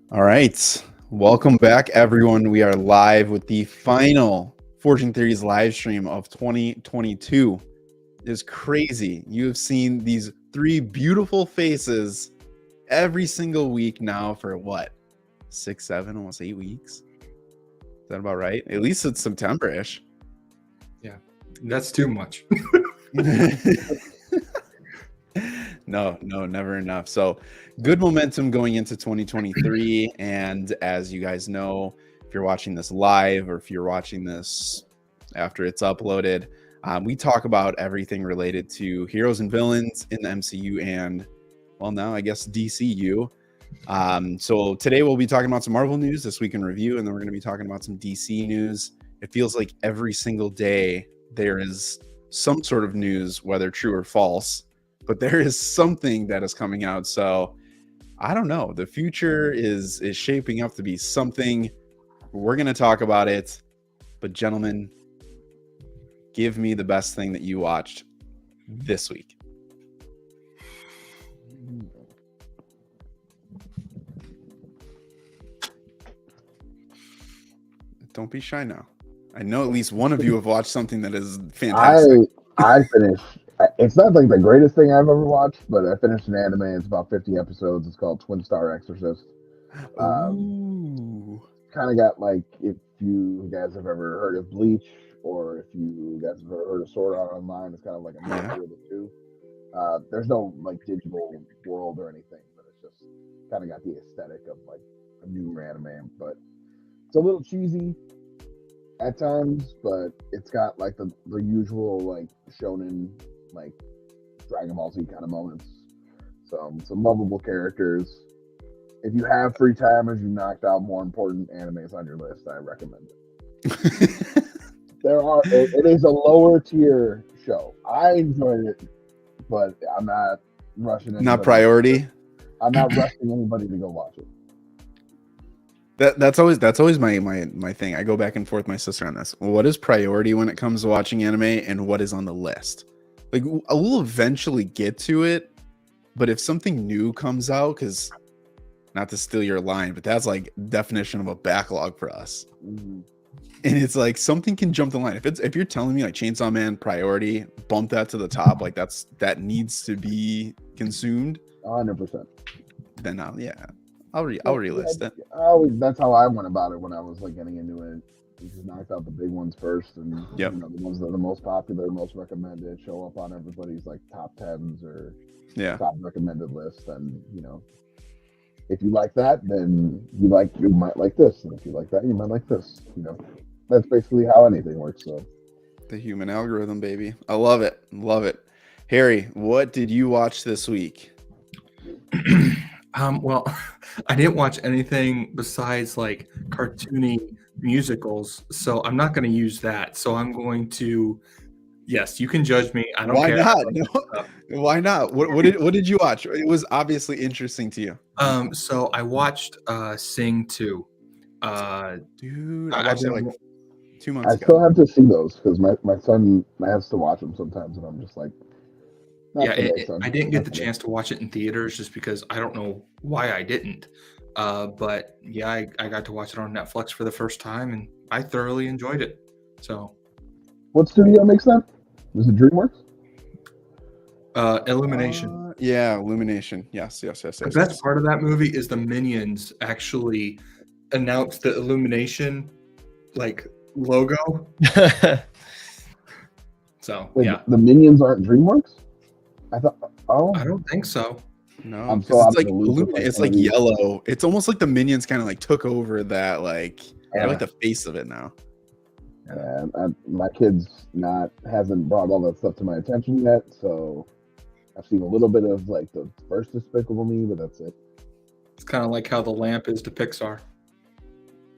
All right. Welcome back, everyone. We are live with the final Fortune Theories live stream of 2022. It is crazy. You have seen these three beautiful faces every single week now for what? 6, 7, almost 8 weeks. Is that about right? At least it's September-ish. Yeah, that's too much. No, never enough. So good momentum going into 2023. And as you guys know, if you're watching this live or if you're watching this after it's uploaded, we talk about everything related to heroes and villains in the MCU and, well, now I guess DCU. So today we'll be talking about some Marvel news, this week in review, and then we're going to be talking about some DC news. It feels like every single day there is some sort of news, whether true or false, but there is something that is coming out. So I don't know. The future is shaping up to be something. We're going to talk about it. But gentlemen, give me the best thing that you watched this week. Don't be shy now. I know at least one of you have watched something that is fantastic. I finished. It's not like the greatest thing I've ever watched, but I finished an anime. It's about 50 episodes. It's called Twin Star Exorcist. Kind of got like, if you guys have ever heard of Bleach, or if you guys have ever heard of Sword Art Online, it's kind of like a mix of the two. There's no like digital world or anything, but it's just kind of got the aesthetic of like a new anime. But it's a little cheesy at times, but it's got like the usual like shonen, like Dragon Ball Z kind of moments. Some lovable characters. If you have free time, as you knocked out more important animes on your list, I recommend it. It is a lower tier show. I enjoyed it, but I'm not rushing it. Not priority. I'm not rushing anybody to go watch it. That's always my thing. I go back and forth with my sister on this. What is priority when it comes to watching anime, and what is on the list? Like, I will eventually get to it, but if something new comes out, because not to steal your line, but that's like definition of a backlog for us. Mm-hmm. And it's like something can jump the line. If you're telling me like Chainsaw Man priority, bump that to the top, like that needs to be consumed. 100%. Then I'll relist it. That's how I went about it when I was like getting into it. You just knocked out the big ones first, and yep. You know, the ones that are the most popular, most recommended, show up on everybody's like top 10s or top recommended list. And you know, if you like that, then you might like this, and if you like that, you might like this. You know, that's basically how anything works. So the human algorithm, baby. I love it. Harry, what did you watch this week? Well, I didn't watch anything besides like cartoony musicals, so I'm not going to use that. So I'm going to, yes, you can judge me. I don't care. Why not? What did you watch? It was obviously interesting to you. So I watched Sing 2. Dude, I watched it like 2 months ago. I still have to see those because my son has to watch them sometimes, and I'm just like, I didn't get the chance to watch it in theaters just because I don't know why I didn't. But yeah, I got to watch it on Netflix for the first time, and I thoroughly enjoyed it. So, what studio makes that? Is it DreamWorks? Illumination. Yeah, Illumination. Yes. The best part of that movie is the Minions actually announced the Illumination like logo. So wait, yeah, the Minions aren't DreamWorks. I thought. Oh, I don't think so. No, it's like yellow. It's almost like the Minions kind of like took over that. Like they're like the face of it now. Yeah, my kid's hasn't brought all that stuff to my attention yet, so I've seen a little bit of like the first Despicable Me, but that's it. It's kind of like how the lamp is to Pixar.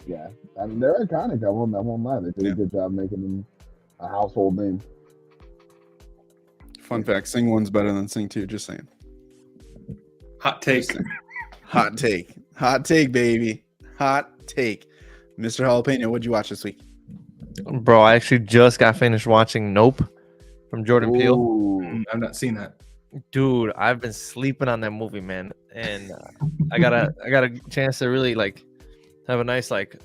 Yeah, I mean they're iconic. I won't lie. They did a good job making them a household name. Fun fact: Sing 1's better than Sing 2. Just saying. Hot take. Hot take, baby. Hot take. Mr. Jalapeno, what'd you watch this week? Bro, I actually just got finished watching Nope from Jordan Peele. I've not seen that. Dude, I've been sleeping on that movie, man. and I got a chance to really like have a nice like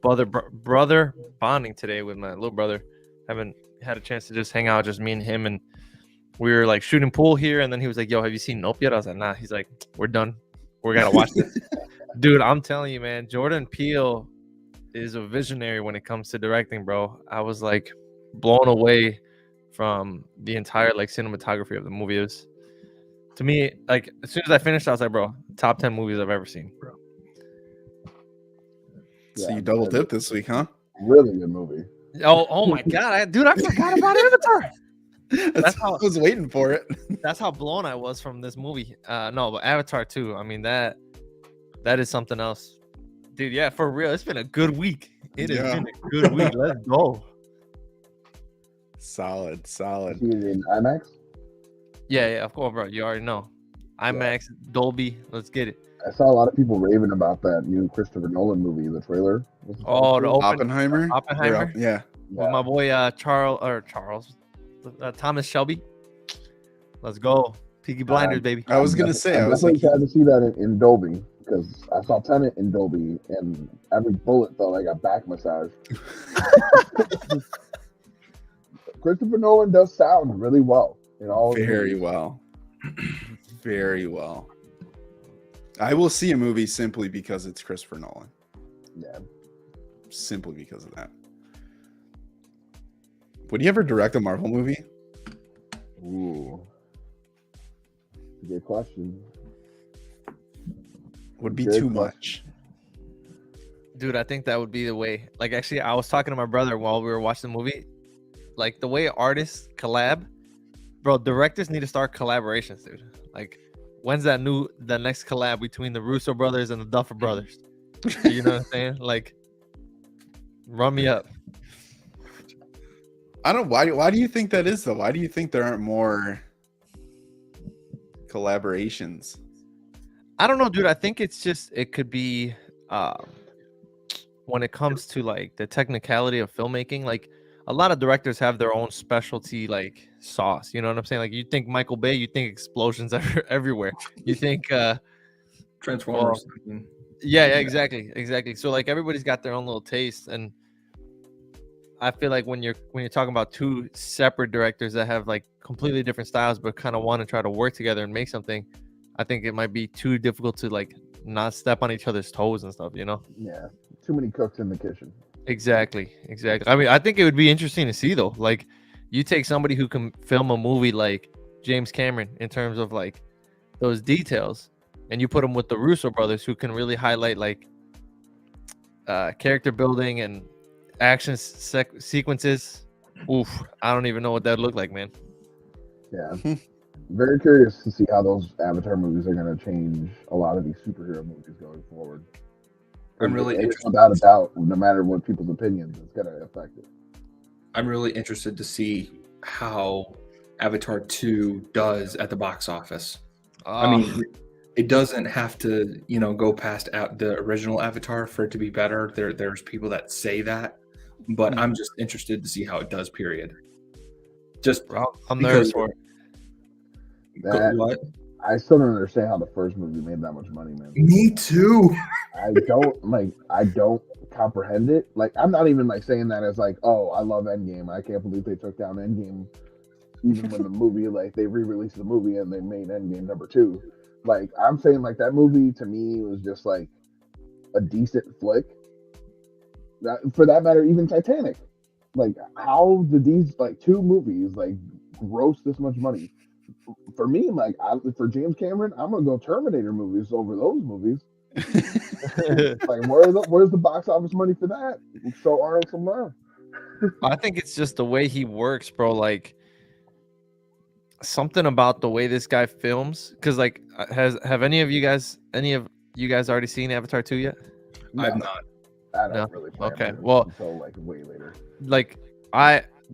brother bonding today with my little brother. Haven't had a chance to just hang out, just me and him, and we were like shooting pool here, and then he was like, "Yo, have you seen Nope yet?" I was like, "Nah." He's like, "We're done. We gotta watch this." Dude, I'm telling you, man, Jordan Peele is a visionary when it comes to directing, bro. I was like blown away from the entire like cinematography of the movie. It was, to me, like as soon as I finished, I was like, bro, top 10 movies I've ever seen, bro. So you double dipped this week, huh? Really good movie. Oh my god, I forgot about Avatar. That's how I was waiting for it. That's how blown I was from this movie. No, but Avatar 2. I mean that is something else, dude. Yeah, for real, it's been a good week. It has been a good week. Let's go. Solid. You see it in IMAX? Yeah, of course, bro. You already know. IMAX, Dolby. Let's get it. I saw a lot of people raving about that new Christopher Nolan movie, the trailer. Oh, the Oppenheimer. Yeah. With my boy Thomas Shelby. Let's go. Peaky Blinders, baby. I was gonna say, I was like, sad to see that in Dolby, because I saw Tenet in Dolby, and every bullet felt like a back massage. Christopher Nolan does sound really well in all. Very well. Very well. I will see a movie simply because it's Christopher Nolan. Yeah. Simply because of that. Would you ever direct a Marvel movie? Ooh. Good question. Would be too much. Dude, I think that would be the way. Like, actually, I was talking to my brother while we were watching the movie. Like, the way artists collab, bro, directors need to start collaborations, dude. Like, when's the next collab between the Russo brothers and the Duffer brothers? You know what I'm saying? Like, run me up. I don't. Why do you think that is though? Why do you think there aren't more collaborations? I don't know, dude. I think it's just it could be when it comes to like the technicality of filmmaking. Like a lot of directors have their own specialty like sauce. You know what I'm saying? Like you think Michael Bay, you think explosions everywhere. You think Transformers. Yeah, exactly. So like everybody's got their own little taste, and I feel like when you're talking about two separate directors that have like completely different styles but kind of want to try to work together and make something, I think it might be too difficult to like not step on each other's toes and stuff, you know? Yeah, too many cooks in the kitchen. Exactly. I mean, I think it would be interesting to see though. Like, you take somebody who can film a movie like James Cameron in terms of like those details, and you put them with the Russo brothers who can really highlight like character building and action sequences. Oof, I don't even know what that looked like, man. Yeah. Very curious to see how those Avatar movies are going to change a lot of these superhero movies going forward. I'm really interested. Without a doubt, no matter what people's opinions, it's going to affect it. I'm really interested to see how Avatar 2 does at the box office. I mean, it doesn't have to, go past the original Avatar for it to be better. There's people that say that, but I'm just interested to see how it does, period. Just I'm nervous for it. What? I still don't understand how the first movie made that much money, man. Me too. I don't comprehend it. Like, I'm not even like saying that as like, oh, I love Endgame. I can't believe they took down Endgame, even when the movie, like, they re-released the movie and they made Endgame number 2. Like, I'm saying like that movie to me was just like a decent flick. For that matter, even Titanic. Like, how did these like two movies like gross this much money? For me, like, for James Cameron, I'm gonna go Terminator movies over those movies. Like, where's the box office money for that? Show Arnold somewhere. I think it's just the way he works, bro. Like, something about the way this guy films. Because, like, have any of you guys already seen Avatar 2 yet? No, I've not. I don't really plan okay, on it well, until like way later. Like,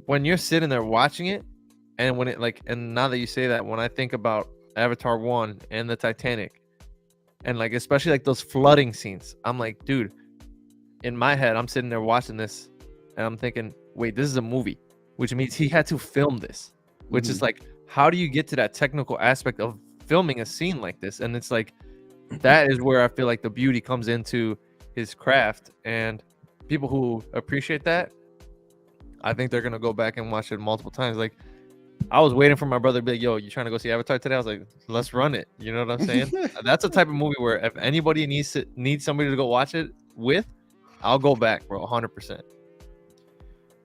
when you're sitting there watching it, and when it like, and now that you say that, when I think about Avatar 1 and the Titanic, and like especially like those flooding scenes, I'm like, dude, in my head, I'm sitting there watching this, and I'm thinking, wait, this is a movie, which means he had to film this, which is like, how do you get to that technical aspect of filming a scene like this. And it's like, that is where I feel like the beauty comes into his craft, and people who appreciate that, I think they're gonna go back and watch it multiple times. Like, I was waiting for my brother to be like, yo, you trying to go see Avatar today? I was like, let's run it. You know what I'm saying? That's a type of movie where if anybody needs somebody to go watch it with, I'll go back, bro, 100%.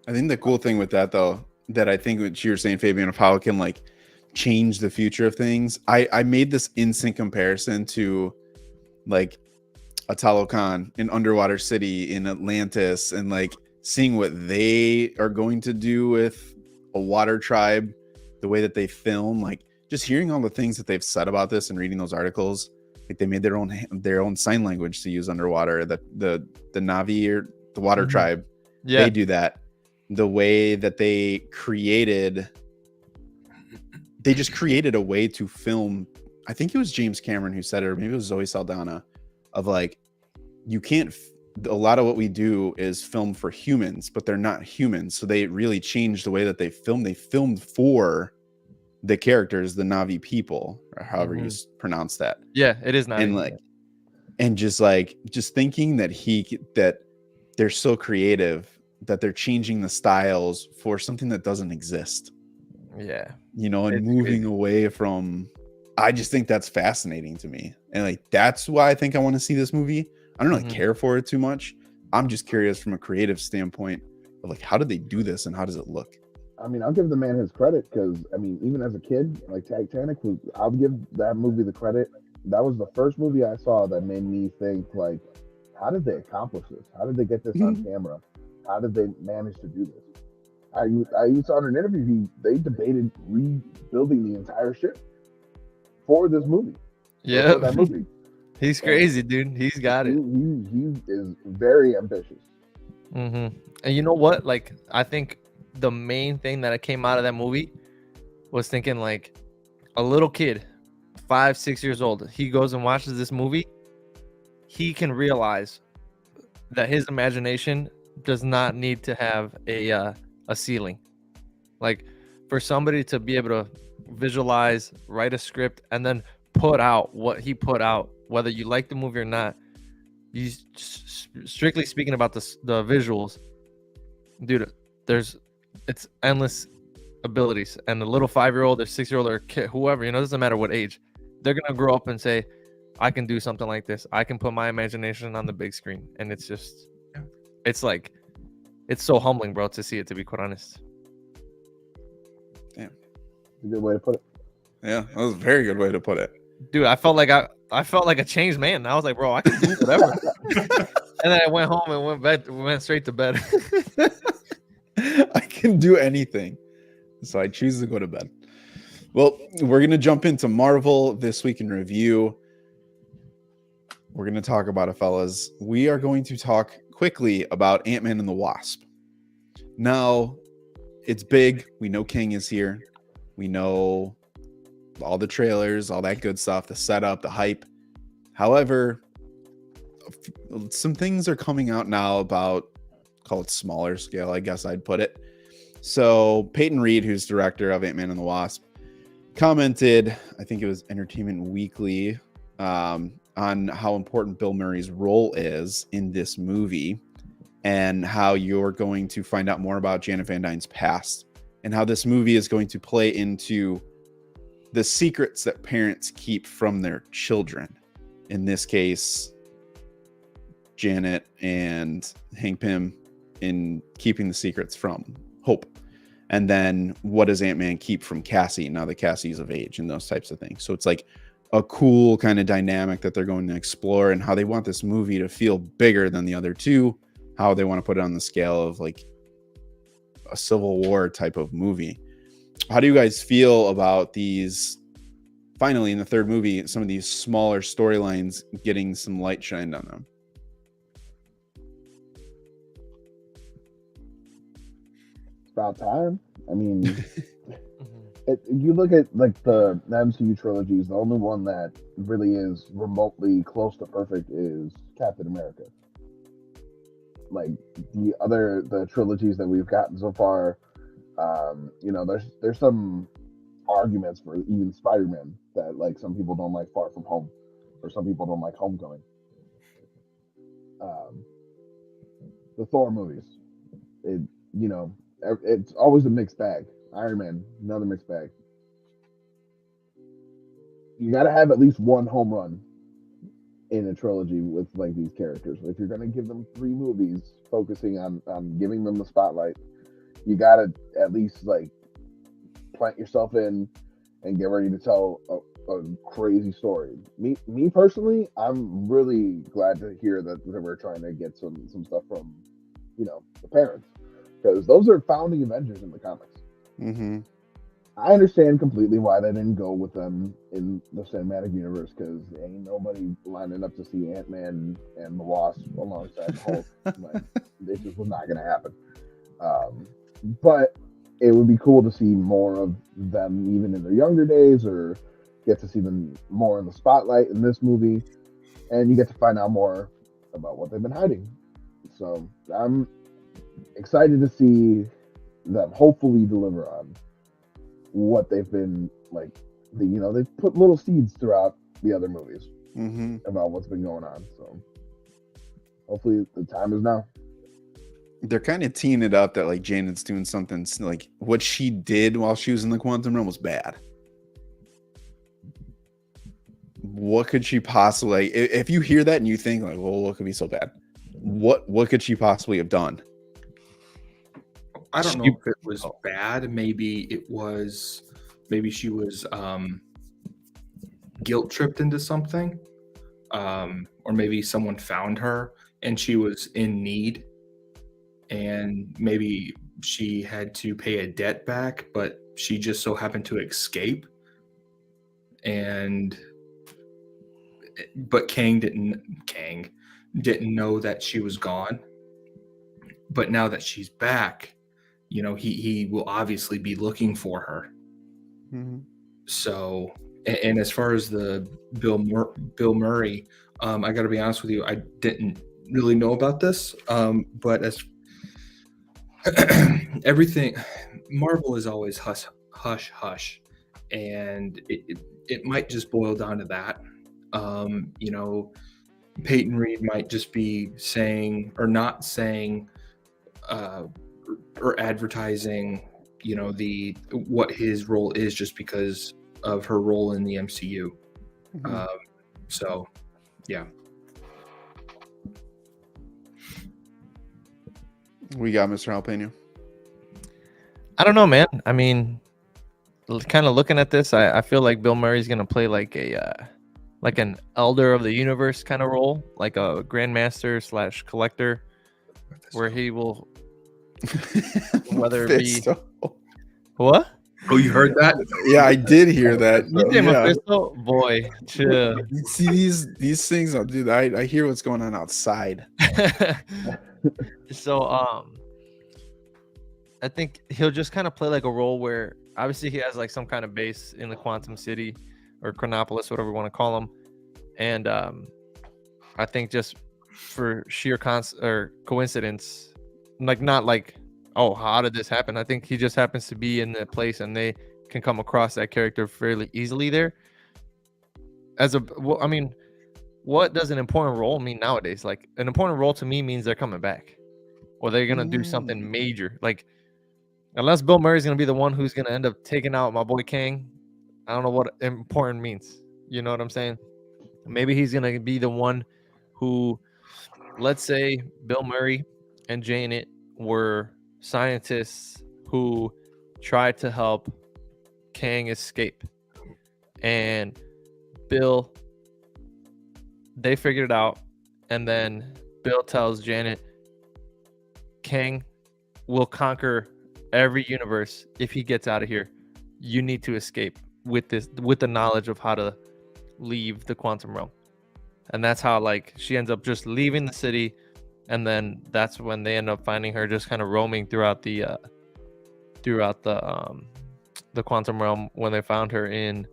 I think the cool thing with that, though, that I think what you were saying, Fabian, of how it can like change the future of things. I made this instant comparison to like a Talokan in Underwater City in Atlantis, and like seeing what they are going to do with a water tribe, the way that they film, like just hearing all the things that they've said about this and reading those articles. Like they made their own sign language to use underwater. That the Navi, or the water tribe, they do that. The way that they just created a way to film. I think it was James Cameron who said it, or maybe it was Zoe Saldana, of like, you can't, a lot of what we do is film for humans, but they're not humans. So they really changed the way that they filmed. They filmed for the characters, the Navi people, or however you pronounce that. Yeah, it is Navi. And like, and just thinking that they're so creative that they're changing the styles for something that doesn't exist. Yeah. You know, and moving away from, I just think that's fascinating to me. And like, that's why I think I want to see this movie. I don't really care for it too much. I'm just curious from a creative standpoint of like, how did they do this and how does it look? I mean, I'll give the man his credit, because I mean, even as a kid, like Titanic I'll give that movie the credit. That was the first movie I saw that made me think, like, how did they accomplish this? How did they get this on camera? How did they manage to do this? I saw in an interview, they debated rebuilding the entire ship for this movie. Yeah, for that movie. He's crazy, dude. He's got it. He is very ambitious. And you know what? Like, I think the main thing that came out of that movie was thinking, like, a little kid, 5-6 years old, he goes and watches this movie. He can realize that his imagination does not need to have a ceiling. Like, for somebody to be able to visualize, write a script, and then put out what he put out, whether you like the movie or not, you strictly speaking about the visuals, dude, it's endless abilities. And the little 5-year-old or 6-year-old or kid, whoever, you know, it doesn't matter what age, they're gonna grow up and say, I can do something like this. I can put my imagination on the big screen. And it's just, it's like, it's so humbling, bro, to see it, to be quite honest. Damn. A good way to put it. Yeah, that was a very good way to put it. Dude, I felt like a changed man. I was like, bro, I can do whatever. And then I went home and went straight to bed. I can do anything. So I choose to go to bed. Well, we're going to jump into Marvel This Week in Review. We're going to talk about it, fellas. We are going to talk quickly about Ant-Man and the Wasp. Now, it's big. We know King is here. We know all the trailers, all that good stuff, the setup, the hype. However, some things are coming out now about, call it smaller scale, I guess I'd put it. So Peyton Reed, who's director of Ant-Man and the Wasp, commented, I think it was Entertainment Weekly, on how important Bill Murray's role is in this movie, and how you're going to find out more about Janet Van Dyne's past, and how this movie is going to play into the secrets that parents keep from their children. In this case, Janet and Hank Pym in keeping the secrets from Hope. And then what does Ant-Man keep from Cassie now that Cassie's of age, and those types of things. So it's like a cool kind of dynamic that they're going to explore, and how they want this movie to feel bigger than the other two, how they want to put it on the scale of like a Civil War type of movie. How do you guys feel about these, finally in the third movie, some of these smaller storylines getting some light shined on them? It's about time. I mean, you look at like the MCU trilogies, the only one that really is remotely close to perfect is Captain America. Like the trilogies that we've gotten so far, you know, there's some arguments for even Spider-Man that like some people don't like Far From Home, or some people don't like Homecoming. The Thor movies, it's always a mixed bag. Iron Man, another mixed bag. You got to have at least one home run in a trilogy with like these characters. If you're going to give them 3 movies focusing on giving them the spotlight, you got to at least like plant yourself in and get ready to tell a crazy story. Me personally, I'm really glad to hear that we're trying to get some stuff from, the parents, because those are founding Avengers in the comics. Mm-hmm. I understand completely why they didn't go with them in the cinematic universe, because ain't nobody lining up to see Ant-Man and the Wasp alongside the Hulk. Like, it just was not going to happen. But it would be cool to see more of them even in their younger days, or get to see them more in the spotlight in this movie, and you get to find out more about what they've been hiding. So I'm excited to see them hopefully deliver on what they've been like. They've put little seeds throughout the other movies about what's been going on. So hopefully the time is now. They're kind of teeing it up that like Janet's doing something like what she did while she was in the quantum realm was bad. What could she possibly, if you hear that and you think like, well, what could be so bad? What could she possibly have done? I don't know if it was bad. Maybe she was guilt tripped into something. Or maybe someone found her and she was in need, and maybe she had to pay a debt back, but she just so happened to escape. But Kang didn't know that she was gone. But now that she's back, he will obviously be looking for her. Mm-hmm. So, and as far as the Bill Murray, I got to be honest with you, I didn't really know about this. But as everything, Marvel is always hush, hush, and it might just boil down to that. Peyton Reed might just be saying or not saying, or advertising, what his role is just because of her role in the MCU. Mm-hmm. So, yeah. We got Mr. Jalapeno. I don't know, man. I mean, kind of looking at this, I feel like Bill Murray's gonna play like an elder of the universe kind of role, like a grandmaster / collector, where he will, whether it be what? Oh, you heard that? Yeah, I did hear that. You did, Mephisto? Boy, chill. See these things, dude. I hear what's going on outside. So I think he'll just kind of play like a role where obviously he has like some kind of base in the Quantum City or Chronopolis, whatever you want to call them, and I think just for sheer coincidence, like not like, oh, how did this happen? I think he just happens to be in the place and they can come across that character fairly easily there. What does an important role mean nowadays? Like, an important role to me means they're coming back or they're going to do something major. Like, unless Bill Murray's going to be the one who's going to end up taking out my boy Kang, I don't know what important means. You know what I'm saying? Maybe he's going to be the one who, let's say Bill Murray and Janet were scientists who tried to help Kang escape, and Bill, they figured it out, and then Bill tells Janet, Kang will conquer every universe if he gets out of here. You need to escape with the knowledge of how to leave the quantum realm. And that's how like she ends up just leaving the city, and then that's when they end up finding her just kind of roaming throughout the quantum realm when they found her in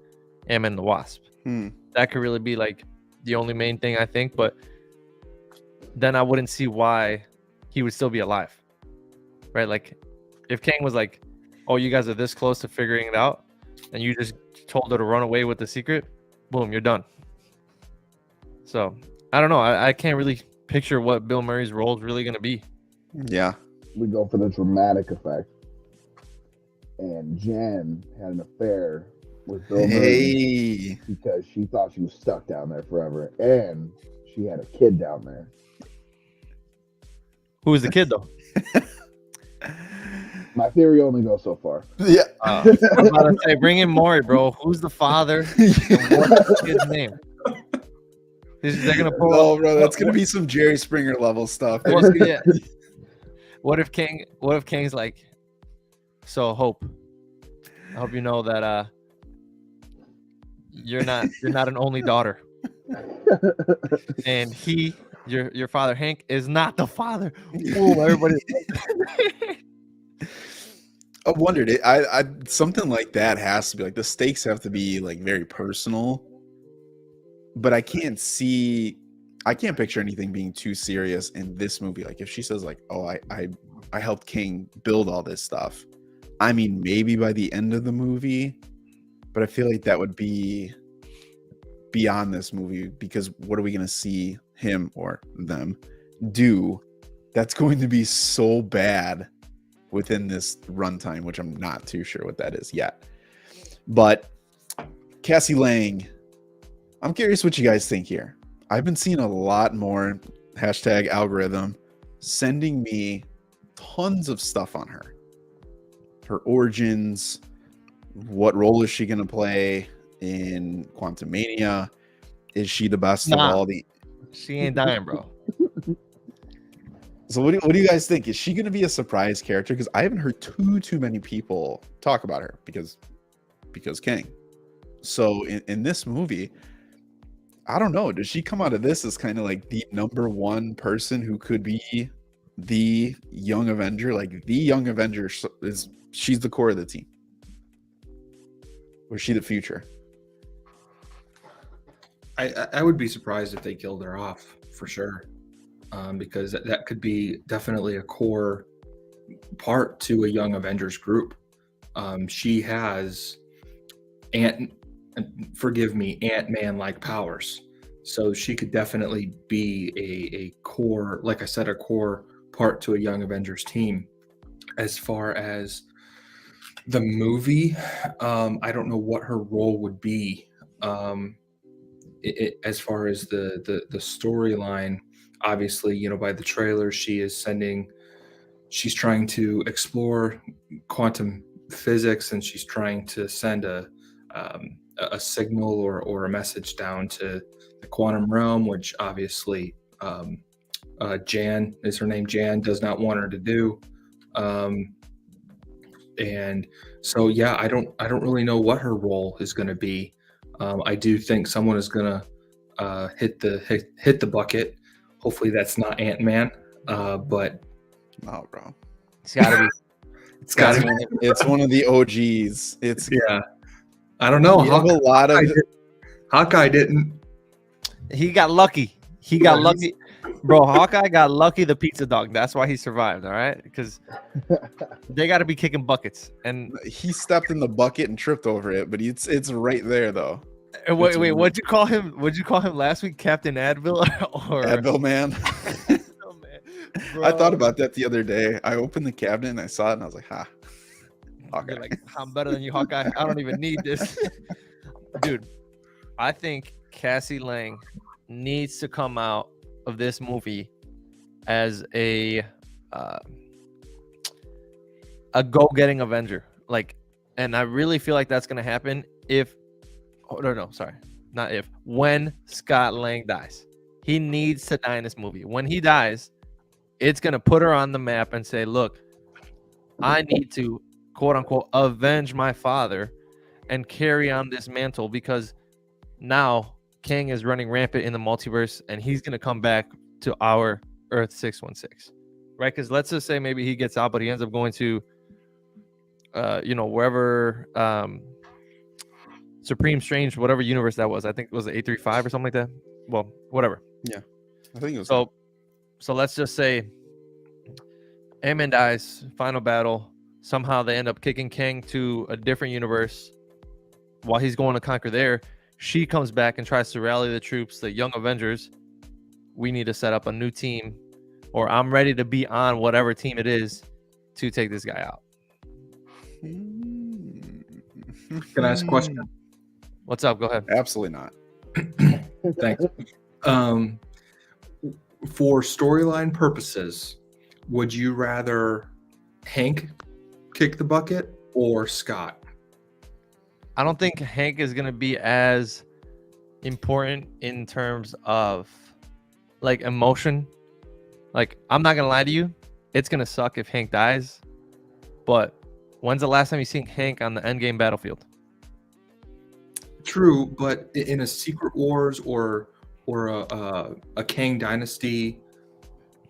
Ant-Man and the Wasp. That could really be like the only main thing, I think, but then I wouldn't see why he would still be alive, right? Like if Kang was like, oh, you guys are this close to figuring it out, and you just told her to run away with the secret, boom, you're done. So I don't know. I can't really picture what Bill Murray's role is really going to be. Yeah. We go for the dramatic effect. And Jen had an affair with Bill Murray because she thought she was stuck down there forever. And she had a kid down there. Who is the kid, though? My theory only goes so far. Yeah. I was about to say, bring in Maury, bro. Who's the father? And what's the kid's name? They're gonna pull. No, bro, that's gonna be some Jerry Springer level stuff. Yeah. What if King's like, so Hope, I hope you know that you're not an only daughter, and your father Hank is not the father. Ooh, everybody. I wondered it. I something like that has to be like the stakes have to be like very personal. But I can't picture anything being too serious in this movie. Like if she says like, "Oh, I helped King build all this stuff." I mean, maybe by the end of the movie, but I feel like that would be beyond this movie because what are we going to see him or them do that's going to be so bad within this runtime, which I'm not too sure what that is yet. But Cassie Lang, I'm curious what you guys think here. I've been seeing a lot more #algorithm sending me tons of stuff on her. Her origins, what role is she going to play in Quantumania? Is she the best of all the... She ain't dying, bro. So what do you guys think? Is she going to be a surprise character? Because I haven't heard too many people talk about her because King. So in this movie... I don't know. Does she come out of this as kind of like the number one person who could be the Young Avenger? Like the Young Avenger she's the core of the team. Or is she the future? I would be surprised if they killed her off for sure, because that could be definitely a core part to a Young Avengers group. She has Ant-Man like powers, so she could definitely be a core, like I said, a core part to a Young Avengers team. As far as the movie, I don't know what her role would be. As far as the storyline, obviously, by the trailer, she's trying to explore quantum physics, and she's trying to send a signal or a message down to the quantum realm, which obviously Jan is her name. Jan does not want her to do. And so, yeah, I don't really know what her role is going to be. I do think someone is going to hit the bucket. Hopefully that's not Ant-Man. But oh, bro, it's gotta be. It's one of the OGs. Yeah. I don't know. Hawkeye didn't. He got lucky. Lucky. Bro, Hawkeye got lucky the pizza dog. That's why he survived, all right? Because they got to be kicking buckets. And he stepped in the bucket and tripped over it, but it's right there, though. Wait, what'd you call him? What'd you call him last week? Captain Advil? Or Advil Man? Oh, man. I thought about that the other day. I opened the cabinet and I saw it and I was like, ha. Hawkeye. Like, I'm better than you, Hawkeye. I don't even need this. Dude, I think Cassie Lang needs to come out of this movie as a go-getting Avenger. Like, and I really feel like that's gonna happen when Scott Lang dies. He needs to die in this movie. When he dies, it's gonna put her on the map and say, look, I need to quote unquote avenge my father and carry on this mantle, because now King is running rampant in the multiverse and he's going to come back to our Earth 616, right? Because let's just say maybe he gets out, but he ends up going to wherever Supreme Strange, whatever universe that was. I think it was 835 or something like that. Well, whatever. Yeah, I think it was. So let's just say Ant-Man dies, final battle. Somehow they end up kicking Kang to a different universe, while he's going to conquer there, she comes back and tries to rally the troops, the Young Avengers. We need to set up a new team, or I'm ready to be on whatever team it is to take this guy out. Can I ask a question? What's up? Go ahead. Absolutely not. Thanks. For storyline purposes, would you rather Hank kick the bucket or Scott? I don't think Hank is going to be as important in terms of like emotion. Like, I'm not going to lie to you. It's going to suck if Hank dies. But when's the last time you seen Hank on the endgame battlefield? True, but in a Secret Wars or a Kang Dynasty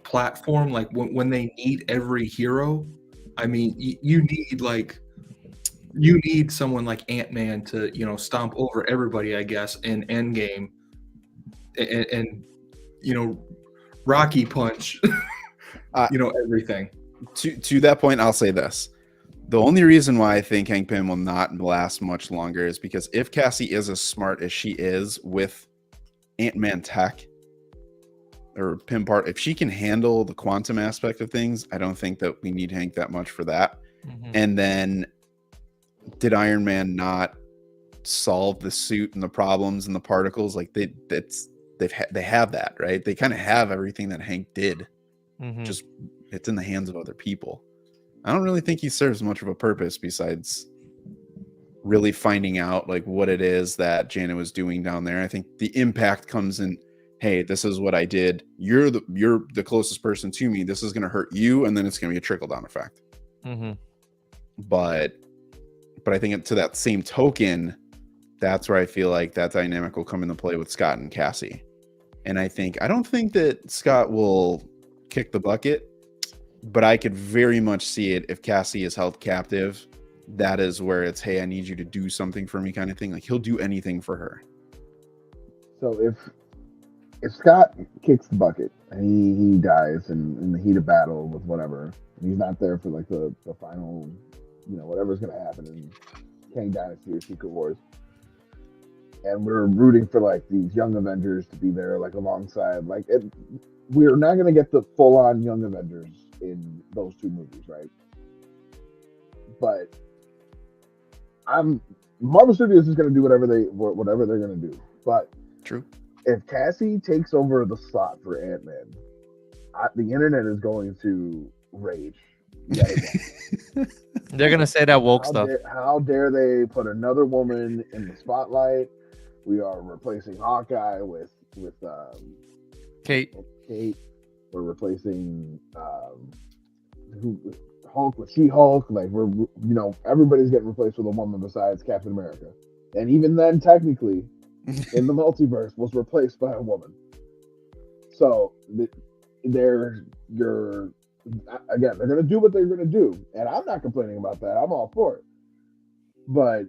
platform, like when they need every hero, I mean, you need someone like Ant-Man to, you know, stomp over everybody, I guess, in Endgame, and you know, Rocky Punch, you know, everything. To that point, I'll say this. The only reason why I think Hank Pym will not last much longer is because if Cassie is as smart as she is with Ant-Man tech or Pym part, if she can handle the quantum aspect of things, I don't think that we need Hank that much for that. Mm-hmm. And then did Iron Man not solve the suit and the problems and the particles? Like they have that, right? They kind of have everything that Hank did. Mm-hmm. Just it's in the hands of other people. I don't really think he serves much of a purpose besides really finding out like what it is that Janet was doing down there. I think the impact comes in, hey, this is what I did. You're the closest person to me. This is going to hurt you, and then it's going to be a trickle down effect. Mm-hmm. But I think to that same token, that's where I feel like that dynamic will come into play with Scott and Cassie. And I don't think that Scott will kick the bucket. But I could very much see it if Cassie is held captive. That is where it's, hey, I need you to do something for me kind of thing. Like, he'll do anything for her. So if Scott kicks the bucket and he dies in the heat of battle with whatever, and he's not there for like the final, you know, whatever's going to happen in Kang Dynasty or Secret Wars, and we're rooting for like these Young Avengers to be there like alongside, like we're not going to get the full-on Young Avengers in those two movies, right? But Marvel Studios is going to do whatever they're going to do. But true, if Cassie takes over the slot for Ant-Man, the internet is going to rage. They're going to say that woke stuff. How dare they put another woman in the spotlight? We are replacing Hawkeye with Kate. We're replacing Hulk with She-Hulk. Like everybody's getting replaced with a woman besides Captain America, and even then, technically, in the multiverse, was replaced by a woman. So they're gonna do what they're gonna do, and I'm not complaining about that. I'm all for it. But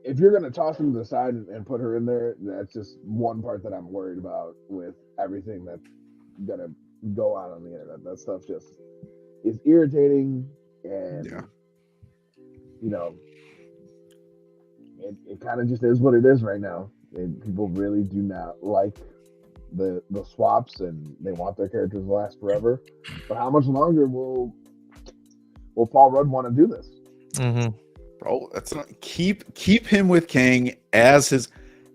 if you're gonna toss them to the side and put her in there, that's just one part that I'm worried about with everything that's gonna go on the internet. That stuff just is irritating, and it kind of just is what it is right now. And people really do not like the swaps, and they want their characters to last forever. But how much longer will Paul Rudd want to do this? Mm-hmm. Bro, that's not keep him with Kang as his.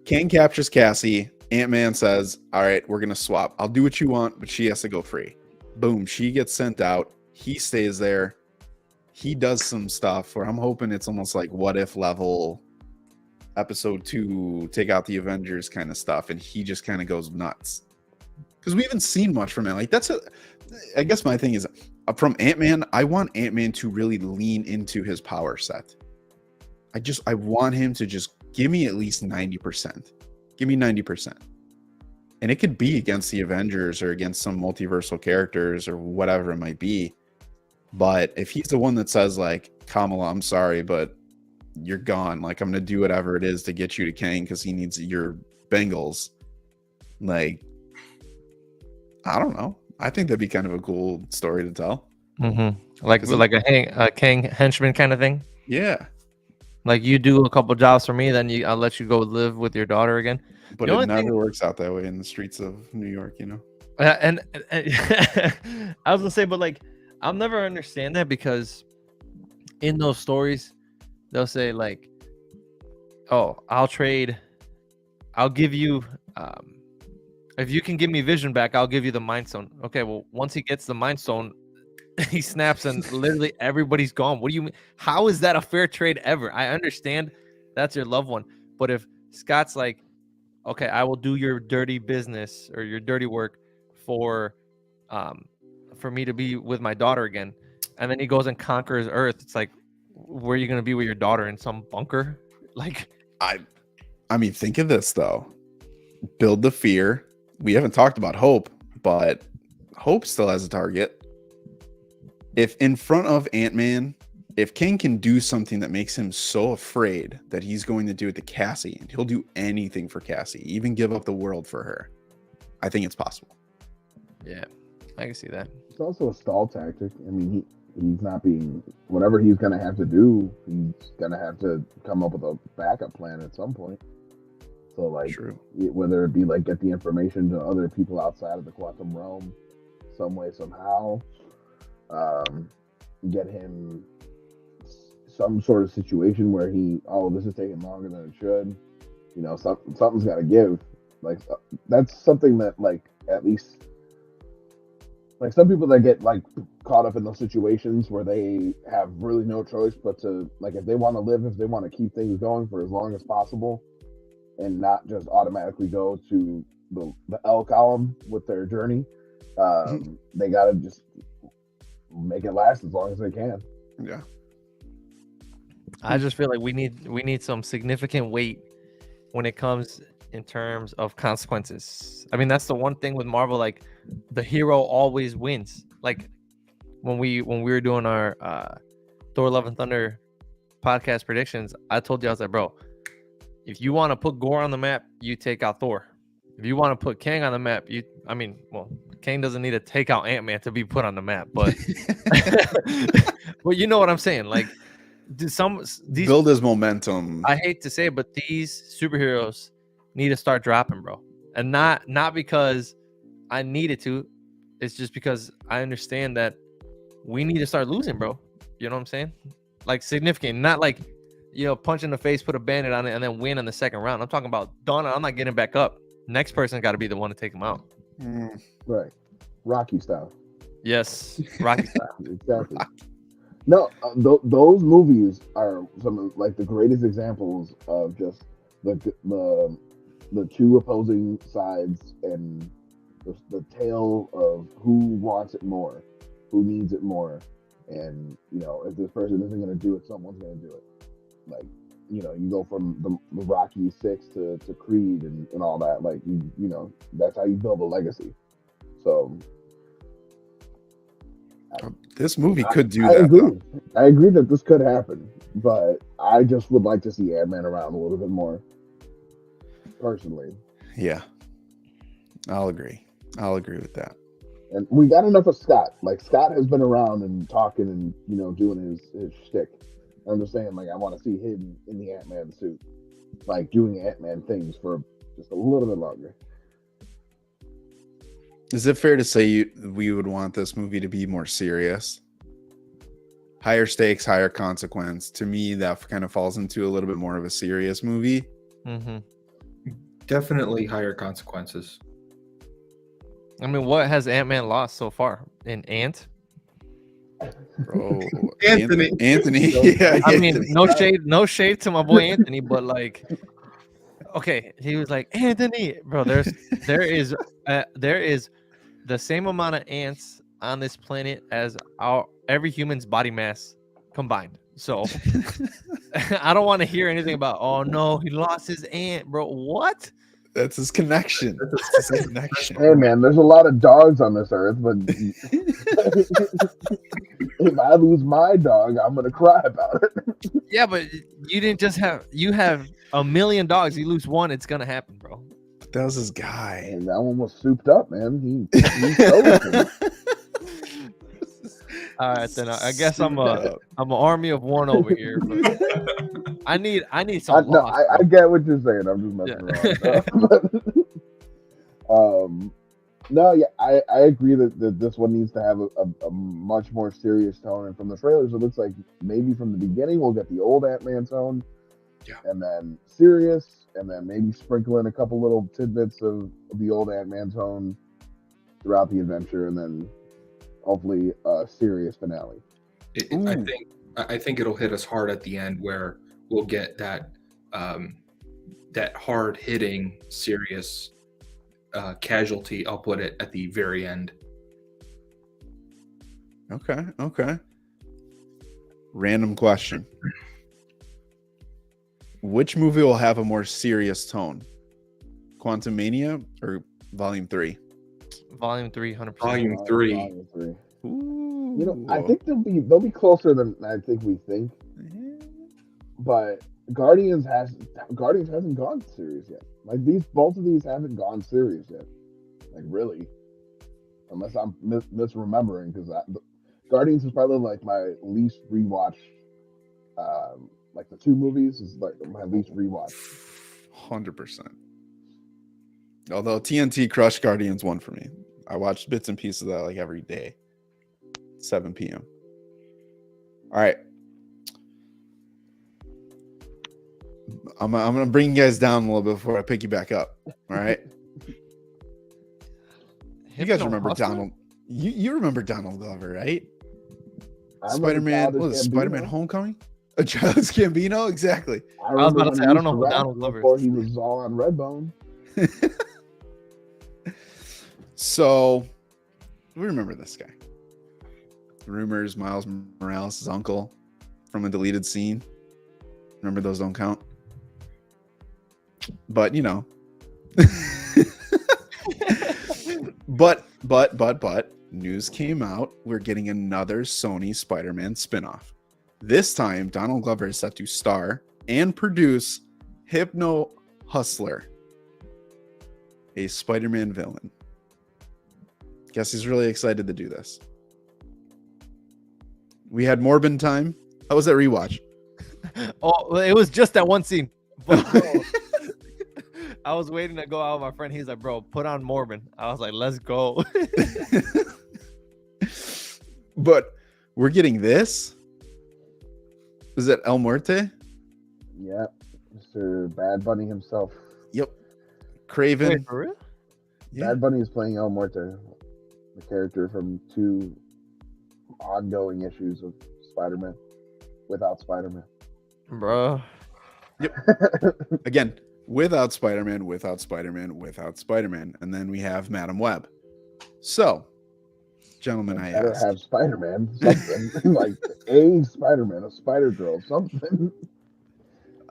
Kang captures Cassie. Ant-Man says, all right, we're going to swap. I'll do what you want, but she has to go free. Boom. She gets sent out. He stays there. He does some stuff where I'm hoping it's almost like what if level episode 2, take out the Avengers kind of stuff. And he just kind of goes nuts. Because we haven't seen much from it. Like I guess my thing is from Ant-Man, I want Ant-Man to really lean into his power set. I want him to just give me at least 90%. Give me 90%. And it could be against the Avengers or against some multiversal characters or whatever it might be. But if he's the one that says, like, Kamala, I'm sorry, but you're gone. Like, I'm going to do whatever it is to get you to Kang because he needs your Bengals. Like, I don't know. I think that'd be kind of a cool story to tell. Mm-hmm. Like a Kang henchman kind of thing? Yeah. Like you do a couple jobs for me, then I'll let you go live with your daughter again. But it never works out that way in the streets of New York, you know. And I was gonna say, but like, I'll never understand that because in those stories, they'll say like, "Oh, I'll give you, if you can give me vision back, I'll give you the Mind Stone." Okay, well, once he gets the Mind Stone, he snaps and literally everybody's gone. What do you mean? How is that a fair trade ever? I understand that's your loved one, but if Scott's like, okay, I will do your dirty business or your dirty work for me to be with my daughter again, and then he goes and conquers Earth, it's like, where are you going to be with your daughter, in some bunker? Like, I mean, think of this though. Build the fear. We haven't talked about Hope, but Hope still has a target. If in front of Ant-Man, if King can do something that makes him so afraid that he's going to do it to Cassie, and he'll do anything for Cassie, even give up the world for her, I think it's possible. Yeah, I can see that. It's also a stall tactic. I mean, he's not being, whatever he's going to have to do, he's going to have to come up with a backup plan at some point. So, like, whether it be like get the information to other people outside of the quantum realm, some way, somehow, get him some sort of situation where this is taking longer than it should. You know, something's got to give. Like, that's something that, like, at least, like, some people that get, like, caught up in those situations where they have really no choice but to, like, if they want to live, if they want to keep things going for as long as possible and not just automatically go to the L column with their journey, they got to just make it last as long as they can. Yeah. I just feel like we need some significant weight when it comes in terms of consequences. I mean, that's the one thing with Marvel, like, the hero always wins. Like when we were doing our Thor Love and Thunder podcast predictions, I told you, I was like, bro, if you want to put Gore on the map, you take out Thor. If you want to put Kang on the map, Kang doesn't need to take out Ant-Man to be put on the map, but but you know what I'm saying? Like, these build his momentum. I hate to say it, but these superheroes need to start dropping, bro. And not because I needed to. It's just because I understand that we need to start losing, bro. You know what I'm saying? Like, significant, not like, you know, punch in the face, put a bandit on it, and then win in the second round. I'm talking about done. I'm not getting back up. Next person got to be the one to take him out. Right. Rocky style. Yes, Rocky style. Exactly. No, those movies are some of, like, the greatest examples of just the two opposing sides and the tale of who wants it more, who needs it more, and, you know, if this person isn't going to do it, someone's going to do it. Like, you know, you go from the Rocky 6 to Creed and all that. Like, you know, that's how you build a legacy. So this movie could do that. Agree. I agree that this could happen, but I just would like to see Ant-Man around a little bit more, personally. Yeah, I'll agree with that. And we got enough of Scott. Like, Scott has been around and talking and, you know, doing his shtick. I'm just saying, like, I want to see him in the Ant-Man suit, like, doing Ant-Man things for just a little bit longer. Is it fair to say we would want this movie to be more serious? Higher stakes, higher consequence. To me, that kind of falls into a little bit more of a serious movie. Mm-hmm. Definitely higher consequences. I mean, what has Ant-Man lost so far? An ant? Bro, Anthony. Yeah, I mean, no shade to my boy Anthony, but, like, okay, he was like, Anthony, bro. There is the same amount of ants on this planet as every human's body mass combined. So I don't want to hear anything about, oh no, he lost his ant, bro. What? That's his connection. That's his connection. Hey, man, there's a lot of dogs on this earth, but if I lose my dog, I'm gonna cry about it. Yeah, but you didn't just you have a million dogs. You lose one, it's gonna happen, bro. But that was his guy. And that one was souped up, man. He showed All right, then I guess I'm an army of one over here. But I need some No, Wasp. I get what you're saying. I'm just messing around. No, yeah, I agree that this one needs to have a much more serious tone. And from the trailers, it looks like maybe from the beginning we'll get the old Ant-Man tone, and then serious, and then maybe sprinkle in a couple little tidbits of the old Ant-Man tone throughout the adventure, and then hopefully a serious finale. I think it'll hit us hard at the end where we'll get that that hard hitting serious casualty. I'll put it at the very end. Okay. Random question. Which movie will have a more serious tone? Quantumania or Volume 3? Volume 3, 100%. Volume 3. Volume 3. Ooh. You know, I think they'll be closer than I think we think. But Guardians hasn't gone serious yet. Like both of these haven't gone serious yet. Like really, unless I'm misremembering, because Guardians is probably like my least rewatch. Like the two movies is like my least rewatch. 100%. Although TNT crushed Guardians 1 for me. I watched bits and pieces of that like every day. 7 p.m. All right. I'm gonna bring you guys down a little bit before I pick you back up. All right. You guys remember Donald? You remember Donald Glover, right? Spider-Man. What was it, Spider-Man Homecoming? A Childish Gambino, exactly. I was about to say I don't know who Donald Glover is. Before he was all on Redbone. So we remember this guy. Rumors, Miles Morales' uncle from a deleted scene. Remember, those don't count. But you know. but news came out. We're getting another Sony Spider-Man spinoff. This time, Donald Glover is set to star and produce Hypno Hustler, a Spider-Man villain. Guess he's really excited to do this. We had Morbin time. How was that rewatch? Oh, it was just that one scene. But bro, I was waiting to go out with my friend. He's like, bro, put on Morbin. I was like, let's go. But we're getting this. Is it El Muerte? Yep. Mr. Bad Bunny himself. Yep. Craven. Wait, for real? Yeah. Bad Bunny is playing El Muerte, the character from 2 ongoing issues of Spider-Man without Spider-Man. Bro. Yep. Again, without Spider-Man. And then we have Madam Web. So, gentlemen, I asked. Have Spider-Man, something like a Spider-Man, a Spider-Girl, something.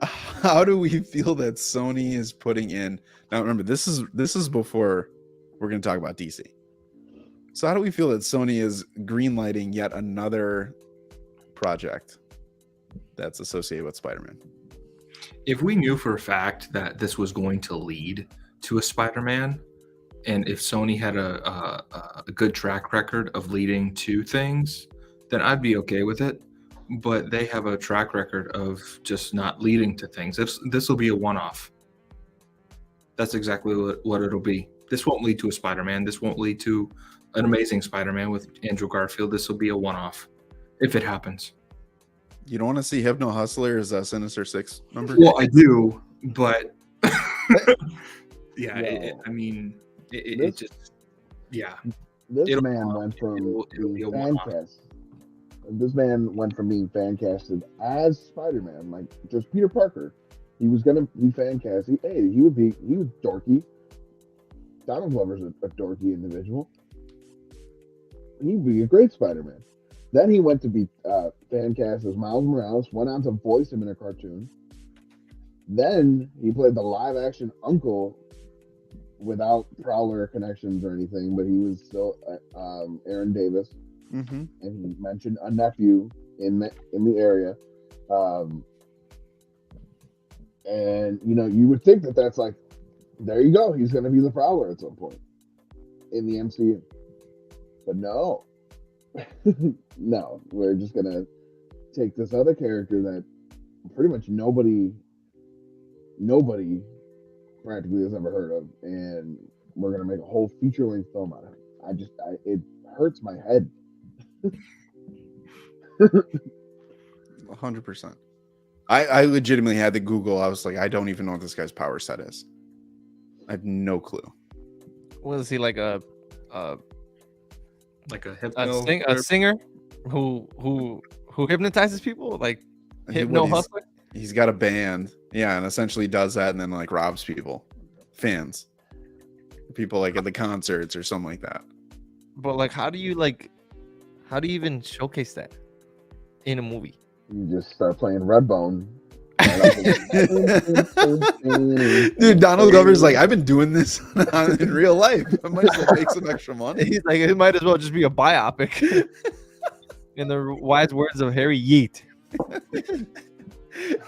How do we feel that Sony is putting in? Now, remember, this is before we're going to talk about DC. So, how do we feel that Sony is greenlighting yet another project that's associated with Spider-Man? If we knew for a fact that this was going to lead to a Spider-Man, and if Sony had a good track record of leading to things, then I'd be okay with it. But they have a track record of just not leading to things. This will be a one-off. That's exactly what it'll be. This won't lead to a Spider-Man. This won't lead to an Amazing Spider-Man with Andrew Garfield. This will be a one-off, if it happens. You don't want to see Hypno Hustler as a Sinister Six member? Well, I do, but yeah, it just, yeah. This man went from being fan-cast. This man went from being fan-casted as Spider-Man, like just Peter Parker. He was gonna be fan-casted. He was dorky. Donald Glover's a dorky individual. He'd be a great Spider-Man. Then he went to be fan-cast as Miles Morales, went on to voice him in a cartoon. Then he played the live-action uncle without Prowler connections or anything, but he was still Aaron Davis. Mm-hmm. And he mentioned a nephew in the area. And, you would think that that's like, there you go. He's going to be the Prowler at some point in the MCU. But no. No, we're just going to take this other character that pretty much nobody practically has ever heard of, and we're gonna make a whole feature-length film out of it. It hurts my head. 100%. I legitimately had to Google. I was like, I don't even know what this guy's power set is. I have no clue. Was he like a singer who hypnotizes people, like hypno hustler? He's got a band, yeah, and essentially does that, and then like robs people, fans, people like at the concerts or something like that. But like, how do you even showcase that in a movie? You just start playing Redbone. Dude, Donald Glover's like, I've been doing this in real life. I might as well make some extra money. He's like, it might as well just be a biopic. In the wise words of Harry Yeet.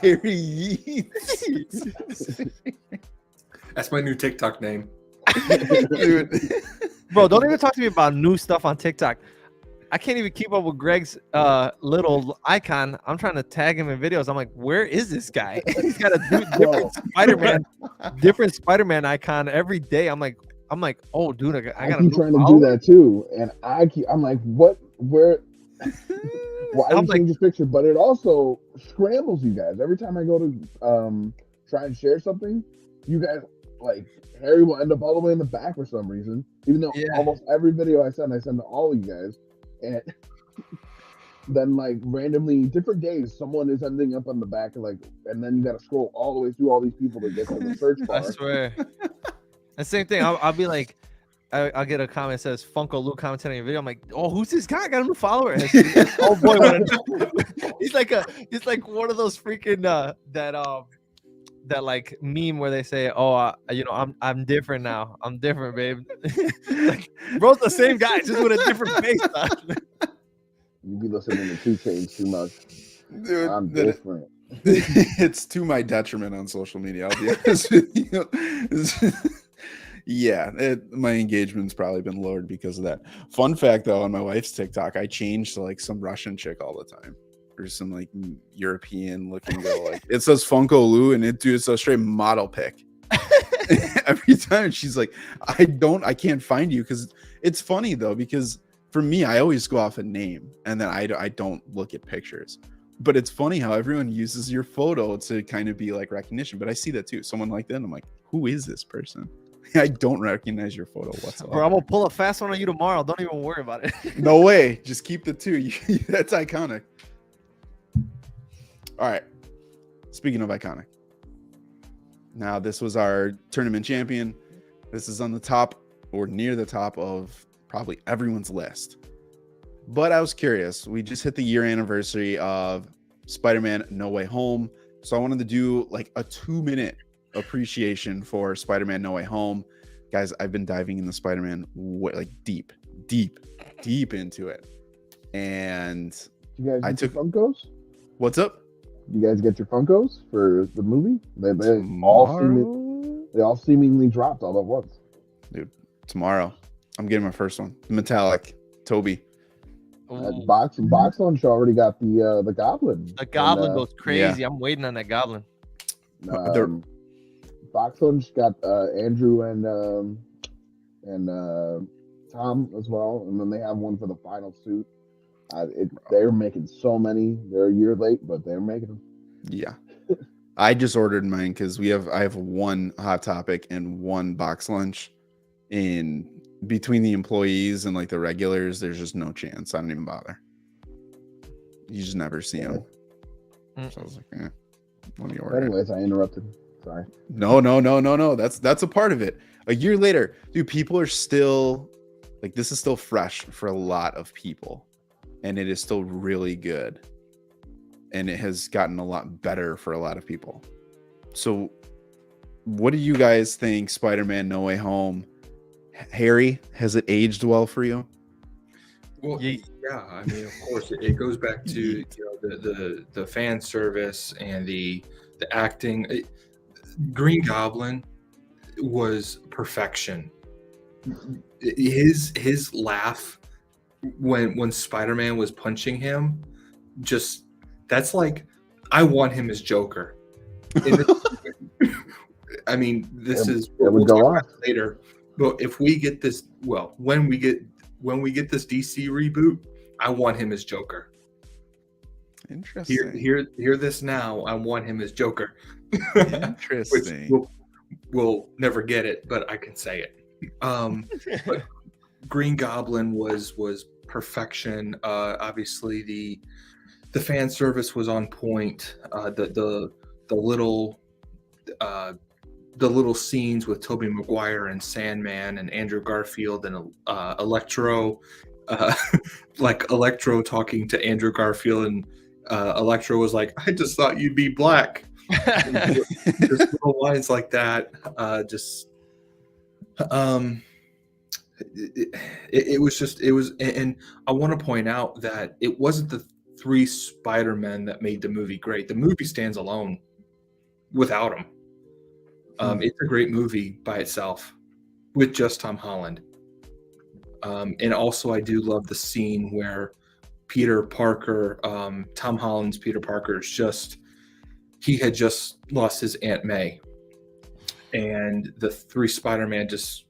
Harry Yeet. That's my new TikTok name. Dude. Bro, don't even talk to me about new stuff on TikTok. I can't even keep up with Greg's little icon. I'm trying to tag him in videos. I'm like, where is this guy? He's got a different Spider-Man icon every day. I'm like, oh, dude, I gotta keep trying to do that too, and I'm like, what? Where? Why do you change this picture? But it also scrambles you guys every time I go to try and share something. You guys like Harry will end up all the way in the back for some reason, even though almost every video I send to all of you guys. And then like randomly different days someone is ending up on the back of and then you got to scroll all the way through all these people to get to the search bar. I swear. The same thing. I'll be like, I'll get a comment that says Funko Luke commenting on your video. I'm like, oh, who's this guy? I got a new follower. Oh boy, he's like one of those freaking that like meme where they say, oh, I'm different now. I'm different, babe. Like, bro's the same guy, just with a different face. You be listening to 2 Chainz too much. Dude, I'm different. It's to my detriment on social media. I'll be honest with you. Yeah, my engagement's probably been lowered because of that. Fun fact though, on my wife's TikTok, I changed to like some Russian chick all the time. Or some like European looking girl. Like it says Funko Lou and it's a straight model pic. Every time she's like, I can't find you, because it's funny though, because for me, I always go off a name and then I don't look at pictures. But it's funny how everyone uses your photo to kind of be like recognition. But I see that too. Someone like that, and I'm like, who is this person? I don't recognize your photo whatsoever. Bro, I'm gonna pull a fast one on you tomorrow. Don't even worry about it. No way. Just keep the 2. That's iconic. All right. Speaking of iconic. Now, this was our tournament champion. This is on the top or near the top of probably everyone's list. But I was curious. We just hit the year anniversary of Spider-Man No Way Home. So I wanted to do like a 2-minute appreciation for Spider-Man No Way Home. Guys, I've been diving into Spider-Man like deep into it. And you guys I took Funkos. What's up? You guys get your Funkos for the movie? They all seemingly dropped all at once. Dude, tomorrow I'm getting my first one. Metallic Toby. Box Lunch already got the Goblin. The Goblin goes crazy. Yeah. I'm waiting on that Goblin. Box Lunch got Andrew and Tom as well, and then they have one for the final suit. They're making so many. They're a year late, but they're making them. Yeah, I just ordered mine because I have one Hot Topic and one Box Lunch. In between the employees and like the regulars, there's just no chance. I don't even bother. You just never see them. So I was like, let me order. Anyways, I interrupted. Sorry. No. That's a part of it. A year later, dude, people are still like, this is still fresh for a lot of people. And it is still really good. And it has gotten a lot better for a lot of people. So what do you guys think Spider-Man No Way Home? Harry, has it aged well for you? Well, yeah. I mean, of course, it goes back to the fan service and the acting. Green Goblin was perfection. His laugh when Spider-Man was punching him, just that's like I want him as Joker. I mean, this is we'll talk go about it later. But if we get this, when we get this DC reboot, I want him as Joker. Interesting. Hear this now. I want him as Joker. Interesting. Which we'll never get it, but I can say it. But Green Goblin was perfection. Obviously, the fan service was on point. The little scenes with Tobey Maguire and Sandman and Andrew Garfield and Electro, like Electro talking to Andrew Garfield, and Electro was like, "I just thought you'd be black." Just little lines like that. It was, and I want to point out that it wasn't the 3 Spider-Men that made the movie great. The movie stands alone without him. It's a great movie by itself with just Tom Holland. And also, I do love the scene where Peter Parker, Tom Holland's Peter Parker, he had just lost his Aunt May, and the 3 Spider-Man just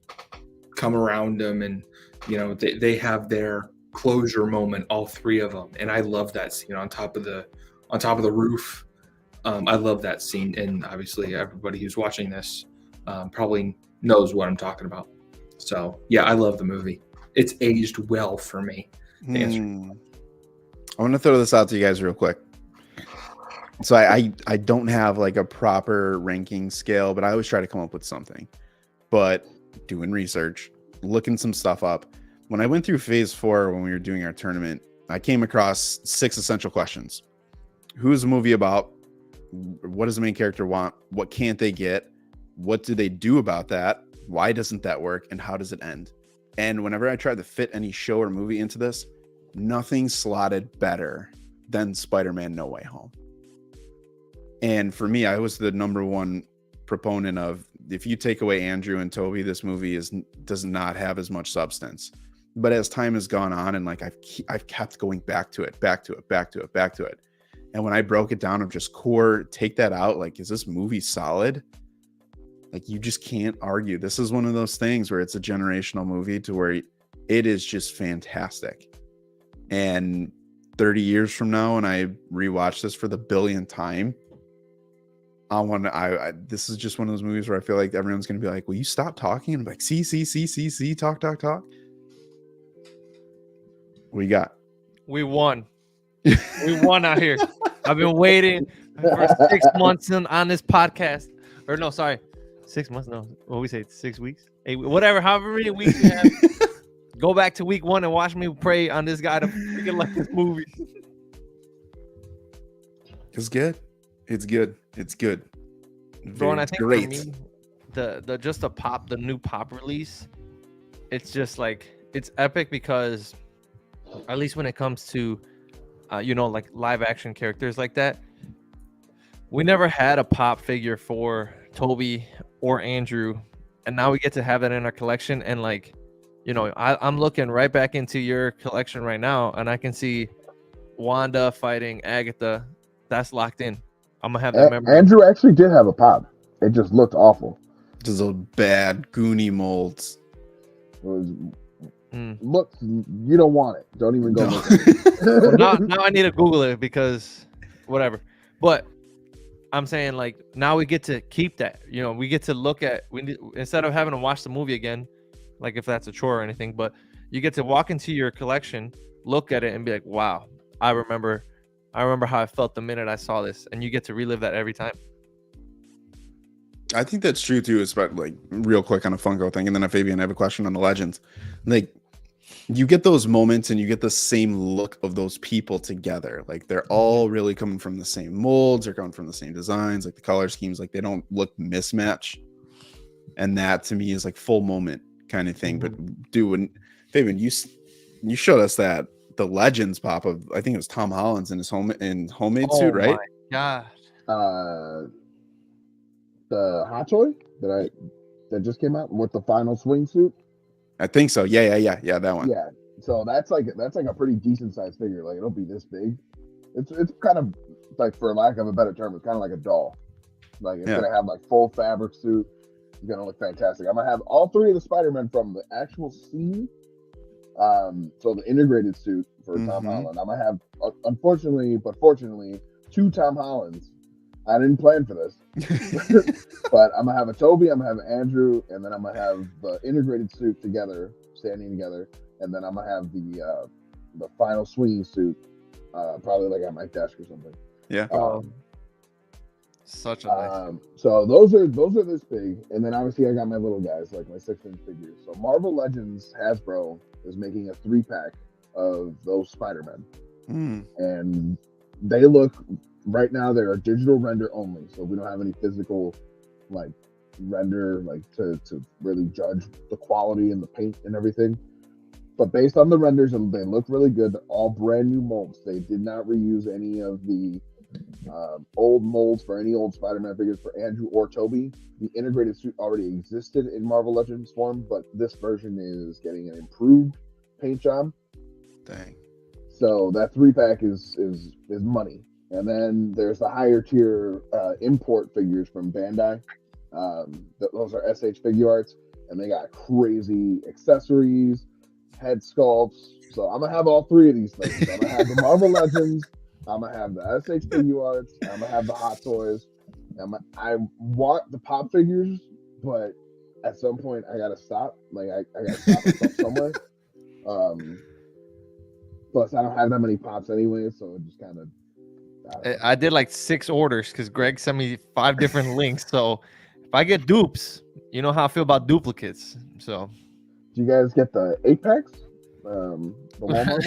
come around him, and they have their closure moment, all 3 of them, and I love that scene on top of the roof. I love that scene, and obviously everybody who's watching this probably knows what I'm talking about. So yeah, I love the movie. It's aged well for me. I want to throw this out to you guys real quick. So I don't have like a proper ranking scale, but I always try to come up with something. But doing research, looking some stuff up. When I went through phase 4, when we were doing our tournament, I came across 6 essential questions. Who's the movie about? What does the main character want? What can't they get? What do they do about that? Why doesn't that work? And how does it end? And whenever I tried to fit any show or movie into this, nothing slotted better than Spider-Man No Way Home. And for me, I was the number one proponent of, if you take away Andrew and Tobey, this movie does not have as much substance. But as time has gone on, and like I've kept going back to it. And when I broke it down of just core, take that out, like, is this movie solid? Like, you just can't argue. This is one of those things where it's a generational movie to where it is just fantastic. And 30 years from now, when I rewatch this for the billionth time, this is just one of those movies where I feel like everyone's going to be like, will you stop talking? And I'm like, see, talk. What you got? We won. We won out here. I've been waiting for 6 months on this podcast. Or no, sorry. 6 months? No. What we say? 6 weeks? 8 weeks? Whatever. However many weeks we have. Go back to week 1 and watch me pray on this guy to freaking like this movie. It's good. Bro, and I think great. for me, the new pop release, it's just like, it's epic because at least when it comes to like live action characters like that, we never had a pop figure for Tobey or Andrew, and now we get to have that in our collection. And like, I'm looking right back into your collection right now, and I can see Wanda fighting Agatha. That's locked in. I'm gonna have that memory. Andrew actually did have a pop. It just looked awful. Just those bad Goonie molds. It was, look, you don't want it. Don't even go. Well, now I need to Google it because whatever. But I'm saying, like, now we get to keep that. We get to look at, instead of having to watch the movie again, like if that's a chore or anything, but you get to walk into your collection, look at it, and be like, wow, I remember how I felt the minute I saw this, and you get to relive that every time. I think that's true too. It's about, like, real quick on a Funko thing, and then Fabian, I have a question on the Legends. Like, you get those moments, and you get the same look of those people together. Like, they're all really coming from the same molds, they're coming from the same designs, like the color schemes, like they don't look mismatched. And that to me is like full moment kind of thing. But dude, Fabian, you showed us that the Legends pop of, I think it was Tom Holland's in his homemade suit, right? Oh my god. The Hot Toy that just came out with the final swing suit. I think so. Yeah, that one. Yeah. So that's like a pretty decent sized figure. Like, it'll be this big. It's kind of like for lack of a better term, it's kind of like a doll. Like it's gonna have like full fabric suit. It's gonna look fantastic. I'm gonna have all 3 of the Spider-Men from the actual scene. So the integrated suit for Tom Holland. I'm gonna have, unfortunately, but fortunately, 2 Tom Hollands. I didn't plan for this, but I'm gonna have a Toby, I'm gonna have an Andrew, and then I'm gonna have the integrated suit together, standing together, and then I'm gonna have the final swinging suit, probably like at my desk or something. Yeah. Such a nice. So those are this big, and then obviously I got my little guys, like my 6-inch figures. So Marvel Legends Hasbro is making a 3-pack of those Spider-Men, and they look. Right now, they're a digital render only, so we don't have any physical, like, render, like, to really judge the quality and the paint and everything. But based on the renders, and they look really good. They're all brand new molds. They did not reuse any of the old molds for any old Spider-Man figures for Andrew or Toby. The integrated suit already existed in Marvel Legends form, but this version is getting an improved paint job. Dang. So that 3-pack is money. And then there's the higher tier import figures from Bandai. Those are SH Figure Arts, and they got crazy accessories, head sculpts. So I'm gonna have all 3 of these things. I'm gonna have the Marvel Legends. I'm gonna have the SH Figure Arts. I'm gonna have the Hot Toys. I want the pop figures, but at some point I gotta stop. Like I gotta stop myself somewhere. Plus I don't have that many pops anyway, so it just kind of. I did like 6 orders because Greg sent me 5 different links. So if I get dupes, you know how I feel about duplicates. So do you guys get the 8-packs? The Walmart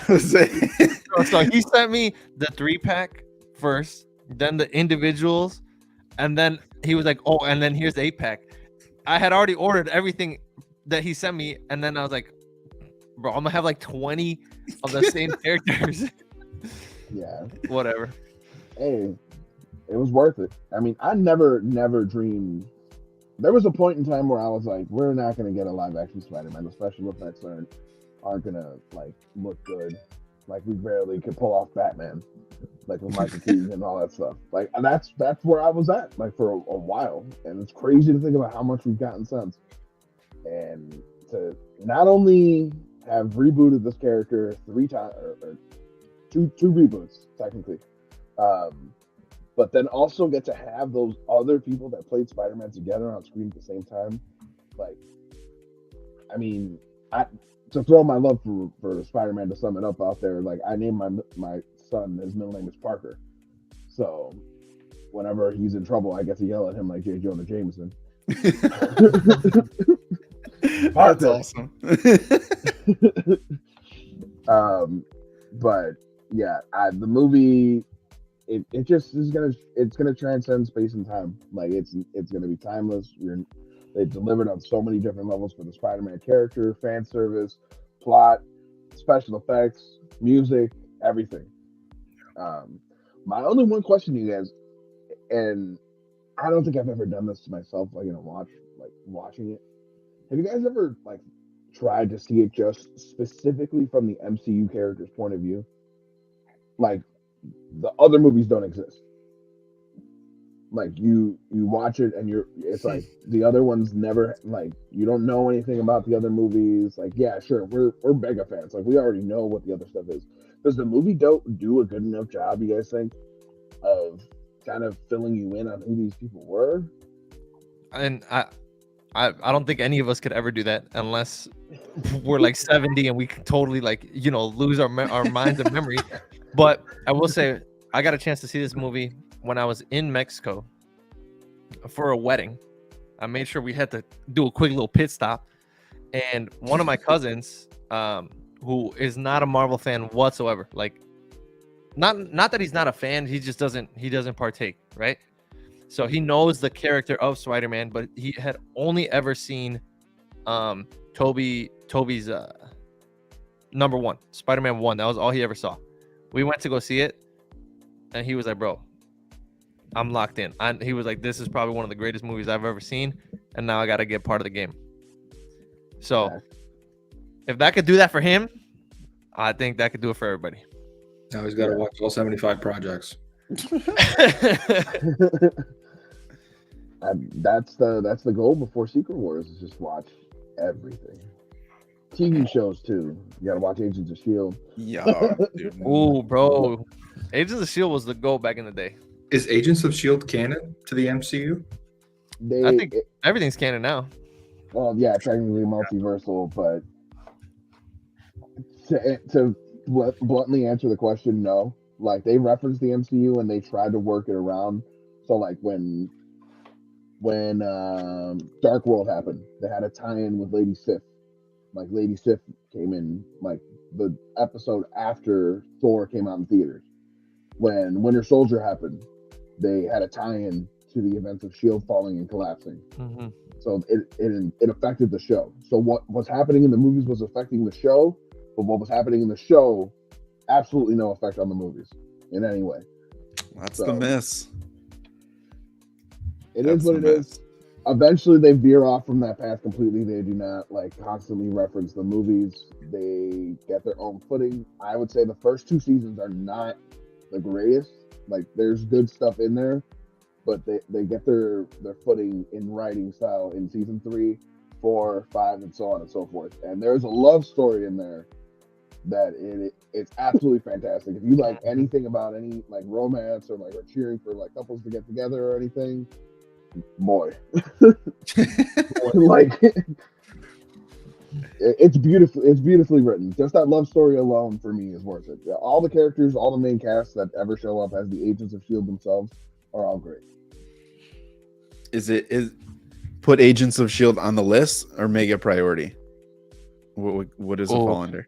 one? So he sent me the 3-pack first, then the individuals, and then he was like, oh, and then here's the 8-pack. I had already ordered everything that he sent me, and then I was like, bro, I'm gonna have like 20 of the same characters. Yeah. Whatever. Hey, it was worth it. I mean, I never dreamed. There was a point in time where I was like, we're not going to get a live action Spider-Man. The special effects aren't going to like look good. Like we barely could pull off Batman, like with Michael Keaton and all that stuff. Like, and that's where I was at, like for a while. And it's crazy to think about how much we've gotten since. And to not only have rebooted this character 3 times, or two reboots technically, but then also get to have those other people that played Spider-Man together on screen at the same time. Like, I mean, to throw my love for Spider-Man, to sum it up out there, like I named my son, his middle name is Parker. So whenever he's in trouble, I get to yell at him like J. Jonah Jameson. That's awesome. But yeah, the movie, it just is gonna transcend space and time. Like it's gonna be timeless. They delivered on so many different levels for the Spider-Man character, fan service, plot, special effects, music, everything. My only one question to you guys, and I don't think I've ever done this to myself, like watching it. Have you guys ever like tried to see it just specifically from the MCU character's point of view? Like the other movies don't exist. Like you watch it and it's like the other ones never, like you don't know anything about the other movies. Like, yeah, sure, we're mega fans. Like we already know what the other stuff is. Does the movie do a good enough job, you guys think, of kind of filling you in on who these people were? And I don't think any of us could ever do that unless we're like 70 and we can totally lose our minds and memory. But I will say I got a chance to see this movie when I was in Mexico for a wedding. I made sure we had to do a quick little pit stop, and one of my cousins, who is not a Marvel fan whatsoever, like not that he's not a fan, he just doesn't partake, right? So he knows the character of Spider-Man, but he had only ever seen Toby's number 1, Spider-Man 1. That was all he ever saw. We went to go see it, and he was like, bro, I'm locked in. He was like, this is probably one of the greatest movies I've ever seen, and now I got to get part of the game. So if that could do that for him, I think that could do it for everybody. Now he's got to watch all 75 projects. That's the goal before Secret Wars is just watch everything. TV shows too. You gotta watch Agents of S.H.I.E.L.D. Yeah, dude. Oh, bro. Agents of S.H.I.E.L.D. was the goal back in the day. Is Agents of S.H.I.E.L.D. canon to the MCU? I think everything's canon now. Well, yeah, technically multiversal, but to bluntly answer the question, no. Like, they referenced the MCU and they tried to work it around. So, like, when Dark World happened, they had a tie-in with Lady Sif. Like, Lady Sif came in, like, the episode after Thor came out in theaters. When Winter Soldier happened, they had a tie-in to the events of S.H.I.E.L.D. falling and collapsing. Mm-hmm. So it affected the show. So what was happening in the movies was affecting the show, but what was happening in the show, absolutely no effect on the movies in any way. That's the miss. It is what it is. Eventually they veer off from that path completely. They do not like constantly reference the movies. They get their own footing. I would say the first 2 seasons are not the greatest. Like, there's good stuff in there, but they get their footing in writing style in season 3, 4, 5, and so on and so forth. And there's a love story in there that it's absolutely fantastic. If you like anything about any like romance or like are cheering for like couples to get together or anything, boy, like it's beautifully written. Just that love story alone for me is worth it. All the characters, all the main casts that ever show up as the Agents of S.H.I.E.L.D. themselves are all great. Is put Agents of S.H.I.E.L.D. on the list or make it a priority? What does it fall under?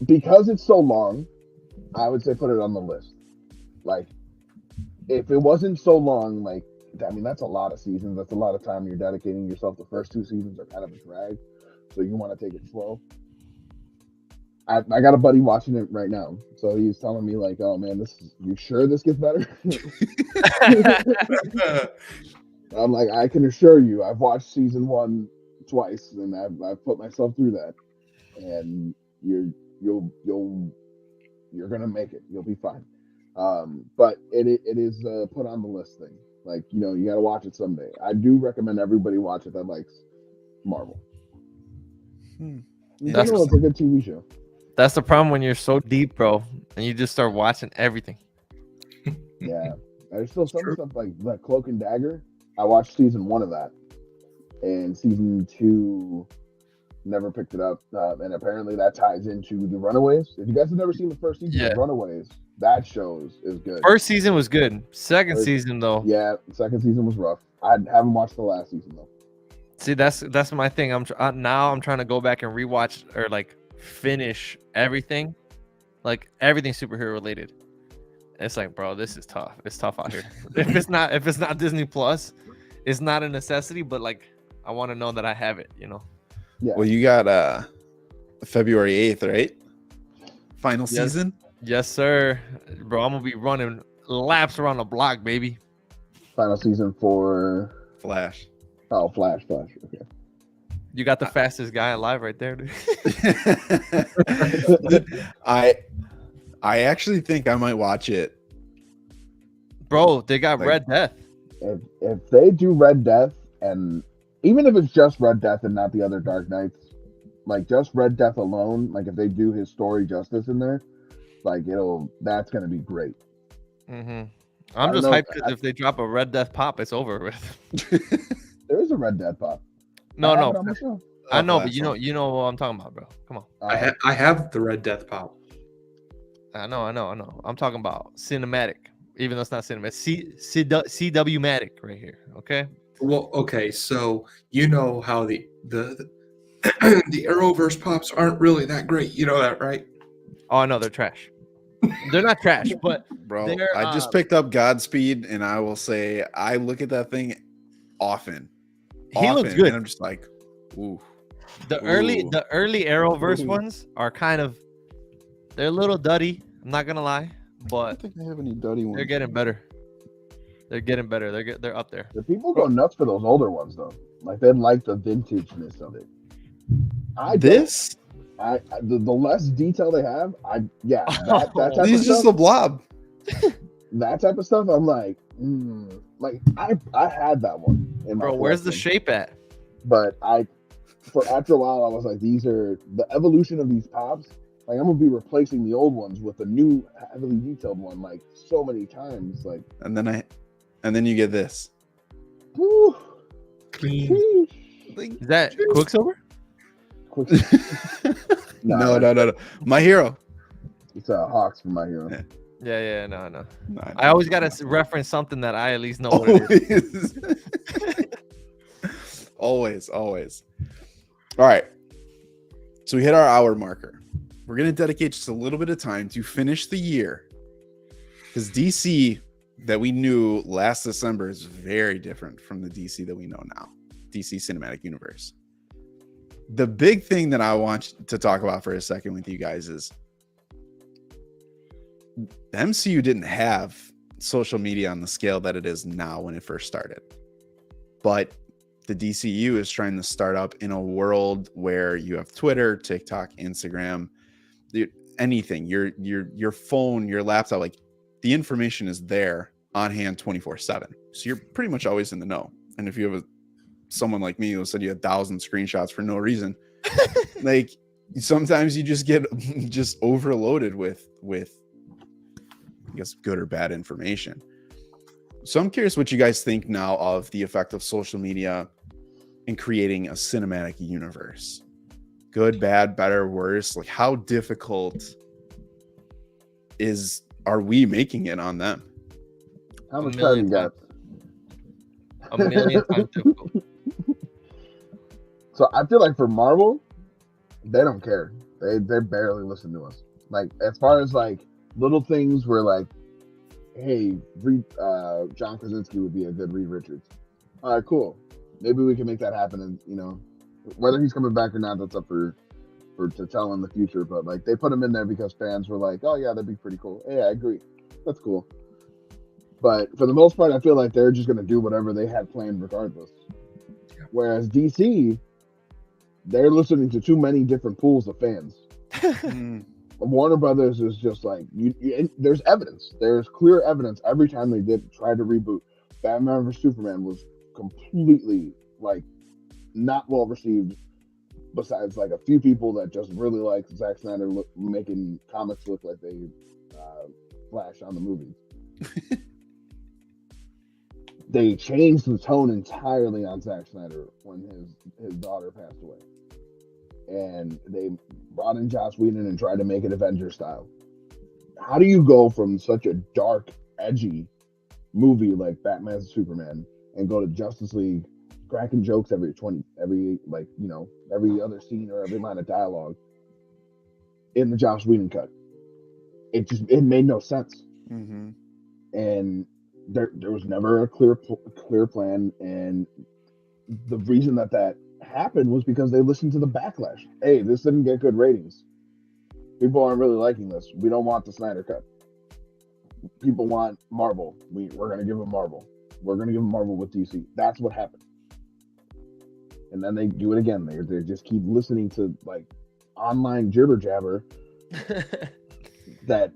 Because it's so long, I would say put it on the list. Like, if it wasn't so long, like, I mean, that's a lot of seasons. That's a lot of time you're dedicating yourself. The first 2 seasons are kind of a drag, so you want to take it slow. I got a buddy watching it right now, so he's telling me like, "Oh man, you sure this gets better?" I'm like, I can assure you, I've watched season 1 twice, and I've put myself through that, and you're gonna make it. You'll be fine. But it is put on the list thing. Like, you know, you gotta watch it someday. I do recommend everybody watch it that likes Marvel. In general, it's a good TV show. That's the problem when you're so deep, bro, and you just start watching everything. Yeah, there's still some stuff like Cloak and Dagger. I watched season 1 of that, and season 2 never picked it up. And apparently that ties into the Runaways. If you guys have never seen the first season of Runaways, that show is good. First season was good. Second season though, yeah, second season was rough. I haven't watched the last season though. See, that's my thing. I'm trying to go back and rewatch or like finish everything, like everything superhero related. It's like, bro, this is tough. It's tough out here. if it's not Disney Plus, it's not a necessity. But like, I want to know that I have it. You know. Yeah. Well, you got February 8th, right? Final season. Yes, sir, bro. I'm gonna be running laps around the block, baby. Final season for Flash. Oh, Flash. Okay. You got the fastest guy alive right there, dude. I actually think I might watch it. Bro, they got Red Death. If they do Red Death, and even if it's just Red Death and not the other Dark Knights, like just Red Death alone, like if they do his story justice in there, like that's gonna be great. Mm-hmm. I'm just hyped because if they drop a Red Death pop, it's over with. There is a Red Death pop. No. I know, but you know what I'm talking about, bro. Come on. I have the Red Death pop. I know. I'm talking about cinematic, even though it's not cinematic. CW-matic right here. Okay. Well, okay, so you know how the the Arrowverse pops aren't really that great. You know that, right? Oh no, they're trash. They're not trash, but bro, I just picked up Godspeed, and I will say I look at that thing often. He looks good. And I'm just like, ooh. The early Arrowverse ones are they're a little duddy. I'm not gonna lie, but I don't think they have any duddy ones. They're getting better. They're up there. The people go nuts for those older ones though. Like they like the vintageness of it. The less detail they have, that's he's just a blob. that type of stuff, I'm like, like I had that one in my Bro, where's the collection, shape at? but after a while I was like, these are the evolution of these pops. Like I'm gonna be replacing the old ones with a new heavily detailed one like so many times. Like and then you get this. whew, Clean. sheesh. Is that Quicksilver? No. My Hero. It's Hawks from My Hero. Yeah. No. I always gotta reference something that I at least know what it is. Always. All right. So we hit our hour marker. We're going to dedicate just a little bit of time to finish the year, because DC that we knew last December is very different from the DC that we know now, DC Cinematic Universe. The big thing that I want to talk about for a second with you guys is the MCU didn't have social media on the scale that it is now when it first started. But the DCU is trying to start up in a world where you have Twitter, TikTok, Instagram, anything, your phone, your laptop, like the information is there on hand 24/7. So you're pretty much always in the know. And if you have someone like me who said you had 1,000 screenshots for no reason, like sometimes you just get just overloaded with I guess good or bad information. So I'm curious what you guys think now of the effect of social media in creating a cinematic universe. Good, bad, better, worse. Like how difficult are we making it on them? How much time you got? A million times difficult. So I feel like for Marvel, they don't care. They barely listen to us. Like as far as like little things where like, hey, John Krasinski would be a good Reed Richards. All right, cool. Maybe we can make that happen, and whether he's coming back or not, that's up for to tell in the future. But like they put him in there because fans were like, oh yeah, that'd be pretty cool. Hey, I agree. That's cool. But for the most part, I feel like they're just gonna do whatever they had planned regardless. Yeah. Whereas DC, they're listening to too many different pools of fans. Warner Brothers is just like there's evidence. There's clear evidence every time they did try to reboot. Batman vs Superman was completely like not well received, besides like a few people that just really like Zack Snyder making comics look like they Flash on the movie. They changed the tone entirely on Zack Snyder when his daughter passed away, and they brought in Joss Whedon and tried to make it Avengers style. How do you go from such a dark, edgy movie like Batman vs Superman and go to Justice League, cracking jokes every other scene or every line of dialogue in the Joss Whedon cut? It made no sense. Mm-hmm. And there was never a clear plan, and the reason that happened was because they listened to the backlash. Hey, this didn't get good ratings. People aren't really liking this. We don't want the Snyder cut. People want Marvel. We're going to give them Marvel. We're going to give them Marvel with DC. That's what happened. And then they do it again. They just keep listening to like online jibber jabber that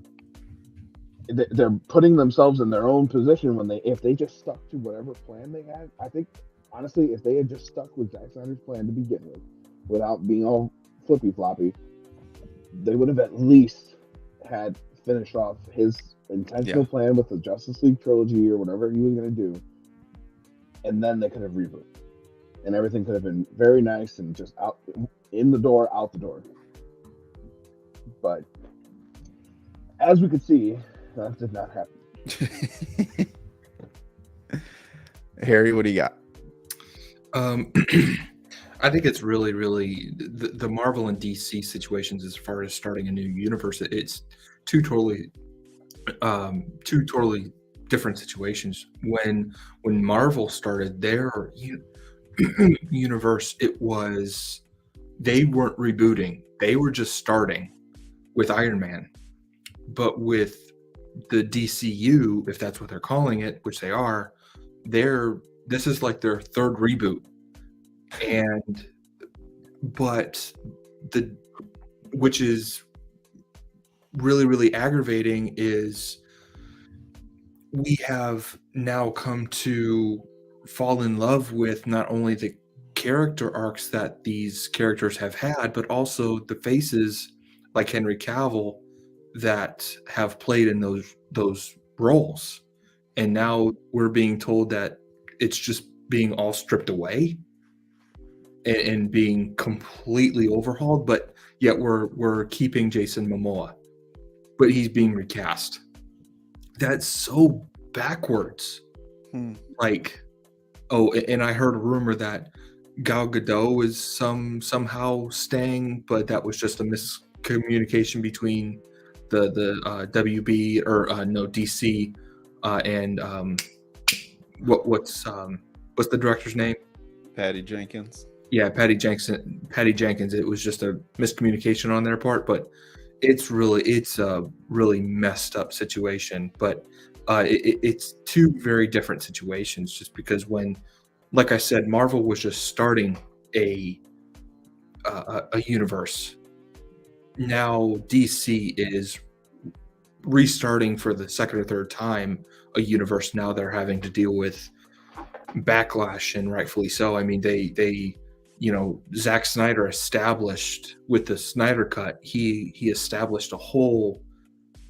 they're putting themselves in their own position when if they just stuck to whatever plan they had. I think honestly, if they had just stuck with Zack Snyder's plan to begin with, without being all flippy floppy, they would have at least had finished off his intentional plan with the Justice League trilogy or whatever he was going to do, and then they could have rebooted, and everything could have been very nice and just out the door. But as we could see, that did not happen. Harry, what do you got? I think it's really, really the Marvel and DC situations as far as starting a new universe. It's two totally different situations. When Marvel started their universe, they weren't rebooting; they were just starting with Iron Man. But with the DCU, if that's what they're calling it, which they are, this is like their third reboot. Which is really, really aggravating, is we have now come to fall in love with not only the character arcs that these characters have had, but also the faces like Henry Cavill that have played in those roles. And now we're being told that it's just being all stripped away and being completely overhauled, but yet we're keeping Jason Momoa, but he's being recast. That's so backwards. Like, oh, and I heard a rumor that Gal Gadot is somehow staying, but that was just a miscommunication between the WB or no DC and what's the director's name? Patty Jenkins. Yeah, Patty Jenkins. It was just a miscommunication on their part, but it's a really messed up situation. But it's two very different situations, just because when, like I said, Marvel was just starting a universe. Now DC is restarting for the second or third time a universe. Now they're having to deal with backlash, and rightfully so. I mean, they Zack Snyder established with the Snyder Cut, he established a whole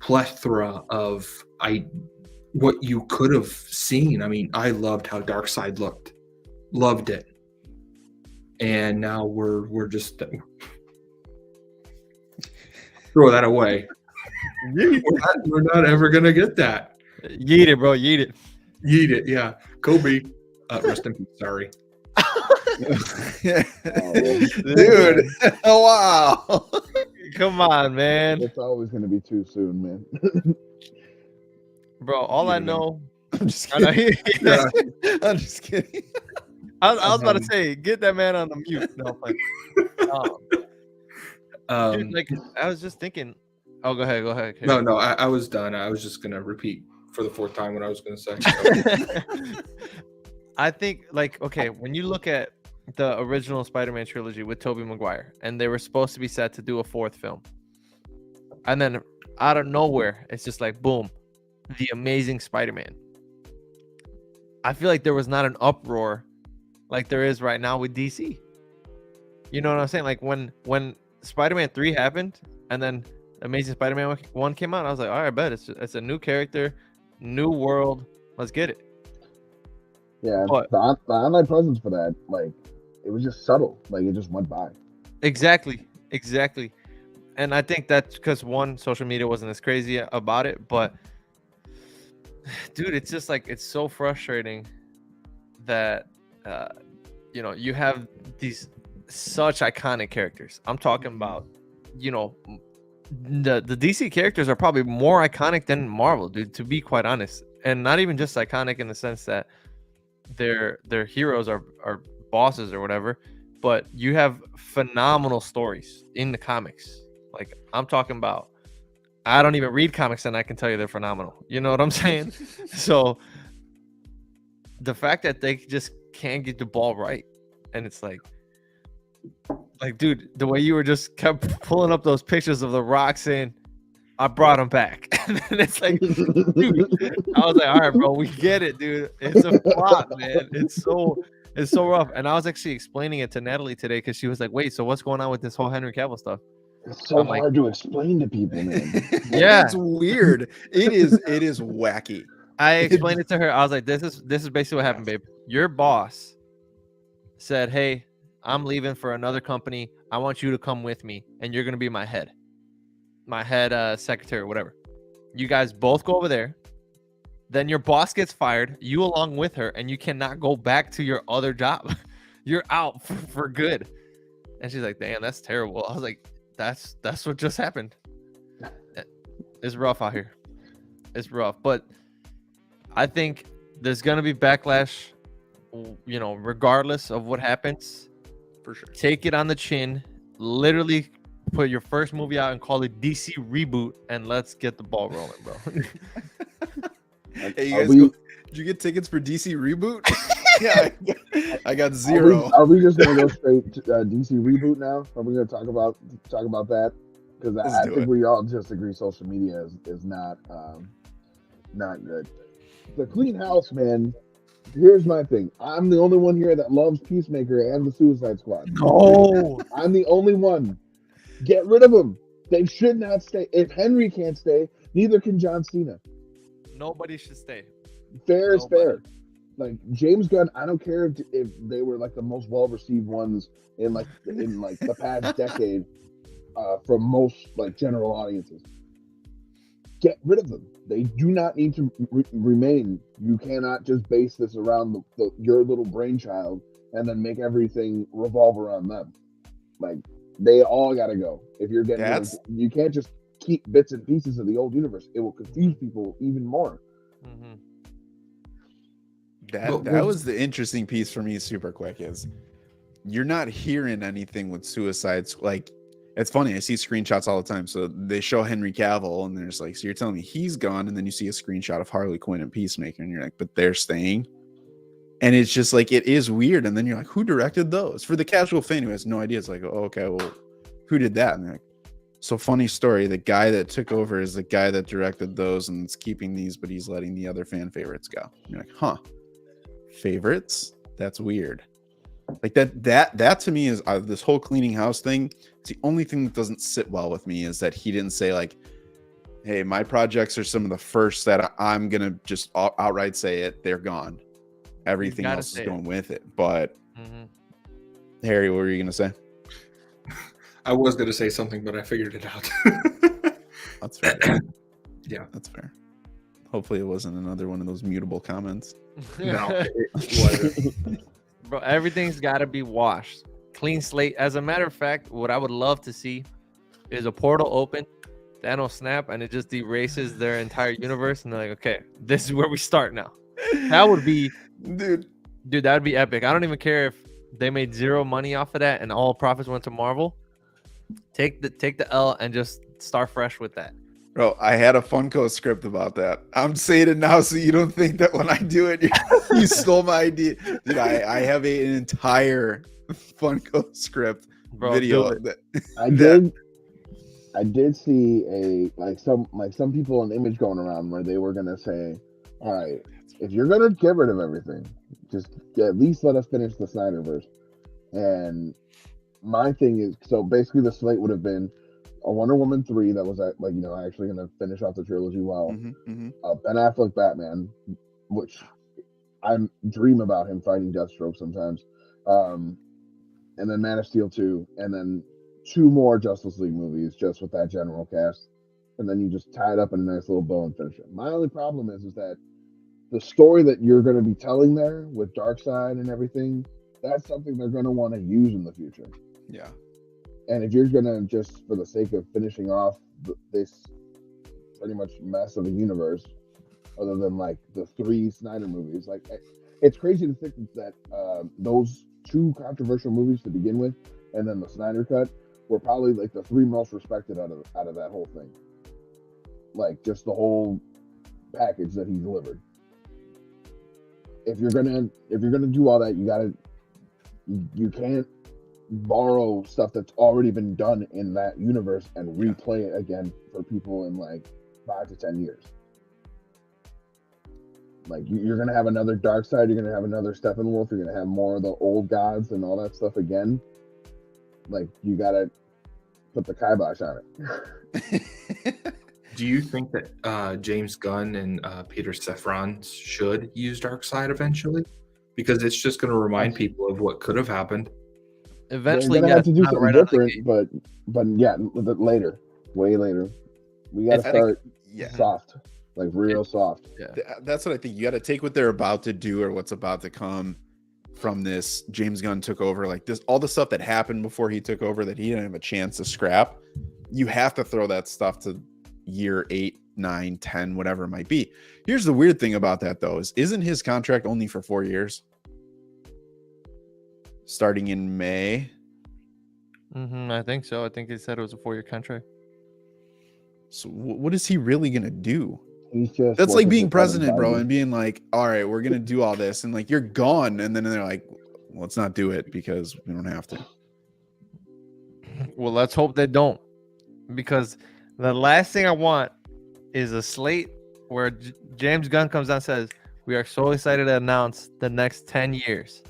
plethora of what you could have seen. I mean, I loved how Darkseid looked, loved it, and now we're just throw that away. We're not ever gonna get that. Yeet it, bro. Yeet it. Yeet it. Yeah, Kobe. Rest in peace. Sorry. Dude, wow. Come on, man. It's always going to be too soon, man. Bro, all I know. I'm just kidding. Yeah. I'm just kidding. I was about to say, get that man on the mute. No, dude, like, I was just thinking. Oh, go ahead. Okay. No, I was done. I was just gonna repeat for the fourth time what I was gonna say. I think, like, okay, when you look at the original Spider-Man trilogy with Tobey Maguire, and they were supposed to be set to do a fourth film, and then out of nowhere, it's just like, boom, The Amazing Spider-Man. I feel like there was not an uproar like there is right now with DC. You know what I'm saying? Like, when Spider-Man 3 happened, and then Amazing Spider-Man 1 came out, I was like, all right, I bet it's a new character, new world, let's get it. Yeah, the online presence for that, like, it was just subtle. Like, it just went by. Exactly. And I think that's because, one, social media wasn't as crazy about it, but dude, it's just like, it's so frustrating that you have these such iconic characters. I'm talking about, the DC characters are probably more iconic than Marvel, dude, to be quite honest. And not even just iconic in the sense that their heroes are bosses or whatever, but you have phenomenal stories in the comics. Like, I'm talking about, I don't even read comics and I can tell you they're phenomenal. You know what I'm saying? So the fact that they just can't get the ball right, and it's like, dude, the way you were just kept pulling up those pictures of The Rock saying, I brought him back. And then it's like, dude, I was like, all right, bro, we get it, dude. It's a plot, man. It's so rough. And I was actually explaining it to Natalie today, because she was like, wait, so what's going on with this whole Henry Cavill stuff? It's so hard to explain to people, man. Yeah, it's weird. It is wacky. I explained it to her. I was like, this is basically what happened, babe. Your boss said, hey, I'm leaving for another company. I want you to come with me, and you're gonna be my head secretary or whatever. You guys both go over there. Then your boss gets fired, you along with her, and you cannot go back to your other job. You're out for good. And she's like, damn, that's terrible. I was like, that's what just happened. It's rough out here. It's rough. But I think there's going to be backlash, regardless of what happens. For sure. Take it on the chin. Literally put your first movie out and call it DC Reboot, and let's get the ball rolling, bro. Hey, you guys did you get tickets for DC Reboot? Yeah, I got 0. Are we just gonna go straight to DC Reboot now? Are we gonna talk about that? Because I think we all just agree social media is not good. the clean house, man. Here's my thing. I'm the only one here that loves Peacemaker and the Suicide Squad. Oh, I'm the only one. Get rid of them. They should not stay. If Henry can't stay, neither can John Cena. nobody should stay. Fair is Nobody. fair. Like James Gunn, I don't care if they were like the most well-received ones in the past decade from most like general audiences. Get rid of them. They do not need to remain. You cannot just base this around your little brainchild and then make everything revolve around them. Like they all got to go. If you're getting, you can't just keep bits and pieces of the old universe. It will confuse people even more. Mm-hmm. That was the interesting piece for me. Super quick is you're not hearing anything with suicides. Like it's funny. I see screenshots all the time. So they show Henry Cavill, and there's like, so you're telling me he's gone, and then you see a screenshot of Harley Quinn and Peacemaker, and you're like, but they're staying. And it's just like it is weird. And then you're like, who directed those? For the casual fan who has no idea, it's like, oh, okay, well, who did that? And they're like, so funny story. The guy that took over is the guy that directed those, and it's keeping these, but he's letting the other fan favorites go. And you're like, huh? Favorites? That's weird. Like that to me is this whole cleaning house thing. It's the only thing that doesn't sit well with me is that he didn't say like, hey, my projects are some of the first that I'm gonna just outright say it, they're gone. Everything else is going with it. But Harry, what were you gonna say? I was gonna say something, but I figured it out. That's fair. Yeah, that's fair. Hopefully it wasn't another one of those mutable comments. No, it wasn't. Bro, everything's got to be washed. Clean slate. As a matter of fact, what I would love to see is a portal open, Thanos snap, and it just erases their entire universe. And they're like, okay, this is where we start now. That would be, dude, that would be epic. I don't even care if they made zero money off of that and all profits went to Marvel. Take the L and just start fresh with that. Bro, I had a Funko script about that. I'm saying it now so you don't think that when I do it, you stole my idea. Dude, I have an entire Funko script video. I did see some people an image going around where they were gonna say, all right, if you're gonna get rid of everything, just at least let us finish the Snyderverse. And my thing is, so basically the slate would have been a Wonder Woman 3 that was actually going to finish off the trilogy well. Ben Affleck Batman, which I dream about him fighting Deathstroke sometimes. And then Man of Steel 2, and then 2 more Justice League movies just with that general cast. And then you just tie it up in a nice little bow and finish it. My only problem is that the story that you're going to be telling there with Darkseid and everything, that's something they're going to want to use in the future. Yeah. And if you're gonna just for the sake of finishing off this pretty much mess of a universe, other than like the 3 Snyder movies, like it's crazy to think that those 2 controversial movies to begin with, and then the Snyder cut, were probably like the 3 most respected out of that whole thing. Like just the whole package that he delivered. If you're gonna do all that, you can't borrow stuff that's already been done in that universe and replay it again for people in like 5 to 10 years. Like you're gonna have another Darkseid, you're gonna have another Steppenwolf, you're gonna have more of the old gods and all that stuff again. Like you gotta put the kibosh on it. Do you think that James Gunn and Peter Safran should use Darkseid eventually? Because it's just going to remind people of what could have happened. Eventually, yeah, have to do something different, but yeah, later, way later. We got to start soft, like real soft. Yeah, that's what I think. You got to take what they're about to do or what's about to come from this. James Gunn took over, like this, all the stuff that happened before he took over that he didn't have a chance to scrap. You have to throw that stuff to year 8, 9, 10, whatever it might be. Here's the weird thing about that though: isn't his contract only for 4 years? Starting in May. I think so. I think they said it was a 4-year contract. So what is he really gonna do? That's like being president, bro, and being like, all right, we're gonna do all this, and like you're gone, and then they're like, well, let's not do it because we don't have to. Well, let's hope they don't, because the last thing I want is a slate where James Gunn comes out and says, "We are so excited to announce the next 10 years,"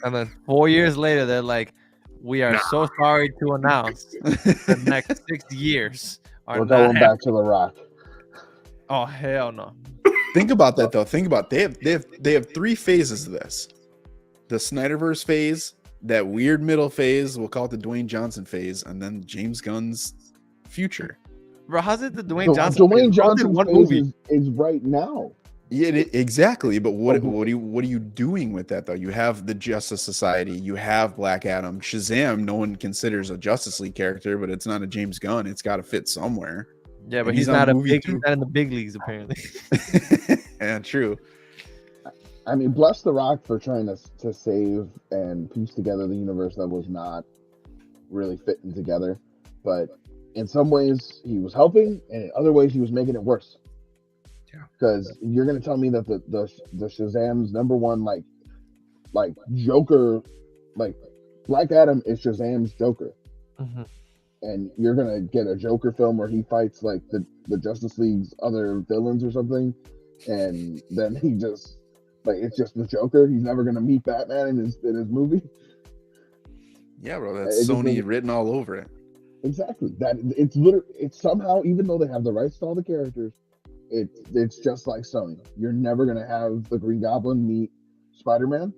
and then 4 years later, they're like, "We are so sorry to announce the next 6 years are We're not going back happening." to The Rock. Oh hell no! Think about that though. Think about they have 3 phases of this: the Snyderverse phase, that weird middle phase, we'll call it the Dwayne Johnson phase, and then James Gunn's future. Bro, how's it the Dwayne Johnson? Dwayne phase? Johnson's One phase movie. is right now. Yeah, exactly. But what are you doing with that though? You have the Justice Society, you have Black Adam, Shazam. No one considers a Justice League character, but it's not a James Gunn. It's got to fit somewhere. Yeah, but And he's not movie he's not in the big leagues apparently. Yeah, true. I mean, bless The Rock for trying to save and piece together the universe that was not really fitting together. But in some ways, he was helping, and in other ways, he was making it worse. Yeah. Because you're gonna tell me that the Shazam's #1 like Joker, like Black Adam is Shazam's Joker, Mhm. and you're gonna get a Joker film where he fights like the Justice League's other villains or something, and then he just like it's just the Joker. He's never gonna meet Batman in his movie. Yeah, bro, that's Sony written all over it. Exactly. That it's somehow, even though they have the rights to all the characters, it's just like Sony. You're never gonna have the Green Goblin meet Spider-Man.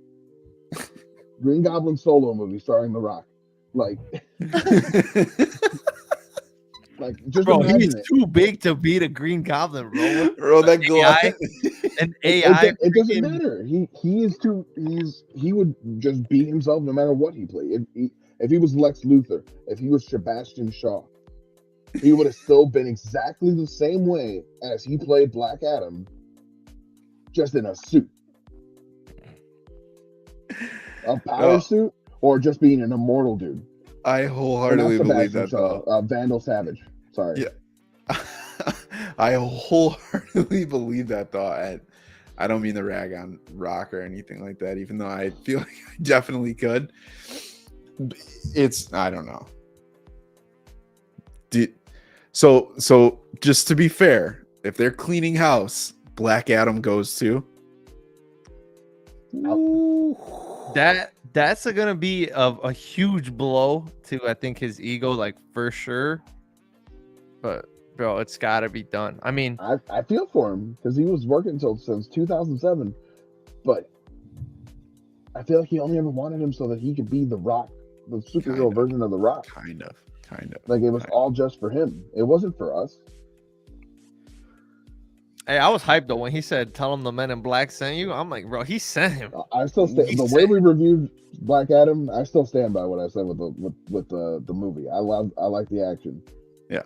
Green Goblin solo movie starring The Rock. Like just Bro, imagine he's it. too big to be the Green Goblin, bro. Bro, that AI, an AI. It doesn't matter. He would just be himself no matter what he played. If he was Lex Luthor, if he was Sebastian Shaw, he would have still been exactly the same way as he played Black Adam, just in a suit. A power suit, or just being an immortal dude. I wholeheartedly believe that though. Vandal Savage. Sorry. Yeah. I wholeheartedly believe that though. I don't mean to rag on Rock or anything like that, even though I feel like I definitely could. I don't know. So just to be fair, if they're cleaning house, Black Adam goes too. That's gonna be a huge blow to I think his ego, like for sure. But bro, it's gotta be done. I mean, I feel for him because he was working since 2007, but I feel like he only ever wanted him so that he could be The Rock, the superhero version of The Rock. Kind of. Like it was all just for him. It wasn't for us. hey, I was hyped though when he said, "Tell him the Men in Black sent you." I'm like, bro, he sent him. I still the way we reviewed Black Adam. I still stand by what I said with the movie. I like the action. Yeah.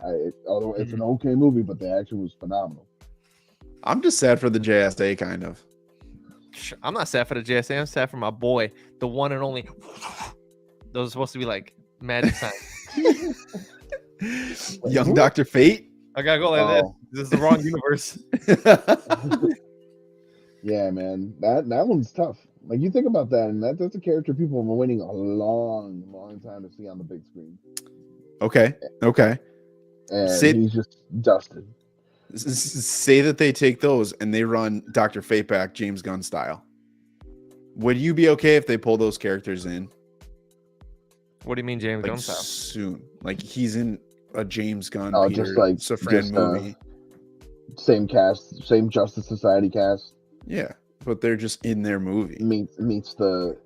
Although it's an okay movie, but the action was phenomenal. I'm just sad for the JSA, kind of. I'm not sad for the JSA. I'm sad for my boy, the one and only. Those are supposed to be like magic signs. Young Dr. Fate. I gotta go like this. This is the wrong universe. Yeah, man, that one's tough. Like you think about that, and that's a character people have been waiting a long time to see on the big screen. Okay. And he's just dusted. Say that they take those and they run Dr. Fate back James Gunn style. Would you be okay if they pull those characters in? What do you mean, James like Gunn style? Soon, like he's in a James Gunn, Peter just like Safran movie. Same cast, same Justice Society cast. Yeah, but they're just in their movie. Meets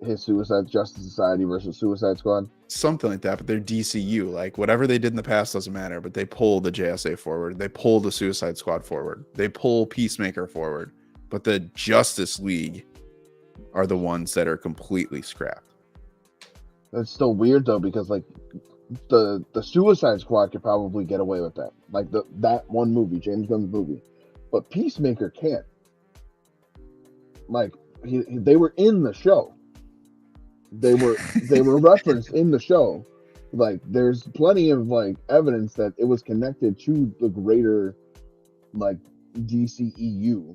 his Suicide Justice Society versus Suicide Squad. Something like that, but they're DCU. Like whatever they did in the past doesn't matter. But they pull the JSA forward. They pull the Suicide Squad forward. They pull Peacemaker forward. But the Justice League are the ones that are completely scrapped. That's still weird though, because like the Suicide Squad could probably get away with that, like that one movie, James Gunn's movie, but Peacemaker can't. Like they were in the show, they were referenced in the show. Like there's plenty of like evidence that it was connected to the greater like DCEU.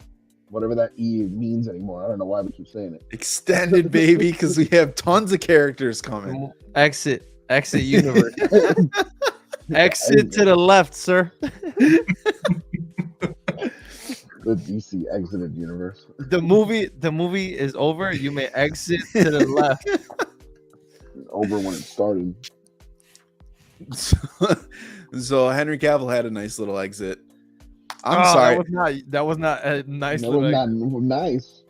Whatever that E means anymore. I don't know why we keep saying it. Extended, baby, because we have tons of characters coming. Exit universe. Exit to the left, sir. The DC exited universe. The movie is over. You may exit to the left. Over when it started. So Henry Cavill had a nice little exit. I'm sorry. That was not a nice That little was exit. not nice.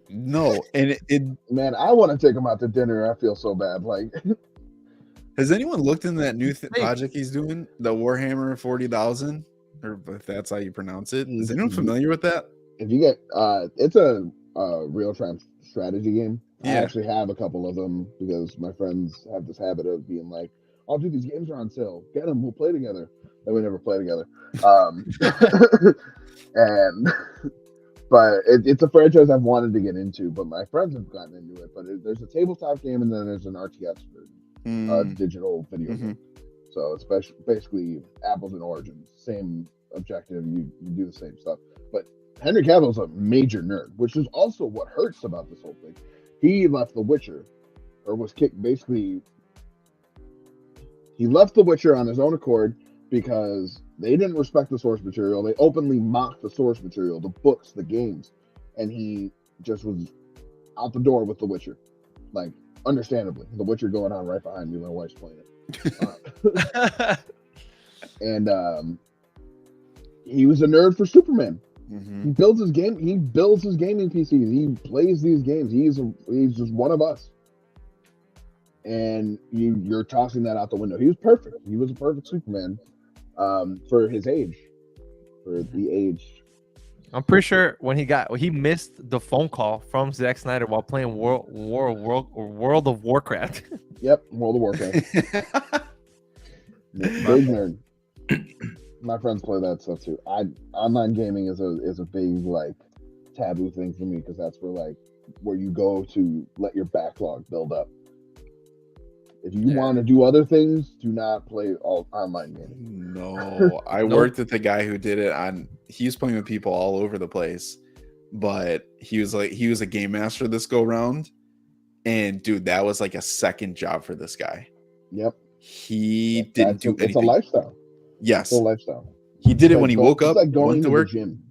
No, and it Man, I want to take him out to dinner. I feel so bad. Like, has anyone looked into that new project he's doing, the Warhammer 40,000, or if that's how you pronounce it? Is anyone familiar with that? If you get, it's a real-time strategy game. Yeah. I actually have a couple of them because my friends have this habit of being like, "Oh, dude, these games are on sale. Get them. We'll play together." And we never play together. But it's a franchise I've wanted to get into, but my friends have gotten into it. But there's a tabletop game and then there's an RTS version, digital video game. So it's basically apples and oranges, same objective. You do the same stuff. But Henry Cavill's a major nerd, which is also what hurts about this whole thing. He left The Witcher, or was kicked. Basically, he left The Witcher on his own accord because they didn't respect the source material. They openly mocked the source material, the books, the games, and he just was out the door with The Witcher. Like, understandably, The Witcher going on right behind me. My wife's playing it. And he was a nerd for Superman. He builds his game. He builds his gaming PCs. He plays these games. He's just one of us. And you're tossing that out the window. He was perfect. He was a perfect Superman for his age, for the age. I'm pretty sure when he missed the phone call from Zack Snyder while playing World of Warcraft. Yep, World of Warcraft. Big nerd. My friends play that stuff too. Online gaming is a big like taboo thing for me because that's where you go to let your backlog build up. If you want to do other things, do not play all online gaming. No, I worked with the guy who did it he was playing with people all over the place, but he was a game master this go round. And dude, that was like a second job for this guy. Yep. He didn't do anything. It's a lifestyle. Yes. It's a lifestyle. He did it when he woke up, like going went to work. The gym.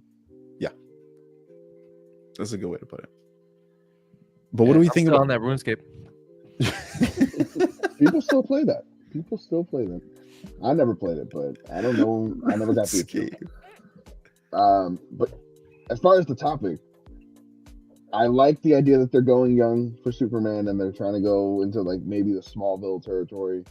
Yeah. That's a good way to put it. But what do we think about about on that RuneScape? People still play that. I never played it, but I don't know. I never got the escape. But as far as the topic, I like the idea that they're going young for Superman and they're trying to go into like maybe the Smallville territory.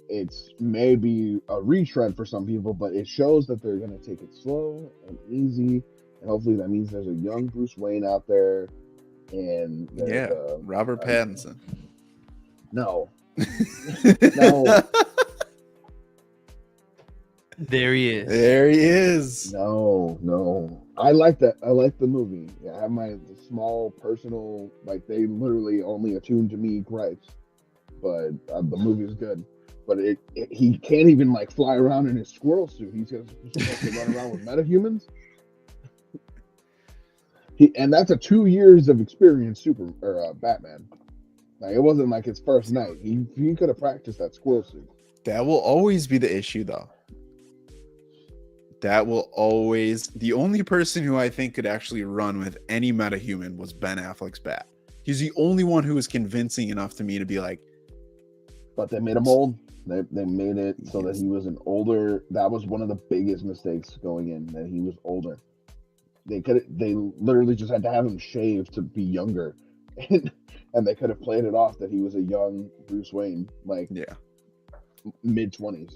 It's maybe a retread for some people, but it shows that they're going to take it slow and easy. And hopefully that means there's a young Bruce Wayne out there. And Robert Pattinson. No. No. There he is. There he is. No. I like that. I like the movie. I have my small personal, like they literally only attuned to me gripes, but the movie is good. But he can't even like fly around in his squirrel suit. He's supposed to run around with metahumans. And that's a 2 years of experience Batman. Like it wasn't like his first night. He could have practiced that squirrel suit. That will always be the issue, though. The only person who I think could actually run with any metahuman was Ben Affleck's Bat. He's the only one who was convincing enough to me to be like. But they made him old. They made it so that he was an older. That was one of the biggest mistakes going in, that he was older. They literally just had to have him shaved to be younger, and they could have played it off that he was a young Bruce Wayne, like mid-20s.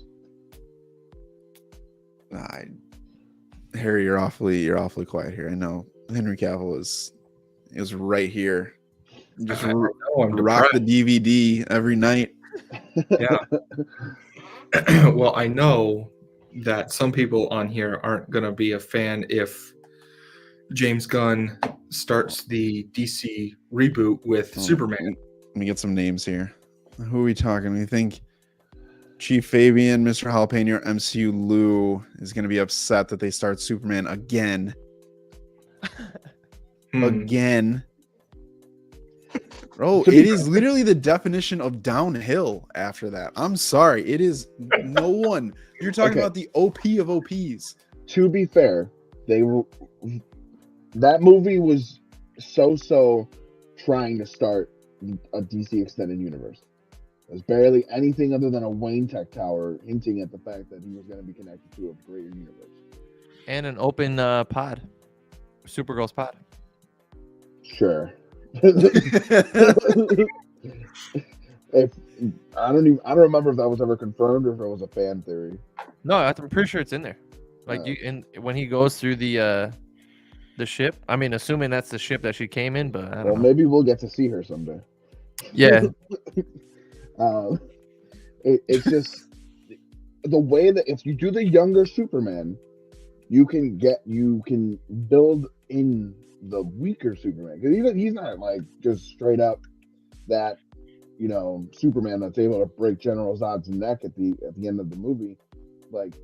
Harry, you're awfully quiet here. I know Henry Cavill is right here. Just rock the DVD every night. Yeah. Well, I know that some people on here aren't going to be a fan if James Gunn starts the DC reboot with Superman. Let me get some names here. Who are we talking? We think Chief Fabian, Mr. Jalapeno, MCU Lou is going to be upset that they start Superman again. Again. Bro, it is literally the definition of downhill after that. I'm sorry. It is no one. You're talking about the OP of OPs. To be fair, that movie was so trying to start a DC extended universe. There's barely anything other than a Wayne Tech Tower hinting at the fact that he was going to be connected to a greater universe. And an open pod. Supergirl's pod. Sure. If I don't remember if that was ever confirmed or if it was a fan theory. No, I'm pretty sure it's in there. Like when he goes through the ship. I mean, assuming that's the ship that she came in, but I don't know. Maybe we'll get to see her someday. Yeah. It's just the way that if you do the younger Superman, you can build in the weaker Superman, because he's not like just straight up that Superman that's able to break General Zod's neck at the end of the movie. Like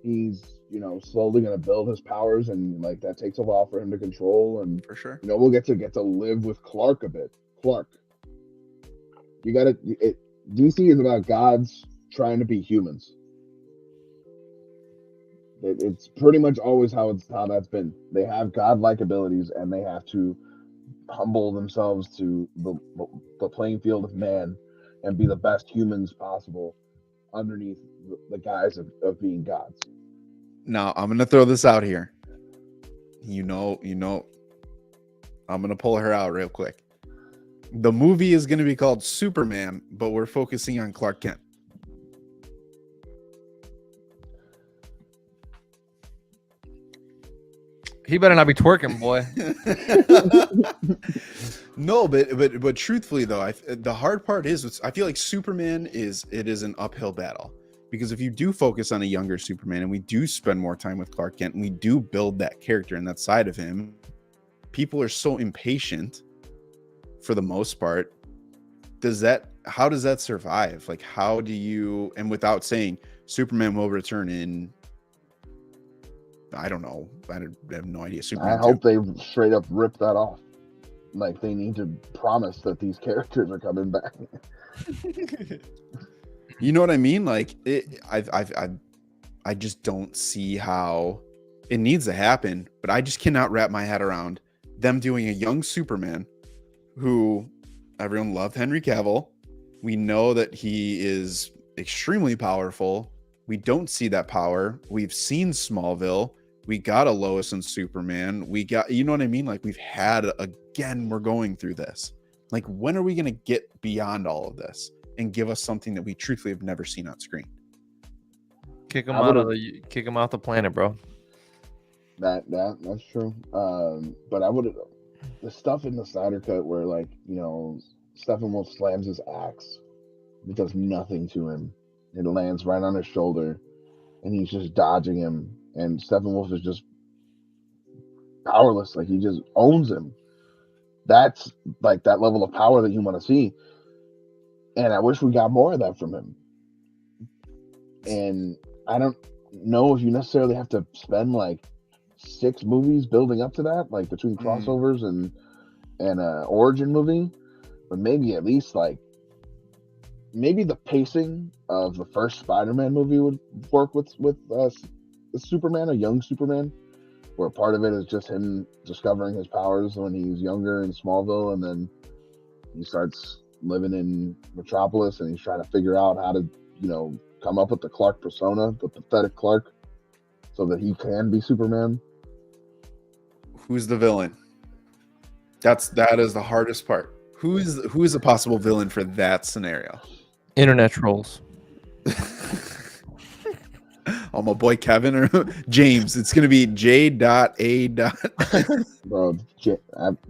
he's slowly going to build his powers, and like that takes a while for him to control. And for sure, we'll get to live with Clark a bit. Clark, you got to. DC is about gods trying to be humans. It's pretty much always how that's been. They have godlike abilities, and they have to humble themselves to the playing field of man and be the best humans possible underneath the guise of being gods. Now I'm gonna throw this out here. I'm gonna pull her out real quick. The movie is gonna be called Superman, but we're focusing on Clark Kent. He better not be twerking, boy. No, but truthfully though, the hard part is I feel like Superman is an uphill battle, because if you do focus on a younger Superman and we do spend more time with Clark Kent and we do build that character and that side of him, people are so impatient for the most part. How does that survive? Like, how do you, and without saying Superman will return in, I don't know. I have no idea. I hope they straight up rip that off. Like, they need to promise that these characters are coming back. You know what I mean? Like, I just don't see how it needs to happen. But I just cannot wrap my head around them doing a young Superman, who everyone loved Henry Cavill. We know that he is extremely powerful. We don't see that power. We've seen Smallville. We got a Lois and Superman. We got, you know what I mean? Like, we've had, again, we're going through this. Like, when are we going to get beyond all of this and give us something that we truthfully have never seen on screen? Kick him off the planet, bro. That's true. But I would, the stuff in the Snyder Cut where, like, Steppenwolf slams his axe, it does nothing to him. It lands right on his shoulder, and he's just dodging him. And Steppenwolf is just powerless. Like, he just owns him. That's like that level of power that you want to see. And I wish we got more of that from him. And I don't know if you necessarily have to spend like 6 movies building up to that, like between crossovers and an origin movie. But maybe at least maybe the pacing of the first Spider-Man movie would work with Superman, a young Superman, where part of it is just him discovering his powers when he's younger in Smallville, and then he starts living in Metropolis and he's trying to figure out how to, come up with the Clark persona, the pathetic Clark, so that he can be Superman. Who's the villain? That is the hardest part. Who is a possible villain for that scenario? Internet trolls. Oh, my boy Kevin or James. It's gonna be J.A. Bro,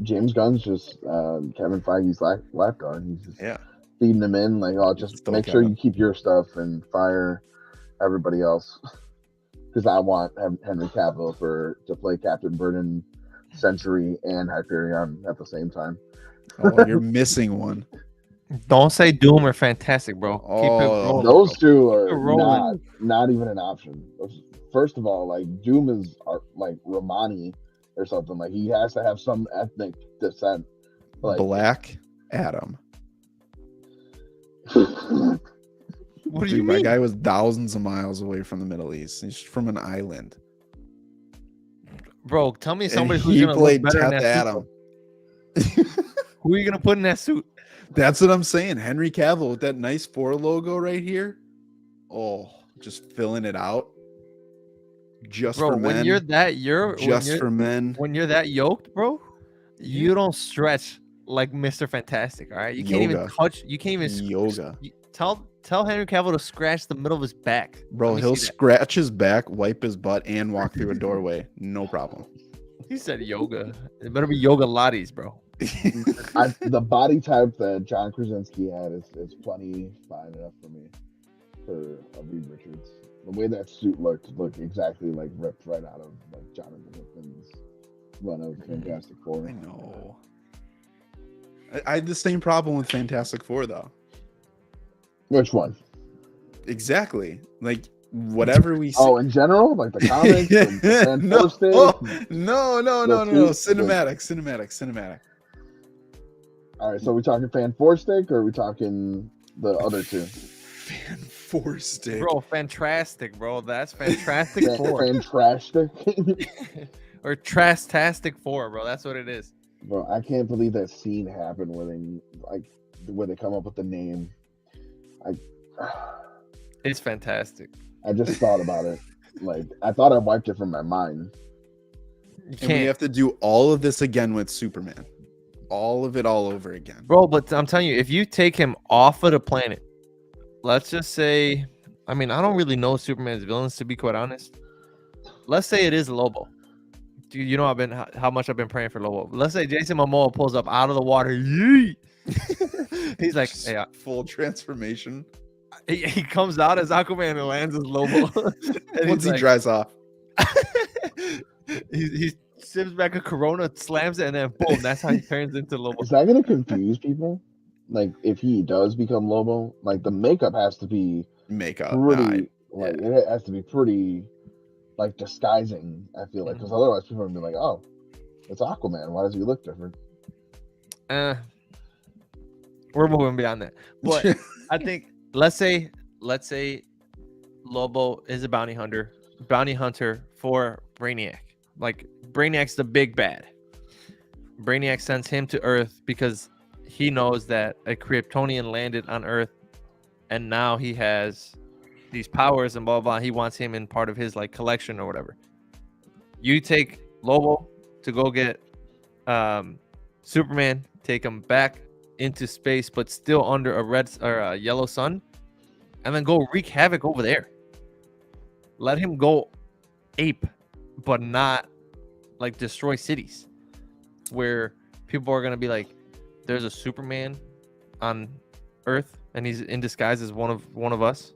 James Gunn's just Kevin Feige's lapdog. He's just feeding him in, like, just make sure you keep your stuff and fire everybody else. Because I want Henry Cavill to play Captain Britain, Century, and Hyperion at the same time. Oh, you're missing one. Don't say Doom or Fantastic, bro. Keep it rolling. Those two are not even an option. First of all, like, Doom is like Romani or something. Like, he has to have some ethnic descent. Like, Black Adam. What do you mean? My guy was thousands of miles away from the Middle East. He's from an island. Bro, tell me And somebody who's he gonna look played better in Teth that Adam. suit. Who are you gonna put in that suit? That's what I'm saying. Henry Cavill with that nice 4 logo right here. Oh, just filling it out. Just Bro, for men. when you're that for men. when you're that yoked, bro, you don't stretch like Mr. Fantastic. All right, you can't even touch. You can't even yoga. Tell Henry Cavill to scratch the middle of his back. Bro, he'll scratch his back, wipe his butt, and walk through a doorway. No problem. He said yoga. It better be yoga lattes, bro. The body type that John Krasinski had is plenty fine enough for me for a Reed Richards. The way that suit looked exactly like ripped right out of like Jonathan Hickman's run of Fantastic Four. I know. I had the same problem with Fantastic Four though. Which one? Exactly. Like whatever we see. Oh, in general, like the comics. The No. Cinematic. All right, so are we talking Fan Four Stick or are we talking the other two? Fan Four Stick, bro. Fantastic, bro. That's Fantastic Four. Fantastic. Or Trastastic 4, bro. That's what it is. Bro, I can't believe that scene happened where they come up with the name. It's fantastic. I just thought about it. Like I thought I wiped it from my mind. And we have to do all of this again with Superman. All of it all over again. Bro, but I'm telling you, if you take him off of the planet, let's just say, I mean, I don't really know Superman's villains, to be quite honest. Let's say it is Lobo. Dude, you know how much I've been praying for Lobo. Let's say Jason Momoa pulls up out of the water. Yeet! He's like, hey, full transformation. He comes out as Aquaman and lands as Lobo. Once he dries off. he sips back a Corona, slams it, and then boom, that's how he turns into Lobo. Is that going to confuse people? Like, if he does become Lobo, like, the makeup has to be pretty, it has to be pretty, like, disguising, I feel like, because otherwise people are going to be like, oh, it's Aquaman. Why does he look different? We're moving beyond that. But I think, let's say Lobo is a bounty hunter for Brainiac. Like, Brainiac's the big bad. Brainiac sends him to Earth because he knows that a Kryptonian landed on Earth and now he has these powers and blah, blah, blah. He wants him in part of his, like, collection or whatever. You take Lobo to go get Superman, take him back into space, but still under a red or a yellow sun, and then go wreak havoc over there. Let him go ape, but not like destroy cities where people are gonna be like, there's a Superman on Earth and he's in disguise as one of us.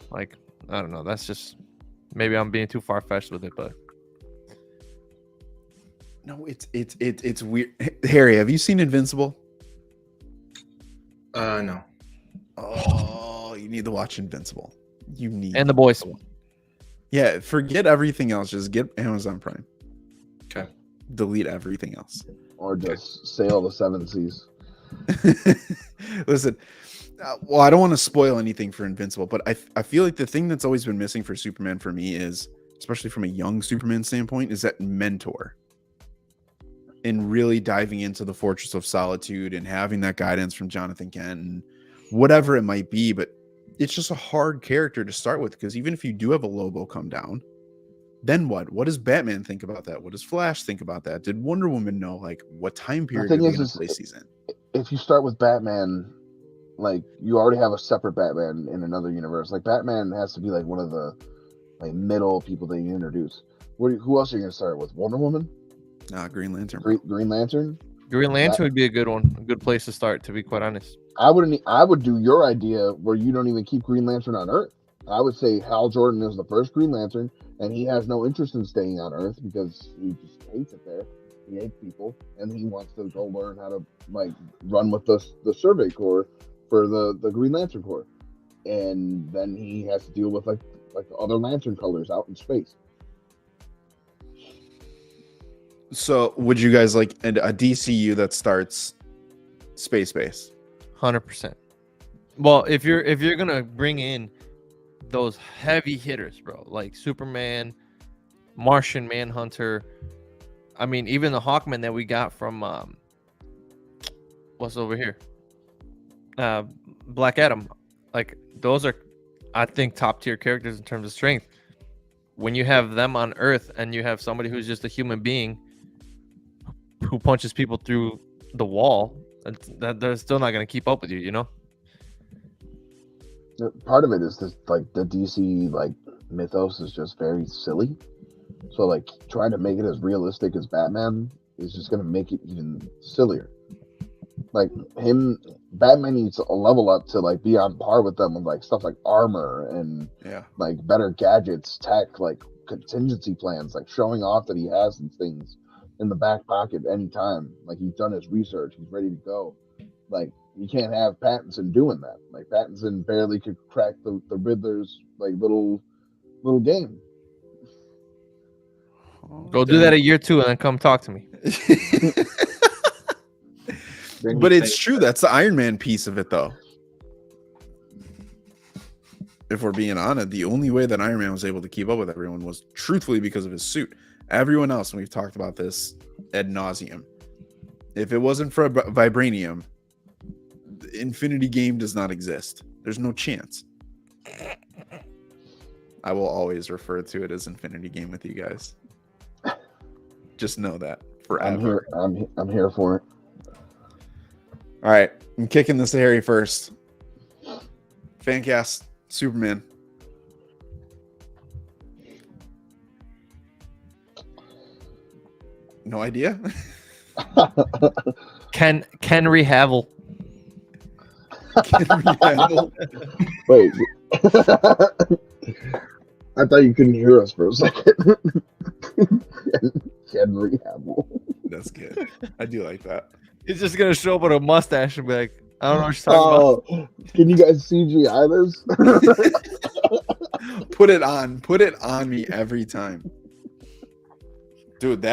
Like, I don't know. That's just, maybe I'm being too far-fetched with it, but no, it's weird. Harry, have you seen Invincible? No. Oh, you need to watch Invincible. And The Boys. Yeah, forget everything else. Just get Amazon Prime. Okay. Delete everything else. Or just sail the 7 seas. Listen, well, I don't want to spoil anything for Invincible, but I feel like the thing that's always been missing for Superman for me is, especially from a young Superman standpoint, is that mentor. And really diving into the Fortress of Solitude and having that guidance from Jonathan Kent and whatever it might be. But it's just a hard character to start with, because even if you do have a Lobo come down, then what? What does Batman think about that? What does Flash think about that? Did Wonder Woman know, like, what time period are they going to place these in? If you start with Batman, like, you already have a separate Batman in another universe. Like, Batman has to be like one of the middle people that you introduce. Who else are you going to start with? Wonder Woman? Green Lantern. Green Lantern? Green Lantern would be a good one. A good place to start, to be quite honest. I would do your idea where you don't even keep Green Lantern on Earth. I would say Hal Jordan is the first Green Lantern, and he has no interest in staying on Earth because he just hates it there. He hates people, and he wants to go learn how to, like, run with the Survey Corps for the Green Lantern Corps. And then he has to deal with like the other Lantern colors out in space. So would you guys like a DCU that starts space base? 100%. Well, if you're gonna bring in those heavy hitters, bro, like Superman, Martian Manhunter. I mean, even the Hawkman that we got from what's over here, Black Adam. Like those are, I think, top tier characters in terms of strength. When you have them on Earth and you have somebody who's just a human being who punches people through the wall, that they're still not going to keep up with you, you know? Part of it is this, like, the DC, like, mythos is just very silly. So, like, trying to make it as realistic as Batman is just going to make it even sillier. Like, Batman needs a level up to, like, be on par with them with, like, stuff like armor and, like, better gadgets, tech, like, contingency plans, like, showing off that he has these things in the back pocket any time. Like, he's done his research, he's ready to go. Like, you can't have Pattinson doing that. Like, Pattinson barely could crack the Riddler's, like, little game. Go do that a year 2 and then come talk to me. But it's true. That's the Iron Man piece of it, though. If we're being honest, the only way that Iron Man was able to keep up with everyone was truthfully because of his suit. Everyone else, and we've talked about this ad nauseum, if it wasn't for vibranium, the Infinity Game does not exist. There's no chance. I will always refer to it as Infinity Game with you guys. Just know that forever. I'm here for it. All right, I'm kicking this to Harry first. Fancast, Superman. No idea. Henry Havel. Wait. I thought you couldn't hear us for a second. Henry Havel. That's good. I do like that. He's just gonna show up with a mustache and be like, I don't know what you're talking about. Can you guys CGI this? Put it on. Put it on me every time. Dude,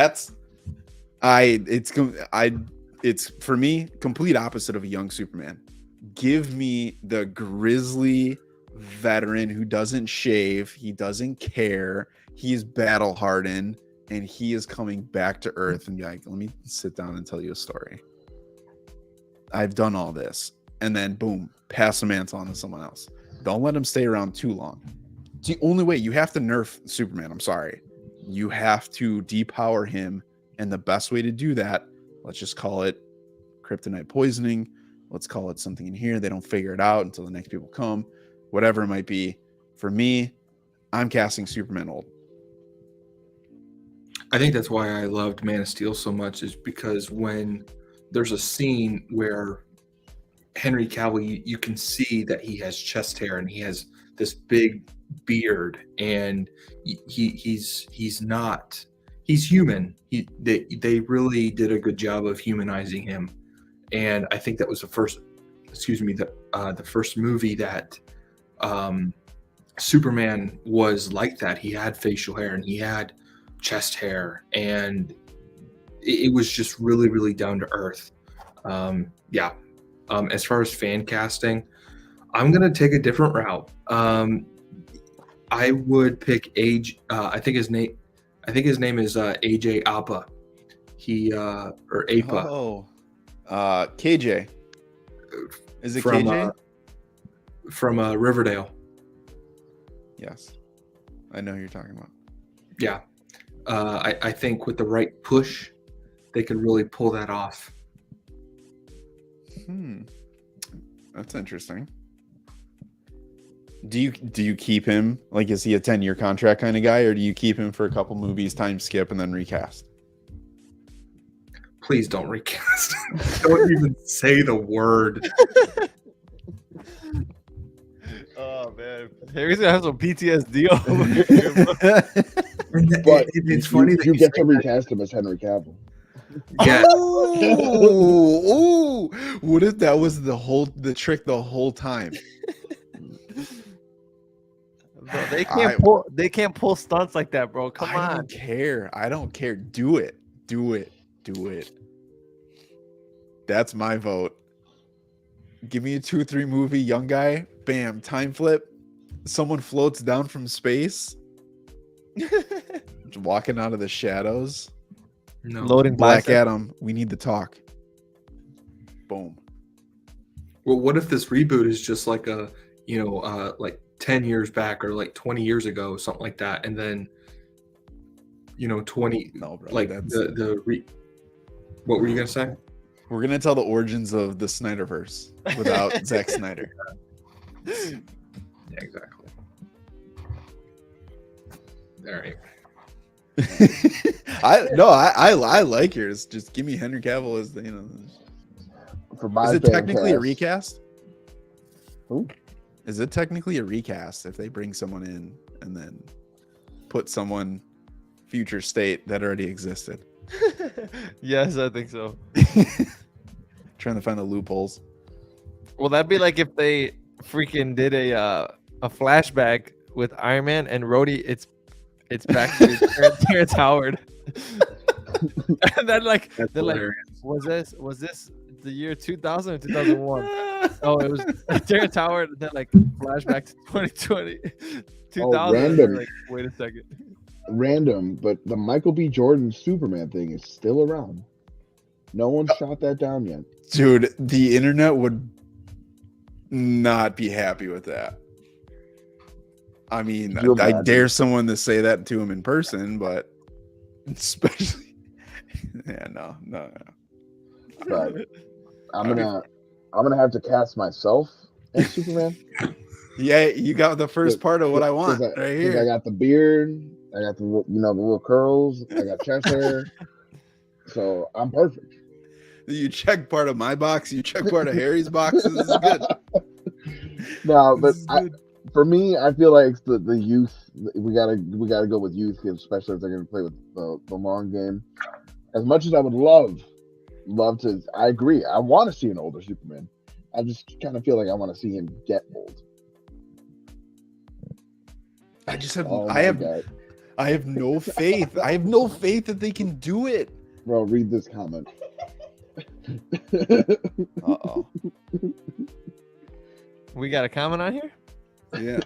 it's for me complete opposite of a young Superman. Give me the grizzly veteran who doesn't shave, he doesn't care, he's battle hardened, and he is coming back to Earth and be like, let me sit down and tell you a story. I've done all this. And then boom, pass the mantle on to someone else. Don't let him stay around too long. It's the only way. You have to nerf Superman. I'm sorry. You have to depower him. And the best way to do that, let's just call it kryptonite poisoning. Let's call it something in here. They don't figure it out until the next people come. Whatever it might be. For me, I'm casting Superman old. I think that's why I loved Man of Steel so much, is because when there's a scene where Henry Cavill, you can see that he has chest hair and he has this big beard, and he's human. They really did a good job of humanizing him, and I think that was the first movie that Superman was like that. He had facial hair and he had chest hair, and it was just really, really down to earth. As far as fan casting, I'm gonna take a different route. I would pick I think his name is AJ Appa. Or Apa. Oh, KJ. Is it from, KJ? From Riverdale. Yes, I know who you're talking about. Yeah, I think with the right push, they could really pull that off. That's interesting. Do you keep him? Like, is he a 10-year contract kind of guy, or do you keep him for a couple movies, time skip, and then recast? Please don't recast. Don't even say the word. Oh man, Harry's gonna have some PTSD over here. But it's funny that you get to recast him as Henry Cavill. Yeah. Oh, what if that was the trick the whole time? Bro, they can't pull stunts like that, bro. Come on. I don't care. Do it. That's my vote. Give me a 2-3 movie, young guy, bam, time flip. Someone floats down from space. walking out of the shadows. No. Loading Black bicep. Adam, we need to talk. Boom. Well, what if this reboot is just like a, like 10 years back or like 20 years ago, something like that, and then, 20, No, bro. like That's, what were you gonna say? we're gonna tell the origins of the Snyderverse without Zack Snyder. Yeah, exactly. All right. I like yours. Just give me Henry Cavill as the, For my Is it fan technically a cast- recast? Who? Is it technically a recast if they bring someone in and then put someone future state that already existed? Yes, I think so. Trying to find the loopholes. Well, that'd be like if they freaking did a flashback with Iron Man and Rhodey. It's back to Terrence Howard. And then like That's they're like, hilarious. was this the year 2000 or 2001? Oh, it was Terrence Howard. And then like flashback to 2020, 2000. random. Like, wait a second. Random, but the Michael B. Jordan Superman thing is still around. No one shot that down yet. Dude, the internet would not be happy with that. I mean, Could you I imagine? dare someone to say that to him in person, but especially, yeah, no. But I'm gonna have to cast myself as Superman. Yeah, you got the first part of what I want right 'Cause I here. got the beard, I got the the little curls, I got chest hair, so I'm perfect. You check part of my box, you check part of Harry's box. This is good. No, but This is good. for me, I feel like the youth. We gotta go with youth, especially if they're gonna play with the long game. As much as I would love to, I agree. I want to see an older Superman. I just kind of feel like I want to see him get old. I just have Oh I my have God. I have no faith. I have no faith that they can do it. Bro, read this comment. Uh-oh. We got a comment on here. Yeah.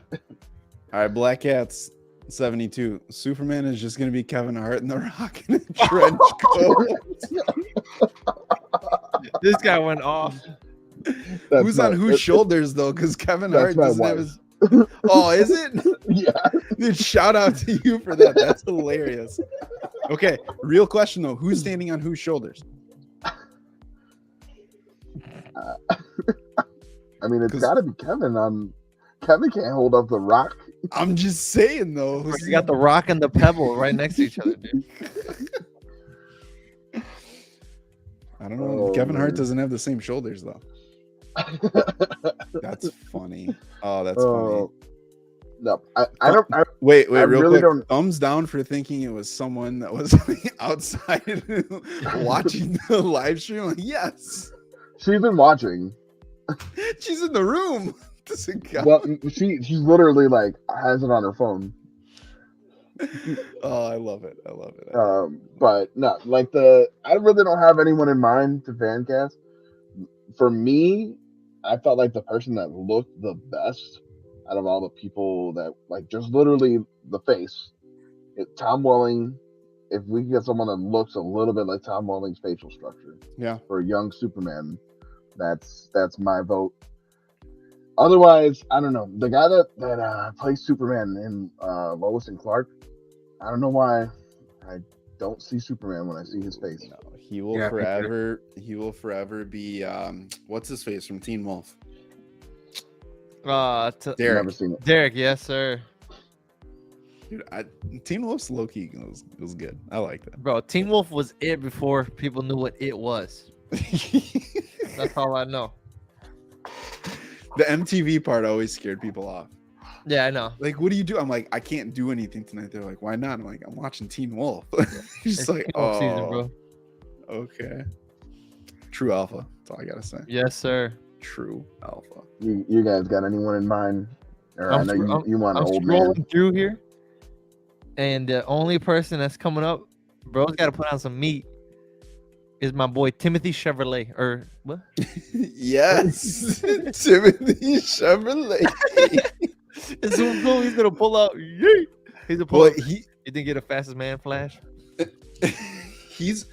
All right, Black Cat's 72. Superman is just gonna be Kevin Hart in the Rock in a trench coat. This guy went off. That's Who's on whose shoulders though? Because Kevin Hart my doesn't have wife. his. Oh, is it? Yeah. Dude, shout out to you for that. That's hilarious. Okay, real question though. Who's standing on whose shoulders? I mean, it's 'Cause- got to be Kevin. Kevin can't hold up the Rock. I'm just saying though. You got the Rock and the Pebble right next to each other, dude. I don't know. Oh, Kevin Hart man. doesn't have the same shoulders though. That's funny. Oh, that's funny. No, I don't. Wait, I real really quick. don't- Thumbs down for thinking it was someone that was outside watching the live stream. Like, yes, She's been watching. she's in the room. This is a guy. Well, she's literally like has it on her phone. Oh, I love it. I love it. But no, like I really don't have anyone in mind to fan cast. For me, I felt like the person that looked the best out of all the people that like just literally the face. Tom Welling. If we can get someone that looks a little bit like Tom Welling's facial structure Yeah. for a young Superman, that's my vote. Otherwise, I don't know. The guy that plays Superman in Lois and Clark, I don't know why I don't see Superman when I see his face. No, he will Yeah, forever. He will forever be. What's his face from Teen Wolf? I've Derek. never seen it. Derek, yes, sir. Dude, Teen Wolf's low key was good. I like Bro, Teen Wolf was it before people knew what it was. that. That's all I know. The MTV part always scared people off. Yeah, I know. Like, what do you do? I'm like, I can't do anything tonight. They're like, why not? I'm like, I'm watching Teen Wolf. He's It's like, Teen Wolf oh, season, bro. okay. True alpha. That's all I gotta say. Yes, sir. True alpha. You guys got anyone in mind? Or I know you want I'm an old scrolling man. through here, and the only person that's coming up, bro's got to put on some meat, is my boy Timothy Chevrolet. Or what? Yes, Timothy Chevrolet. It's so cool. He's gonna pull out. Yeet. He's gonna pull Well, out. he You think you're the fastest man, Flash? He'd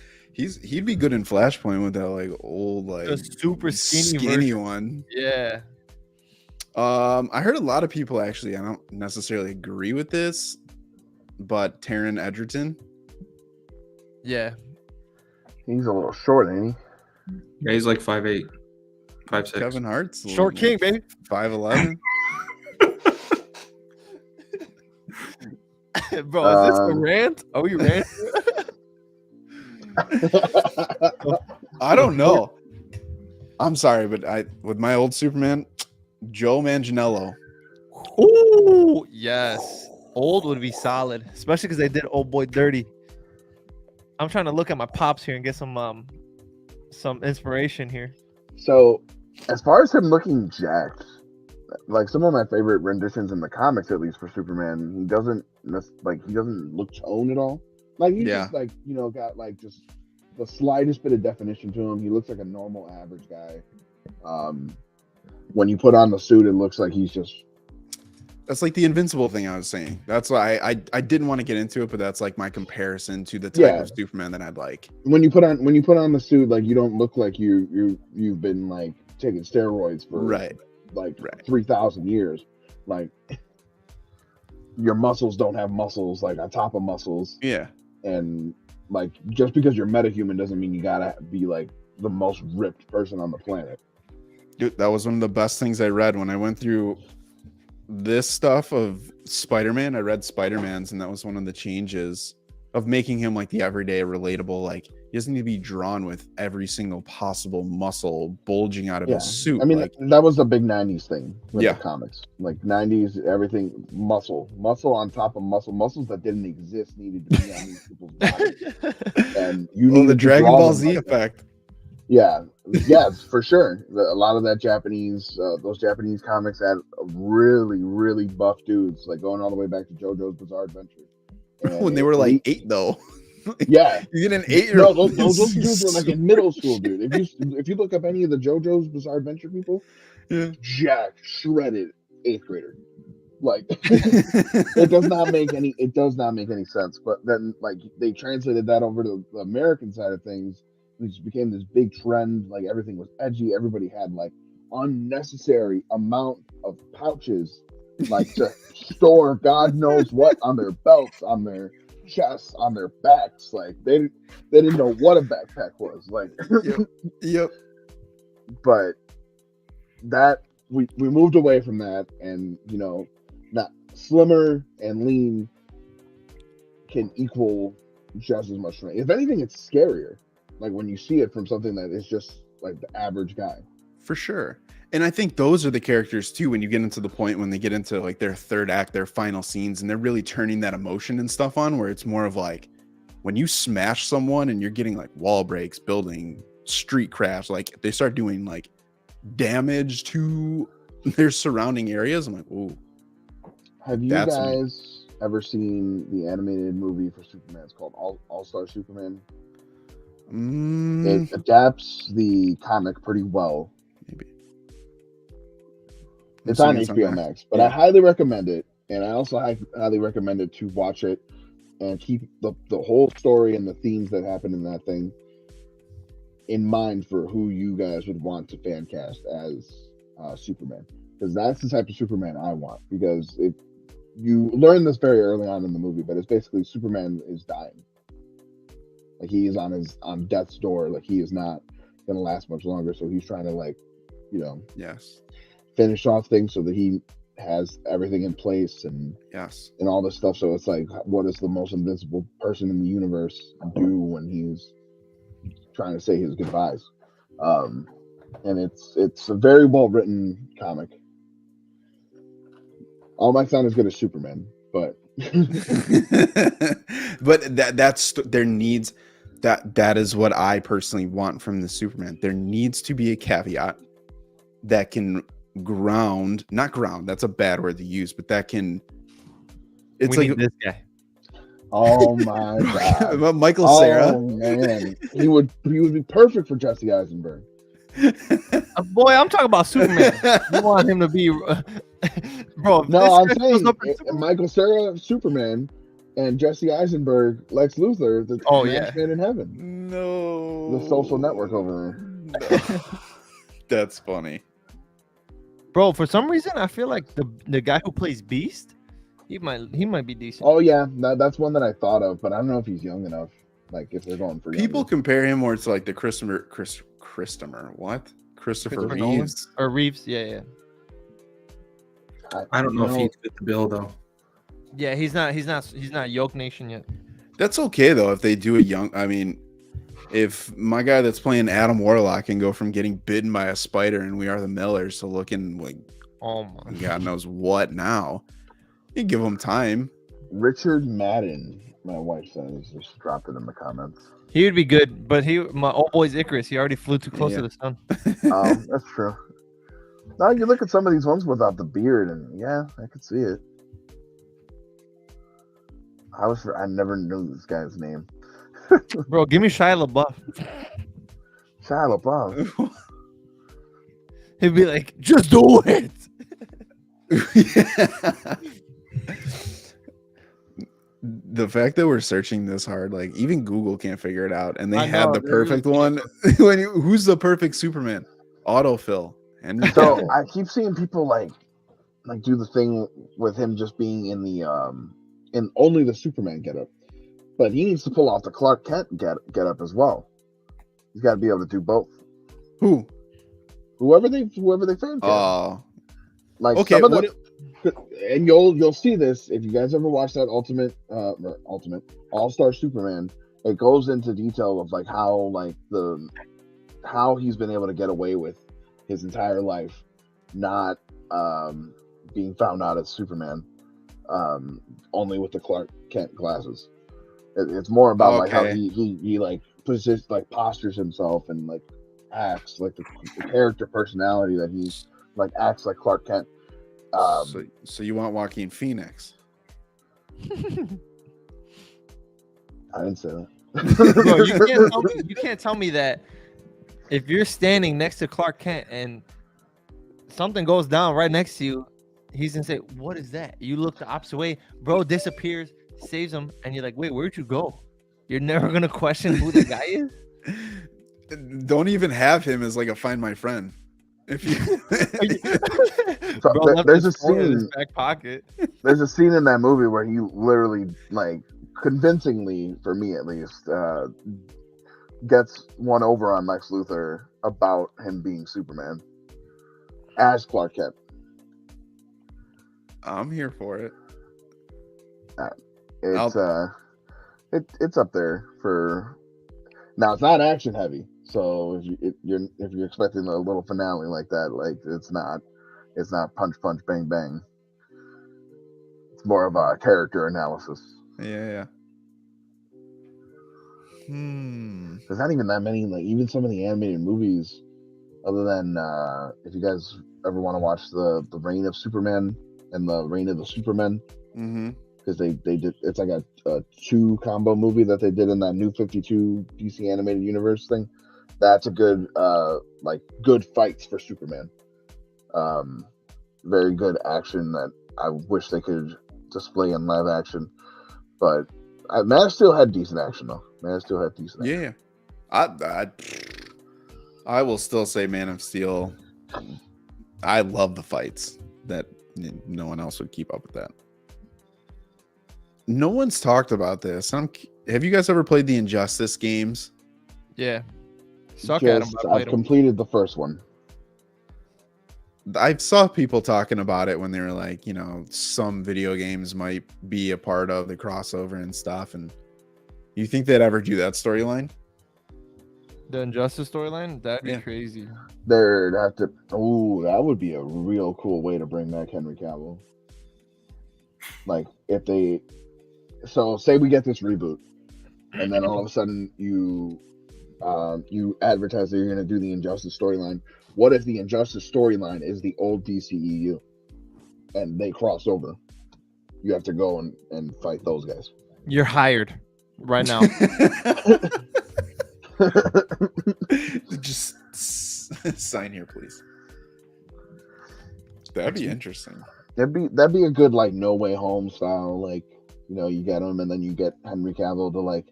be good in Flashpoint with that like old like The super skinny one. Yeah. I heard a lot of people actually. I don't necessarily agree with this, but Taron Egerton. Yeah. He's a little short, ain't he? Yeah, he's like 5'8", 5'6". Kevin Hart's Short king, baby. 5'11". Bro, is this a rant? Are we ranting? I don't know. I'm sorry, but with my old Superman, Joe Manganiello. Ooh, yes. Old would be solid, especially because they did Old Boy dirty. I'm trying to look at my pops here and get some inspiration here. So, as far as him looking jacked, like some of my favorite renditions in the comics, at least for Superman, he doesn't look toned at all. Like he's just like, you know, got like just the slightest bit of definition to him. He looks like a normal average guy. When you put on the suit, it looks like he's just. That's like the Invincible thing I was saying. That's why I didn't want to get into it, but that's like my comparison to the type of Superman that I'd like. When you put on the suit, like you don't look like you've been like taking steroids for 3,000 years. Like your muscles don't have muscles like on top of muscles. Yeah. And like just because you're metahuman doesn't mean you gotta be like the most ripped person on the planet. Dude, that was one of the best things I read when I went through this stuff of Spider-Man. I read Spider-Man's, and that was one of the changes of making him like the everyday relatable. Like he doesn't need to be drawn with every single possible muscle bulging out of his suit. I mean, like, that was a big 90s thing with the comics. Like 90s, everything muscle on top of muscles that didn't exist needed to be on these people's bodies. And you need the Dragon Ball Z effect. Yeah, for sure. A lot of that those Japanese comics had really, really buff dudes, like going all the way back to JoJo's Bizarre Adventure. When they were like 8, though. Yeah, you get an 8-year-old. No, those dudes were like in middle school, dude. If you look up any of the JoJo's Bizarre Adventure people, jacked, shredded 8th grader. Like it does not make any sense. But then like they translated that over to the American side of things. It just became this big trend. Like everything was edgy. Everybody had like unnecessary amount of pouches, like to store God knows what on their belts, on their chests, on their backs. Like they didn't know what a backpack was. Like yep. But that we moved away from that, and you know, not slimmer and lean can equal just as much strength. If anything, it's scarier. Like when you see it from something that is just like the average guy. For sure. And I think those are the characters too, when you get into the point when they get into like their third act, their final scenes, and they're really turning that emotion and stuff on, where it's more of like when you smash someone and you're getting like wall breaks, building, street crash, like they start doing like damage to their surrounding areas. I'm like, ooh. Have you guys ever seen the animated movie for Superman? It's called All-Star Superman. It adapts the comic pretty well. Maybe it's on HBO Max, but I highly recommend it, and I also highly recommend it to watch it and keep the whole story and the themes that happen in that thing in mind for who you guys would want to fan cast as Superman, because that's the type of Superman I want. Because if you learn this very early on in the movie, but it's basically Superman is dying. Like he is on death's door. Like he is not gonna last much longer. So he's trying to like, you know, finish off things so that he has everything in place and all this stuff. So it's like, what does the most invincible person in the universe do when he's trying to say his goodbyes? And it's a very well written comic. All my sound is good as Superman, but but that's there needs that is what I personally want from the Superman. There needs to be a caveat that can not ground, that's a bad word to use, but that can, it's we like need this guy. Oh my god. Michael Cera. Oh man. He would be perfect for Jesse Eisenberg. Boy, I'm talking about Superman. You want him to be bro. No, I'm saying Michael Cera Superman And Jesse Eisenberg, Lex Luthor, the Man in Heaven. No. The Social Network over there. No. That's funny. Bro, for some reason, I feel like the guy who plays Beast, he might be decent. Oh yeah, that's one that I thought of, but I don't know if he's young enough. Like if they're going for people younger. compare him more to like the Christopher Reeves or Reeves, yeah. I don't know if he fit the bill though. Yeah, he's not Yoke Nation yet. That's okay though if they do a young. I mean, if my guy that's playing Adam Warlock can go from getting bitten by a spider and We Are the Millers to looking like, oh my God knows what now, you give him time. Richard Madden, my wife says, just dropped it in the comments. He would be good, but my old boy's Icarus. He already flew too close to the sun. That's true. Now you look at some of these ones without the beard, and yeah, I could see it. I never knew this guy's name. Bro, give me Shia LaBeouf. Shia LaBeouf. He'd be like, just do it. The fact that we're searching this hard, like even Google can't figure it out, and they I had know, the perfect one. Who's the perfect Superman? Autofill. And So I keep seeing people like do the thing with him just being in the in only the Superman getup, but he needs to pull off the Clark Kent getup as well. He's got to be able to do both. Who? Whoever they fan. Like okay. Some of and you'll see this if you guys ever watch that Ultimate All-Star Superman. It goes into detail of like how he's been able to get away with his entire life, not being found out as Superman, only with the Clark Kent glasses. It's more about like how he like positions, like postures himself and like acts like the character personality that he like acts like Clark Kent. So you want Joaquin Phoenix? I didn't say that. Bro, you can't tell me that if you're standing next to Clark Kent and something goes down right next to you, he's gonna say, "What is that?" You look the opposite way, bro. Disappears, saves him, and you're like, "Wait, where'd you go?" You're never gonna question who the guy is. Don't even have him as like a Find My Friend. If you Bro, there's a scene in his back pocket. There's a scene in that movie where he literally, like, convincingly, for me at least, gets one over on Lex Luthor about him being Superman as Clark Kent. I'm here for it. It's up there for now. It's not action heavy. So if you're expecting a little finale like that, like it's not punch bang bang. It's more of a character analysis. Yeah. There's not even that many, like even some of the animated movies, other than if you guys ever want to watch the Reign of Superman and the Reign of the Supermen, because they did, it's like a 2 combo movie that they did in that New 52 DC animated universe thing. That's a good good fights for Superman. Very good action that I wish they could display in live action. But Man of Steel had decent action though. Yeah. I will still say Man of Steel. I love the fights that no one else would keep up with that. No one's talked about this. Have you guys ever played the Injustice games? Yeah. Suck at them. I've completed the first one. I saw people talking about it when they were like, some video games might be a part of the crossover and stuff. And you think they'd ever do that storyline? The Injustice storyline? That'd be crazy. They'd have to. Oh, that would be a real cool way to bring back Henry Cavill. Like if they. So say we get this reboot, and then all of a sudden you advertise that you're going to do the Injustice storyline. What if the Injustice storyline is the old DCEU and they cross over? You have to go and fight those guys. You're hired right now. Just sign here, please. That'd be interesting. That'd be a good like No Way Home style, like, you know, you get him and then you get Henry Cavill to like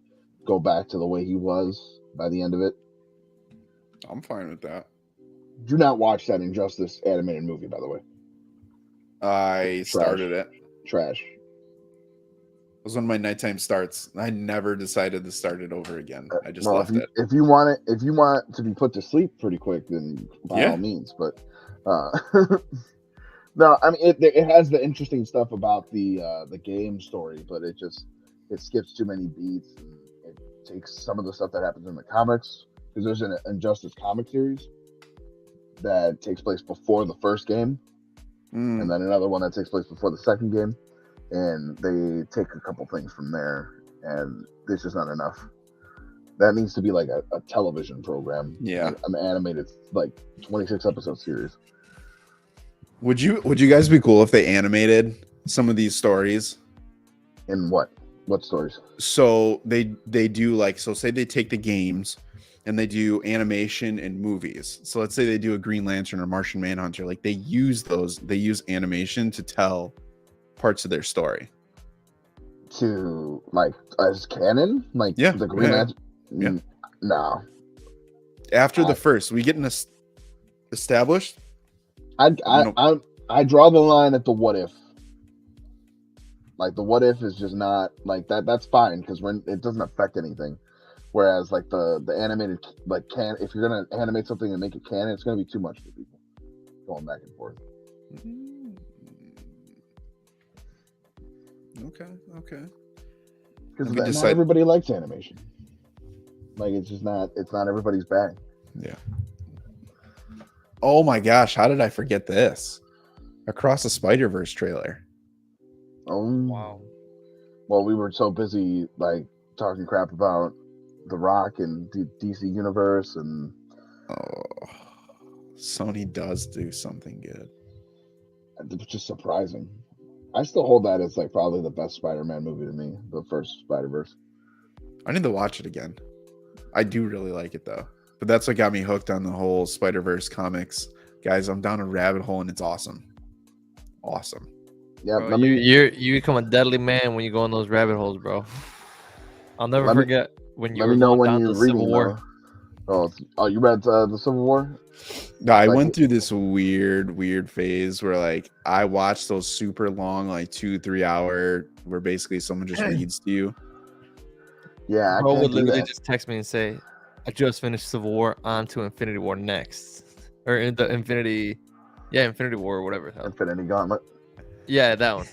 go back to the way he was by the end of it. I'm fine with that. Do not watch that Injustice animated movie, by the way. I started it. Trash. It was one of my nighttime starts. I never decided to start it over again. I just left it. If you want to be put to sleep pretty quick, then by all means. But no, I mean it has the interesting stuff about the game story, but it skips too many beats and it takes some of the stuff that happens in the comics, because there's an Injustice comic series that takes place before the first game, and then another one that takes place before the second game. And they take a couple things from there, and this is not enough. That needs to be like a television program. Yeah, an animated like 26 episode series. Would you guys be cool if they animated some of these stories? In what stories? So they do like, so say they take the games and they do animation and movies. So let's say they do a Green Lantern or Martian Manhunter. Like they use animation to tell parts of their story to like as canon, like the Green Lantern. Yeah. No. After the first, we get established. I draw the line at the what if. Like the what if is just not like that. That's fine because it doesn't affect anything. Whereas like the animated like if you're gonna animate something and make it canon, it's gonna be too much for people going back and forth. Okay. Because not everybody likes animation. Like it's not everybody's bag. Yeah. Oh my gosh, how did I forget this? Across the Spider-Verse trailer. Oh wow. Well, we were so busy like talking crap about The Rock and the DC universe, and Sony does do something good. It's just surprising. I still hold that as like probably the best Spider-Man movie to me, the first Spider-Verse. I need to watch it again. I do really like it though. But that's what got me hooked on the whole Spider-Verse comics. Guys, I'm down a rabbit hole and it's awesome. Awesome. Yeah, bro, you become a deadly man when you go in those rabbit holes, bro. I'll never forget when you were going down the Civil War. Oh, you read the Civil War? No, I went through this weird phase where like I watched those super long, like 2-3 hour, where basically someone just reads to you. Yeah, bro would literally just text me and say, "I just finished Civil War, on to Infinity War next," or in the Infinity War or whatever. Infinity Gauntlet. Yeah, that one.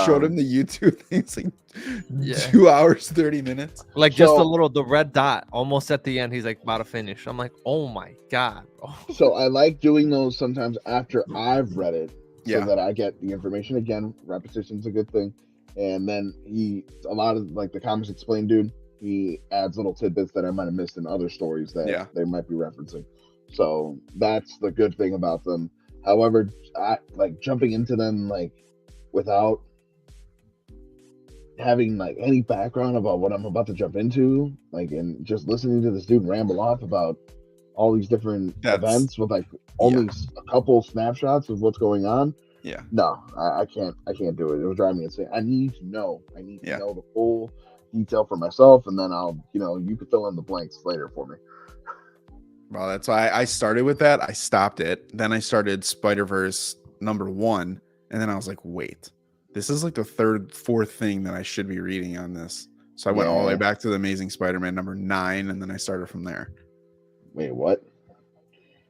Showed him the YouTube thing. It's like 2 hours, 30 minutes. Like just the red dot almost at the end. He's like about to finish. I'm like, oh my God, bro. So I like doing those sometimes after I've read it, so that I get the information again. Repetition's a good thing. And then a lot of like the Comics Explained dude, he adds little tidbits that I might have missed in other stories that they might be referencing. So that's the good thing about them. However, I like jumping into them like without having like any background about what I'm about to jump into, like, and just listening to this dude ramble off about all these different events with like only a couple snapshots of what's going on. Yeah. No, I can't do it. It was driving me insane. I need to know the full detail for myself, and then I'll, you could fill in the blanks later for me. Well, that's why I started with that. I stopped it. Then I started Spider-Verse #1. And then I was like, wait, this is like the fourth thing that I should be reading on this. So I went all the way back to the Amazing Spider-Man #9. And then I started from there. Wait, what?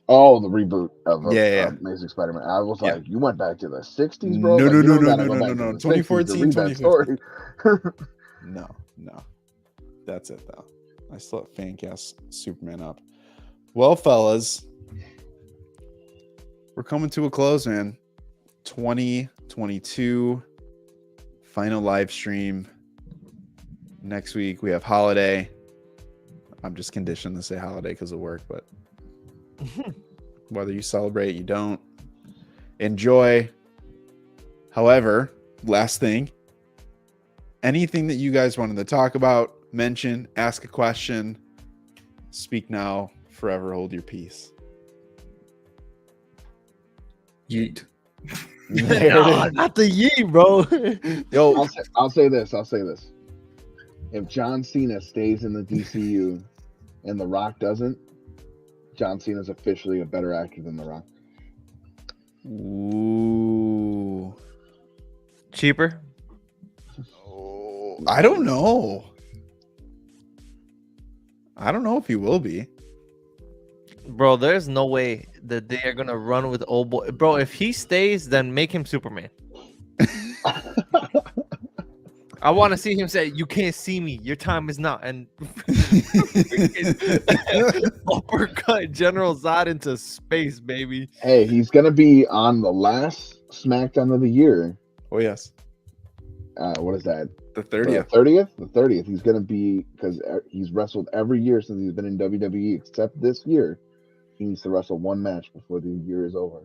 Oh, the reboot of Amazing Spider-Man. I was like, you went back to the 60s, bro? No, like, no. 2014, 2015. No. That's it, though. I still have fan cast Superman up. Well, fellas, we're coming to a close, man. 2022 final live stream. Next week we have holiday. I'm just conditioned to say holiday because of work, but whether you celebrate, you don't, enjoy. However, last thing, anything that you guys wanted to talk about, mention, ask a question, speak now, forever hold your peace. Yeet. No, not the Yee, bro. Yo, I'll say this. If John Cena stays in the DCU and The Rock doesn't, John Cena's officially a better actor than The Rock. ooh, Cheaper. I don't know. I don't know if he will be. Bro, there's no way that they are gonna run with old boy. Bro, if he stays, then make him Superman. I want to see him say, "You can't see me. Your time is now." And uppercut General Zod into space, baby. Hey, he's gonna be on the last SmackDown of the year. Oh yes, What is that? the 30th. The 30th. He's gonna be, because he's wrestled every year since he's been in WWE, except this year. He needs to wrestle one match before the year is over.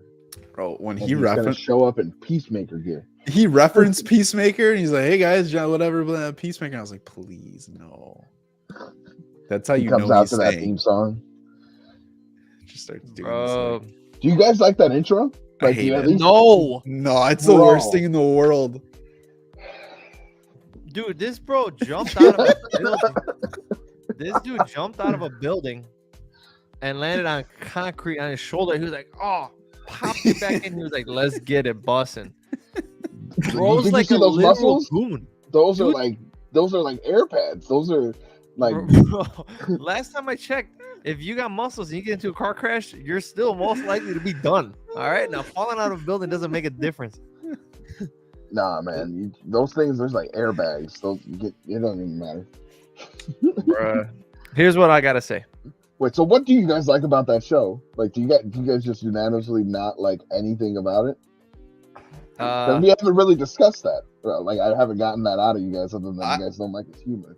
Bro, when And he he's gonna referenced show up in Peacemaker gear. he referenced Peacemaker, and he's like, "Hey guys, John, whatever, blah, Peacemaker." I was like, "Please, no." That's how He you comes know out he's to that saying. theme song. Just starts doing this. Bro, Do you guys like that intro? I Like, hate you at it. least- no, No, it's the Bro. worst thing in the world. dude, this bro jumped out of a building. This dude jumped out of a building and landed on concrete on his shoulder. He was like, "Oh," popped it back in. He was like, "Let's get it bussin'." Bro's Did you like see a those literal muscles? goon. Those are Dude. like air pads. Those are like Bro, last time I checked, if you got muscles and you get into a car crash, you're still most likely to be done. All right, now falling out of a building doesn't make a difference. nah, man. Those things, there's like airbags. Those it doesn't even matter. Bruh. Here's what I gotta say. Wait, so what do you guys like about that show? Like, do you guys just unanimously not like anything about it? 'Cause we haven't really discussed that. Like, I haven't gotten that out of you guys, other than you guys don't like his humor.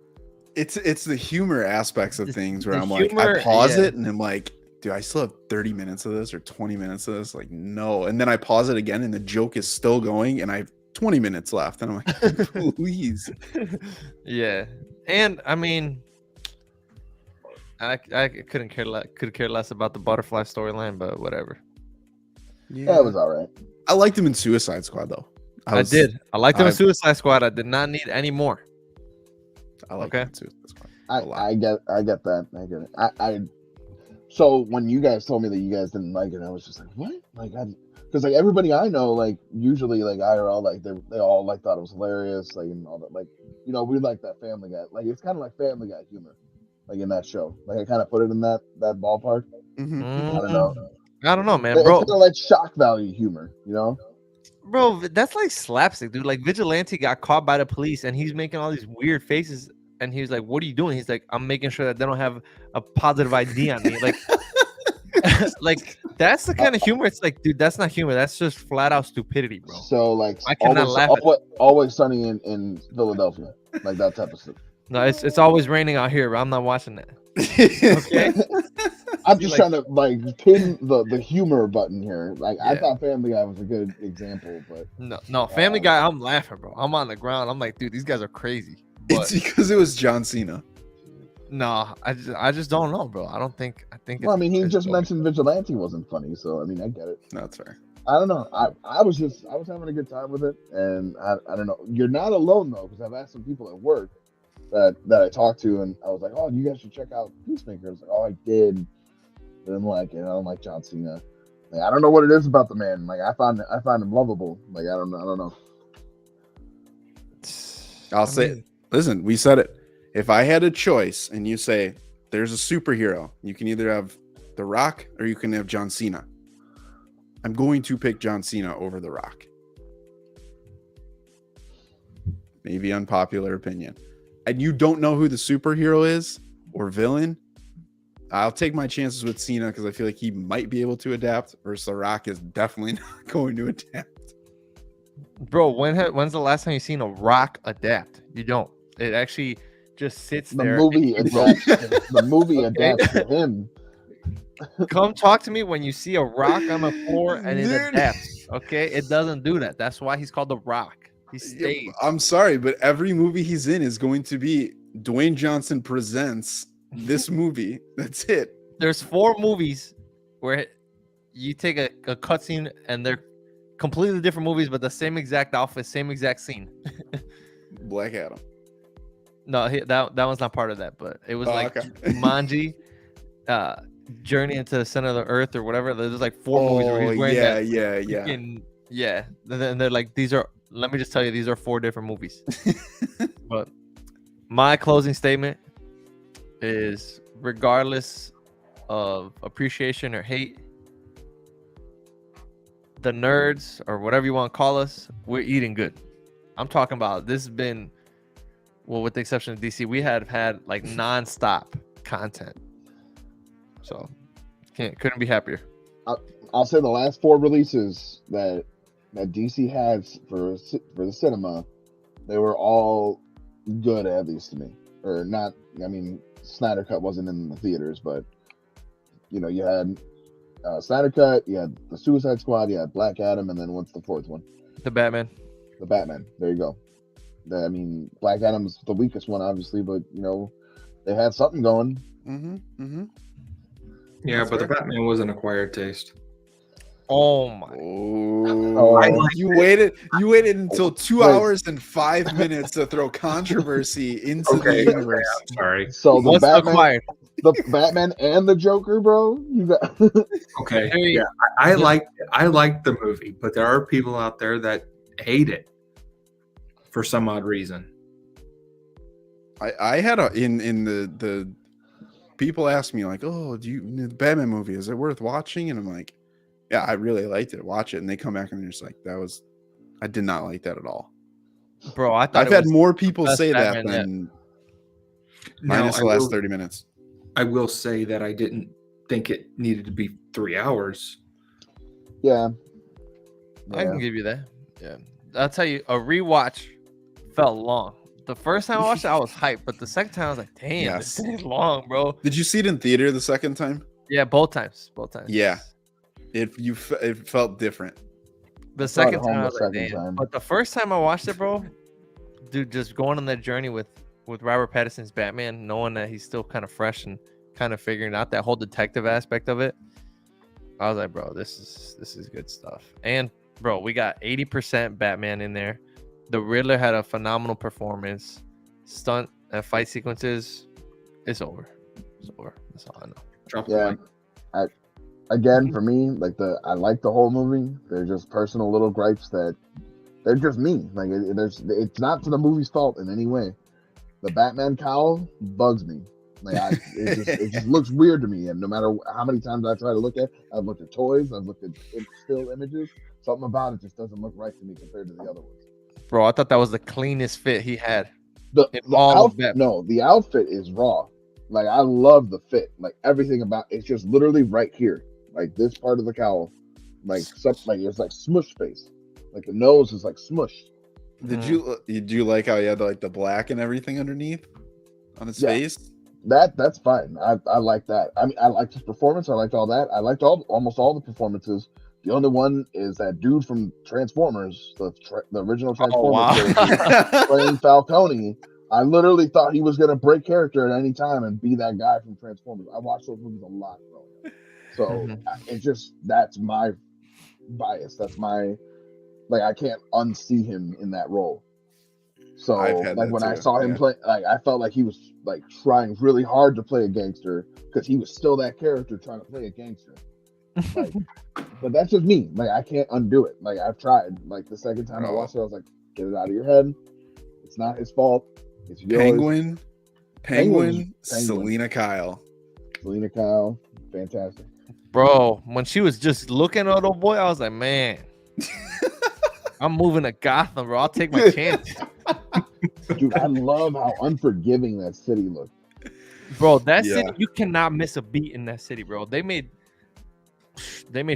It's the humor aspects of things where the I'm like, humor, I pause yeah. it and I'm like, do I still have 30 minutes of this or 20 minutes of this? Like, no. And then I pause it again and the joke is still going and I have 20 minutes left. And I'm like, please. Yeah, and I mean, I couldn't care less about the butterfly storyline, but whatever. Yeah, it was all right. I liked him in Suicide Squad though. I did. I liked him in I've- Suicide Squad. I did not need any more. I like Okay. him in Suicide Squad. a lot. I get that. I get it. So when you guys told me that you guys didn't like it, I was just like, what? Like, because like everybody I know, like usually like IRL, like they all like thought it was hilarious, like and all that. Like, you know, we like that Family Guy. Like, it's kind of like Family Guy humor, like in that show. Like, I kind of put it in that ballpark. Mhm. I don't know. I don't know, man, It's bro. kind of like shock value humor, you know? Bro, that's like slapstick, dude. Like Vigilante got caught by the police, and he's making all these weird faces. And he's like, "What are you doing?" He's like, "I'm making sure that they don't have a positive ID on me." Like, like that's the kind of humor. It's like, dude, that's not humor. That's just flat out stupidity, bro. So like I cannot laugh at always Sunny in Philadelphia, like that type of stuff. No, it's always raining out here, but I'm not watching that. Okay. I'm just like- trying to like pin the humor button here. Like, I Yeah. thought Family Guy was a good example, but No, Family Guy. I'm laughing, bro. I'm on the ground. I'm like, dude, these guys are crazy. It's But because it was John Cena. no, I just don't know, bro. I think. well, I mean, he it's just both. mentioned Vigilante wasn't funny, so I mean, I get it. No, that's fair. I don't know. I was having a good time with it, and I don't know. You're not alone though, because I've asked some people at work that I talked to, and I was like, "Oh, you guys should check out Peacemaker." I was like, "Oh, I did." Didn't like it. I don't like John Cena. Like, I don't know what it is about the man. Like, I find him lovable. Like, I don't know. I'll say, listen, we said it. If I had a choice and you say there's a superhero, you can either have The Rock or you can have John Cena. I'm going to pick John Cena over The Rock. Maybe unpopular opinion. And you don't know who the superhero is or villain, I'll take my chances with Cena because I feel like he might be able to adapt, versus The Rock is definitely not going to adapt. Bro, when's the last time you seen a Rock adapt? You don't. It actually just sits The there. movie adapts. The movie adapts to him. Come talk to me when you see a rock on the floor and it Dude. adapts. Okay, it doesn't do that. That's why he's called the Rock. He stays. I'm sorry, but every movie he's in is going to be Dwayne Johnson presents this movie. That's it. There's 4 movies where you take a cutscene and they're completely different movies, but the same exact outfit, same exact scene. Black Adam. No, that one's not part of that, but it was like okay. Jumanji, Journey into the Center of the Earth or whatever. There's like 4 movies where he's wearing that. Yeah. And then they're like, these are. Let me just tell you, these are 4 different movies. But my closing statement is, regardless of appreciation or hate, the nerds or whatever you want to call us, we're eating good. I'm talking about, this has been, well, with the exception of DC, we have had like non-stop content. So couldn't be happier. I'll say the last 4 releases that DC has for the cinema, they were all good, at least to me. Or not, I mean, Snyder Cut wasn't in the theaters, but you know, you had Snyder Cut, you had the Suicide Squad, you had Black Adam, and then what's the 4th one? The Batman. There you go. I mean, Black Adam's the weakest one, obviously, but you know, they had something going. Yeah, that's but fair. The Batman was an acquired taste. Oh my! You waited until 2 hours and 5 minutes to throw controversy into the universe. I'm sorry. So the Batman and the Joker, bro. You got okay. Yeah, I like the movie, but there are people out there that hate it for some odd reason. I had in the people ask me like, oh, the Batman movie, is it worth watching? And I'm like, yeah, I really liked it. Watch it. And they come back and they're just like, I did not like that at all. Bro, I've had more people say that than minus the last 30 minutes. I will say that I didn't think it needed to be 3 hours. Yeah. I can give you that. Yeah. I'll tell you, a rewatch felt long. The first time I watched it, I was hyped, but the second time I was like, damn, this is long, bro. Did you see it in theater the second time? Yeah, both times. Yeah. It felt different. The second time I was like, damn. But the first time I watched it, bro, dude, just going on that journey with Robert Pattinson's Batman, knowing that he's still kind of fresh and kind of figuring out that whole detective aspect of it, I was like, bro, this is good stuff. And bro, we got 80% Batman in there. The Riddler had a phenomenal performance. Stunt and fight sequences, it's over. That's all I know. Again, for me, I like the whole movie. They're just personal little gripes that they're just me. Like it's not to the movie's fault in any way. The Batman cowl bugs me. Like it just looks weird to me. And no matter how many times I try to look at it, I've looked at toys, I've looked at still images. Something about it just doesn't look right to me compared to the other ones. Bro, I thought that was the cleanest fit he had. The outfit is raw. Like I love the fit. Like everything about it's just literally right here. Like this part of the cowl, it's like smush face. Like the nose is like smushed. Did you like how he had like the black and everything underneath on his face? That's fine. I like that. I mean, I liked his performance. I liked all that. I liked almost all the performances. The only one is that dude from Transformers, the original Transformers, playing Falcone. I literally thought he was gonna break character at any time and be that guy from Transformers. I watched those movies a lot, bro. So it's just that's my bias. That's my I can't unsee him in that role. So when I saw him play, I felt like he was trying really hard to play a gangster because he was still that character trying to play a gangster. But that's just me. I can't undo it. I've tried. The second time I watched it, I was like, get it out of your head. It's not his fault. It's yours. Penguin. Selena Kyle, fantastic. Bro, when she was just looking at old boy, I was like, man, I'm moving to Gotham, bro. I'll take my chance. Dude, I love how unforgiving that city looked. Bro, that city, you cannot miss a beat in that city, bro. They made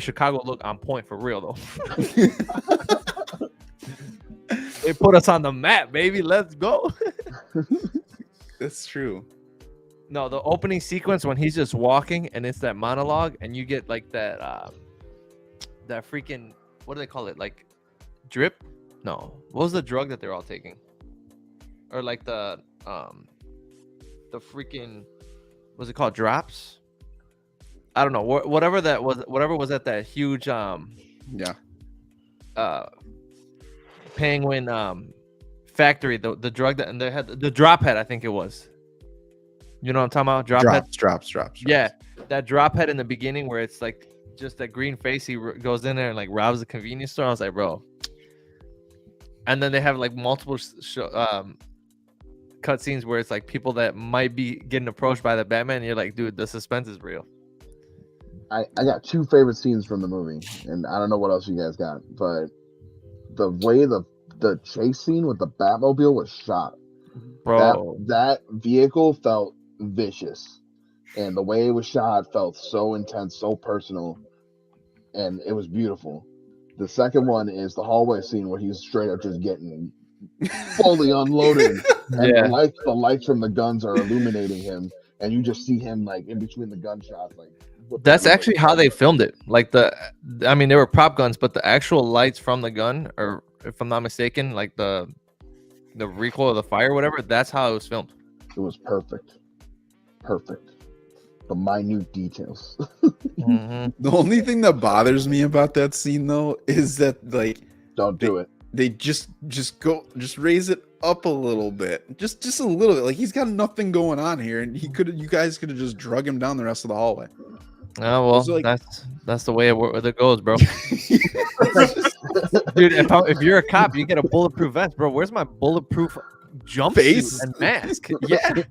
Chicago look on point for real, though. They put us on the map, baby. Let's go. That's true. No, the opening sequence when he's just walking and it's that monologue and you get that freaking, what do they call it? Drip? No. What was the drug that they're all taking? Or the freaking, what's it called? Drops? I don't know. Whatever that was, whatever was at that huge Penguin factory, the drug that, and they had the drop head, I think it was. You know what I'm talking about? Drops. Yeah, that drop head in the beginning where it's like just that green face. He goes in there and like robs the convenience store. I was like, bro. And then they have like multiple cut scenes where it's like people that might be getting approached by the Batman. And you're like, dude, the suspense is real. I got two favorite scenes from the movie, and I don't know what else you guys got, but the way the chase scene with the Batmobile was shot, bro, that vehicle felt vicious, and the way it was shot felt so intense, so personal, and it was beautiful. The second one is the hallway scene where he's straight up just getting fully unloaded, and the lights from the guns are illuminating him, and you just see him like in between the gunshots, like. That's actually how they filmed it. Like I mean, they were prop guns, but the actual lights from the gun, or if I'm not mistaken, like the recoil of the fire, whatever. That's how it was filmed. It was perfect. The minute details. The only thing that bothers me about that scene, though, is that like don't do it. They just raise it up a little bit, just a little bit. Like he's got nothing going on here, and you guys could have just drug him down the rest of the hallway. Oh well, like, that's the way it goes, bro. Dude, if you're a cop, you get a bulletproof vest, bro. Where's my bulletproof jumpsuit and mask? Yeah,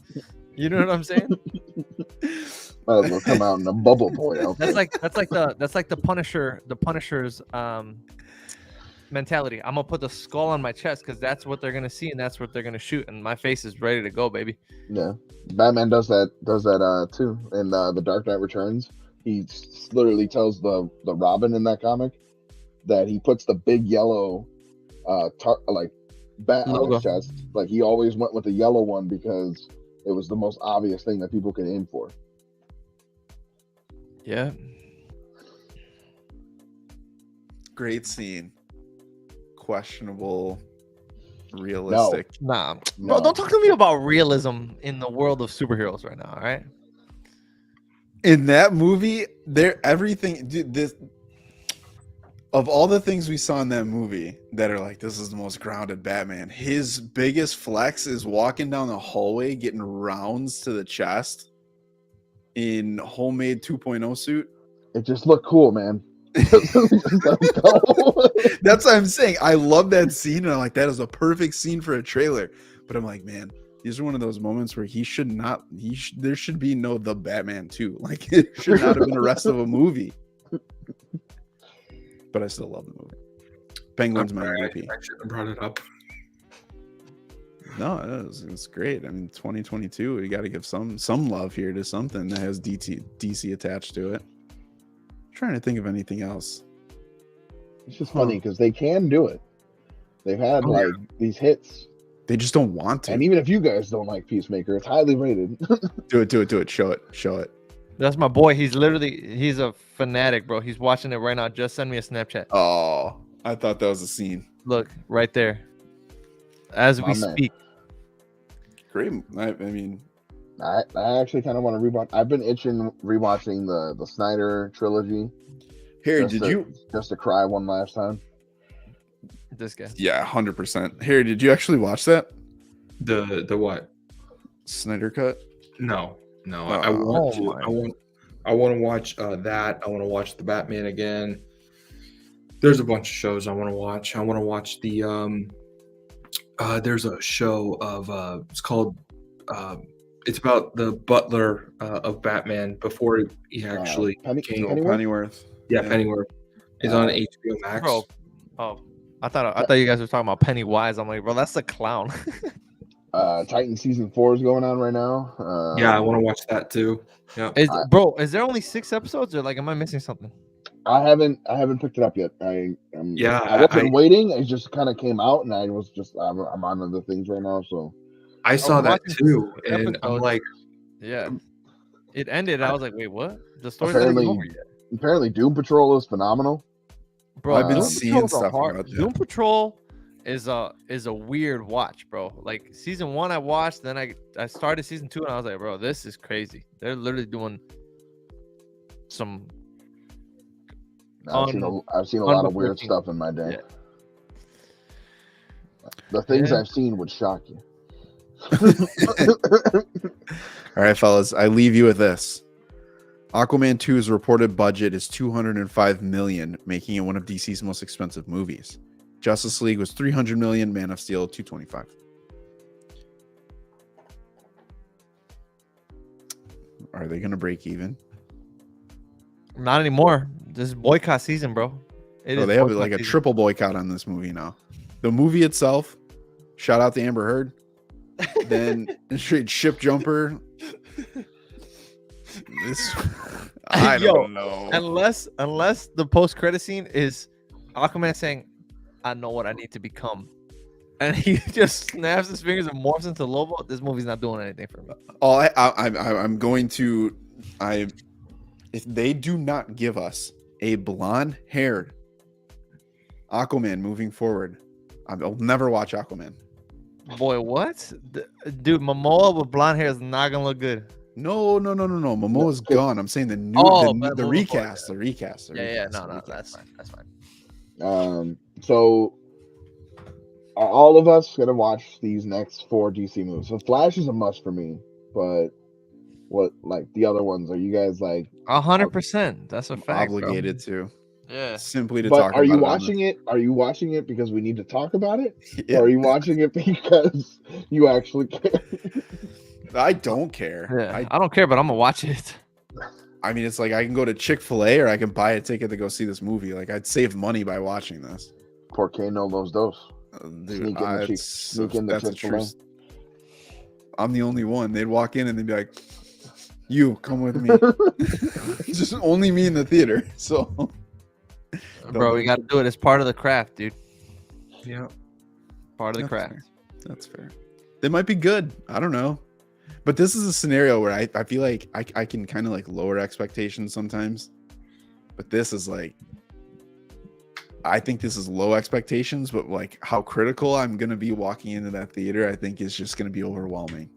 you know what I'm saying? We'll come out in a bubble boy outfit. That's like the Punisher's mentality. I'm gonna put the skull on my chest because that's what they're gonna see and that's what they're gonna shoot, and my face is ready to go, baby. Yeah, Batman does that too in the Dark Knight Returns. He literally tells the Robin in that comic that he puts the big yellow bat on his chest. Like he always went with the yellow one because it was the most obvious thing that people can aim for. Yeah. Great scene. Questionable. Realistic. No. Bro, don't talk to me about realism in the world of superheroes right now, all right? In that movie, everything, dude, of all the things we saw in that movie that are like, this is the most grounded Batman, his biggest flex is walking down the hallway, getting rounds to the chest in homemade 2.0 suit. It just looked cool, man. That's what I'm saying. I love that scene, and I'm like, that is a perfect scene for a trailer. But I'm like, man, these are one of those moments where there should be no The Batman 2. Like, it should not have been the rest of a movie. But I still love the movie. Penguin's my MVP. I shouldn't have brought it up. No, it's great. I mean, 2022, we got to give some love here to something that has DC attached to it. I'm trying to think of anything else. It's just funny because they can do it. They've had these hits. They just don't want to. And even if you guys don't like Peacemaker, it's highly rated. Do it. Show it. That's my boy. He's a fanatic, bro. He's watching it right now. Just send me a Snapchat. Oh, I thought that was a scene. Look, right there. As we speak. Great. I mean, I actually kind of want to rewatch. I've been itching rewatching the Snyder trilogy. Here, just to cry one last time? This guy. Yeah, 100%. Here, did you actually watch that? The what? Snyder cut? No. I want to watch that. I want to watch the Batman again. There's a bunch of shows I want to watch. I want to watch the there's a show of it's called it's about the butler of Batman before he actually became Pennyworth. Yeah, Pennyworth. It's on HBO Max. Bro. Oh, I thought you guys were talking about Pennywise. I'm like, bro, that's the clown. Titan season 4 is going on right now. Yeah, I want to watch that too. Yeah. Is there only 6 episodes, or like, am I missing something? I haven't picked it up yet. I wasn't waiting. It just kind of came out, and I'm on other things right now. So I saw that too, and I'm like, yeah, it ended. I was like, wait, what? The story's not even over yet. Apparently, Doom Patrol is phenomenal. Bro, I've been seeing stuff about that. Doom Patrol is a weird watch, bro. Like season 1 I watched, then I started season 2 and I was like, bro, this is crazy. They're literally doing some I've seen a lot of weird stuff in my day. Yeah. The things I've seen would shock you. All right, fellas, I leave you with this. Aquaman 2's reported budget is $205 million, making it one of DC's most expensive movies. Justice League was $300 million, Man of Steel $225. Are they going to break even? Not anymore. This is boycott season, bro. They have like a triple boycott on this movie now. The movie itself, shout out to Amber Heard. Then straight ship jumper. I don't know. Unless the post credit scene is Aquaman saying, "I know what I need to become," and he just snaps his fingers and morphs into Lobo, this movie's not doing anything for me. I'm going to. If they do not give us a blonde-haired Aquaman moving forward, I'll never watch Aquaman. Boy, what? Dude, Momoa with blonde hair is not gonna look good. No. Momoa's gone. I'm saying the recast. The recast. Yeah. No. That's fine. So are all of us gonna watch these next 4 DC movies? So Flash is a must for me, but what like the other ones? Are you guys like 100%? That's a fact. Obligated bro. to. Yeah. Simply to but talk about it. Are you watching it? Are you watching it because we need to talk about it? Yeah. Or are you watching it because you actually care? I don't care. Yeah, I don't care, but I'm gonna watch it. I mean, it's like I can go to Chick-fil-A or I can buy a ticket to go see this movie. Like, I'd save money by watching this. Porque no los dos. Dude, Sneak in the Chick-fil-A. I'm the only one. They'd walk in and they'd be like, "You come with me." Just only me in the theater. So, bro, we got to do it. It's part of the craft, dude. Yeah, part of the craft. Fair. That's fair. They might be good. I don't know. But this is a scenario where I feel like I can kind of like lower expectations sometimes. But this is like, I think this is low expectations, but like how critical I'm going to be walking into that theater, I think is just going to be overwhelming.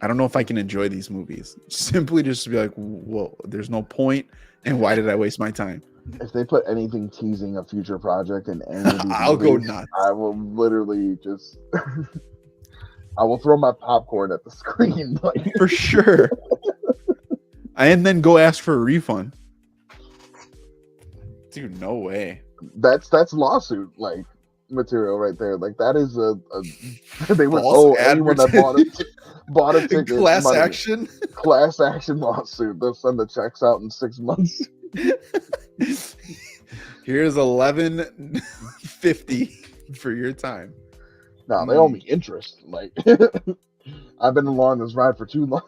I don't know if I can enjoy these movies. Simply just to be like, whoa, there's no point. And why did I waste my time? If they put anything teasing a future project in any of these I'll movies, go nuts. I will literally just... I will throw my popcorn at the screen. Like. For sure. And then go ask for a refund. Dude, no way. That's lawsuit like material right there. Like that is a they would False owe anyone that bought a ticket. Class money. action lawsuit. They'll send the checks out in 6 months. Here's $11.50 for your time. No, they owe me interest. Like I've been along this ride for too long.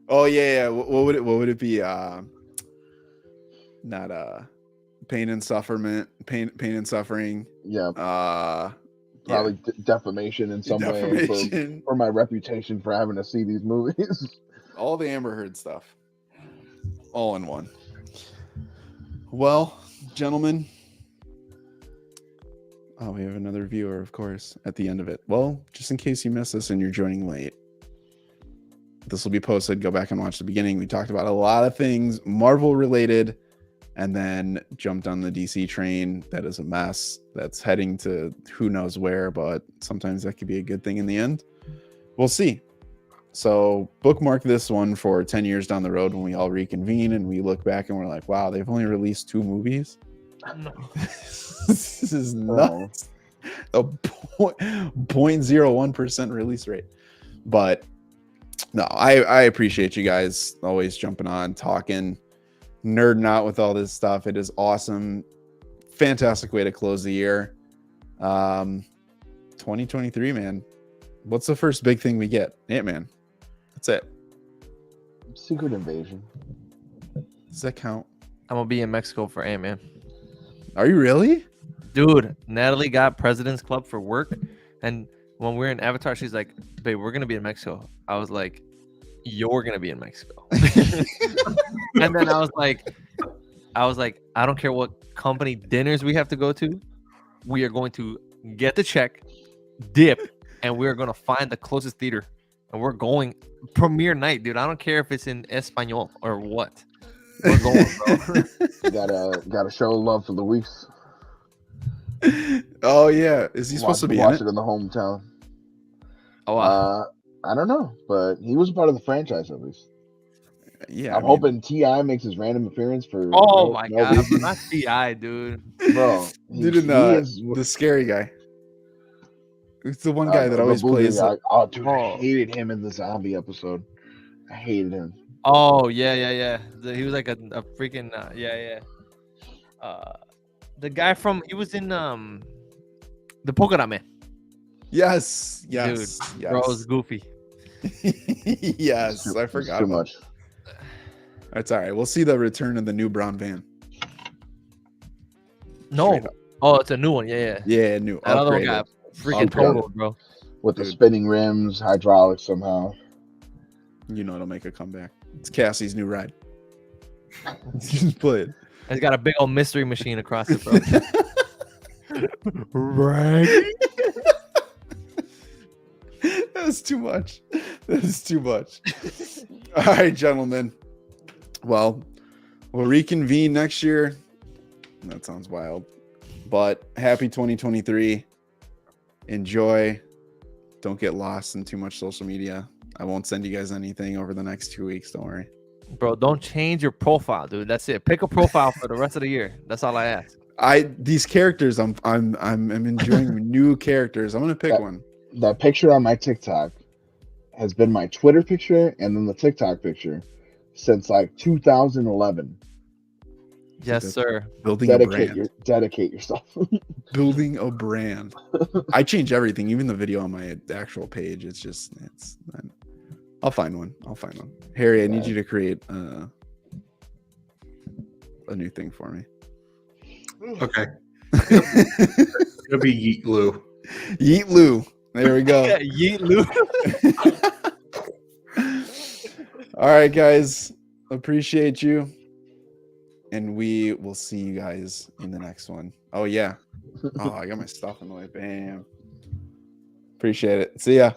Oh yeah. What would it be? Not pain and suffering. Yeah. Probably defamation in some way for my reputation for having to see these movies. All the Amber Heard stuff. All in one. Well, gentlemen. Oh, we have another viewer, of course, at the end of it. Well, just in case you missed this and you're joining late, this will be posted. Go back and watch the beginning. We talked about a lot of things Marvel related, and then jumped on the DC train. That is a mess. That's heading to who knows where, but sometimes that could be a good thing in the end. We'll see. So bookmark this one for 10 years down the road when we all reconvene and we look back and we're like, wow, they've only released 2 movies. No. This is nuts. A 0.01% release rate. But no, I appreciate you guys always jumping on, talking, nerding out with all this stuff. It is awesome. Fantastic way to close the year. 2023, man. What's the first big thing we get? Ant-Man. That's it. Secret Invasion. Does that count? I'm gonna be in Mexico for Ant-Man. Are you really? Dude, Natalie got President's Club for work, and when we were in Avatar, she's like, "Babe, we're gonna be in Mexico." I was like, "You're gonna be in Mexico." And then I was like, I don't care what company dinners we have to go to. We are going to get the check, dip, and we are going to find the closest theater. And we're going premiere night, dude. I don't care if it's in Espanol or what. We're going, bro. Gotta show love for Luis. Oh yeah, is he supposed to be in watch it? it in the hometown? Oh, wow. I don't know, but he was a part of the franchise at least. Yeah, I'm hoping T.I. makes his random appearance for. Oh my no god, reason. but not Ti, dude. Bro. dude, in the scary guy. It's the one guy that always plays. Dude, I hated him in the zombie episode. I hated him. Oh yeah. He was like a freaking yeah. The guy he was in the Polka Dot Man. Yes, Dude, bro, it was goofy. Yes, I forgot. Too much. That's all right. We'll see the return of the new brown van. No. Oh, it's a new one. Yeah. Yeah, new. That other one got freaking totaled, bro. With the spinning rims, hydraulics somehow. You know it'll make a comeback. It's Cassie's new ride. Just play it. It's got a big old mystery machine across it, bro. Right. That's too much. That is too much. All right, gentlemen. Well, we'll reconvene next year. That sounds wild. But happy 2023. Enjoy. Don't get lost in too much social media. I won't send you guys anything over the next 2 weeks. Don't worry. Bro, don't change your profile, dude. That's it. Pick a profile for the rest of the year. That's all I ask. These characters, I'm enjoying new characters. I'm gonna pick one. That picture on my TikTok has been my Twitter picture and then the TikTok picture since like 2011. Yes, sir. Building a brand. Dedicate yourself. Building a brand. I change everything, even the video on my actual page. I'll find one. Harry, I need you to create a new thing for me. Okay. It'll be Yeet Lou. Yeet Lou. There we go. Yeah, Yeet Lou. All right, guys. Appreciate you. And we will see you guys in the next one. Oh, yeah. Oh, I got my stuff in the way. Bam. Appreciate it. See ya.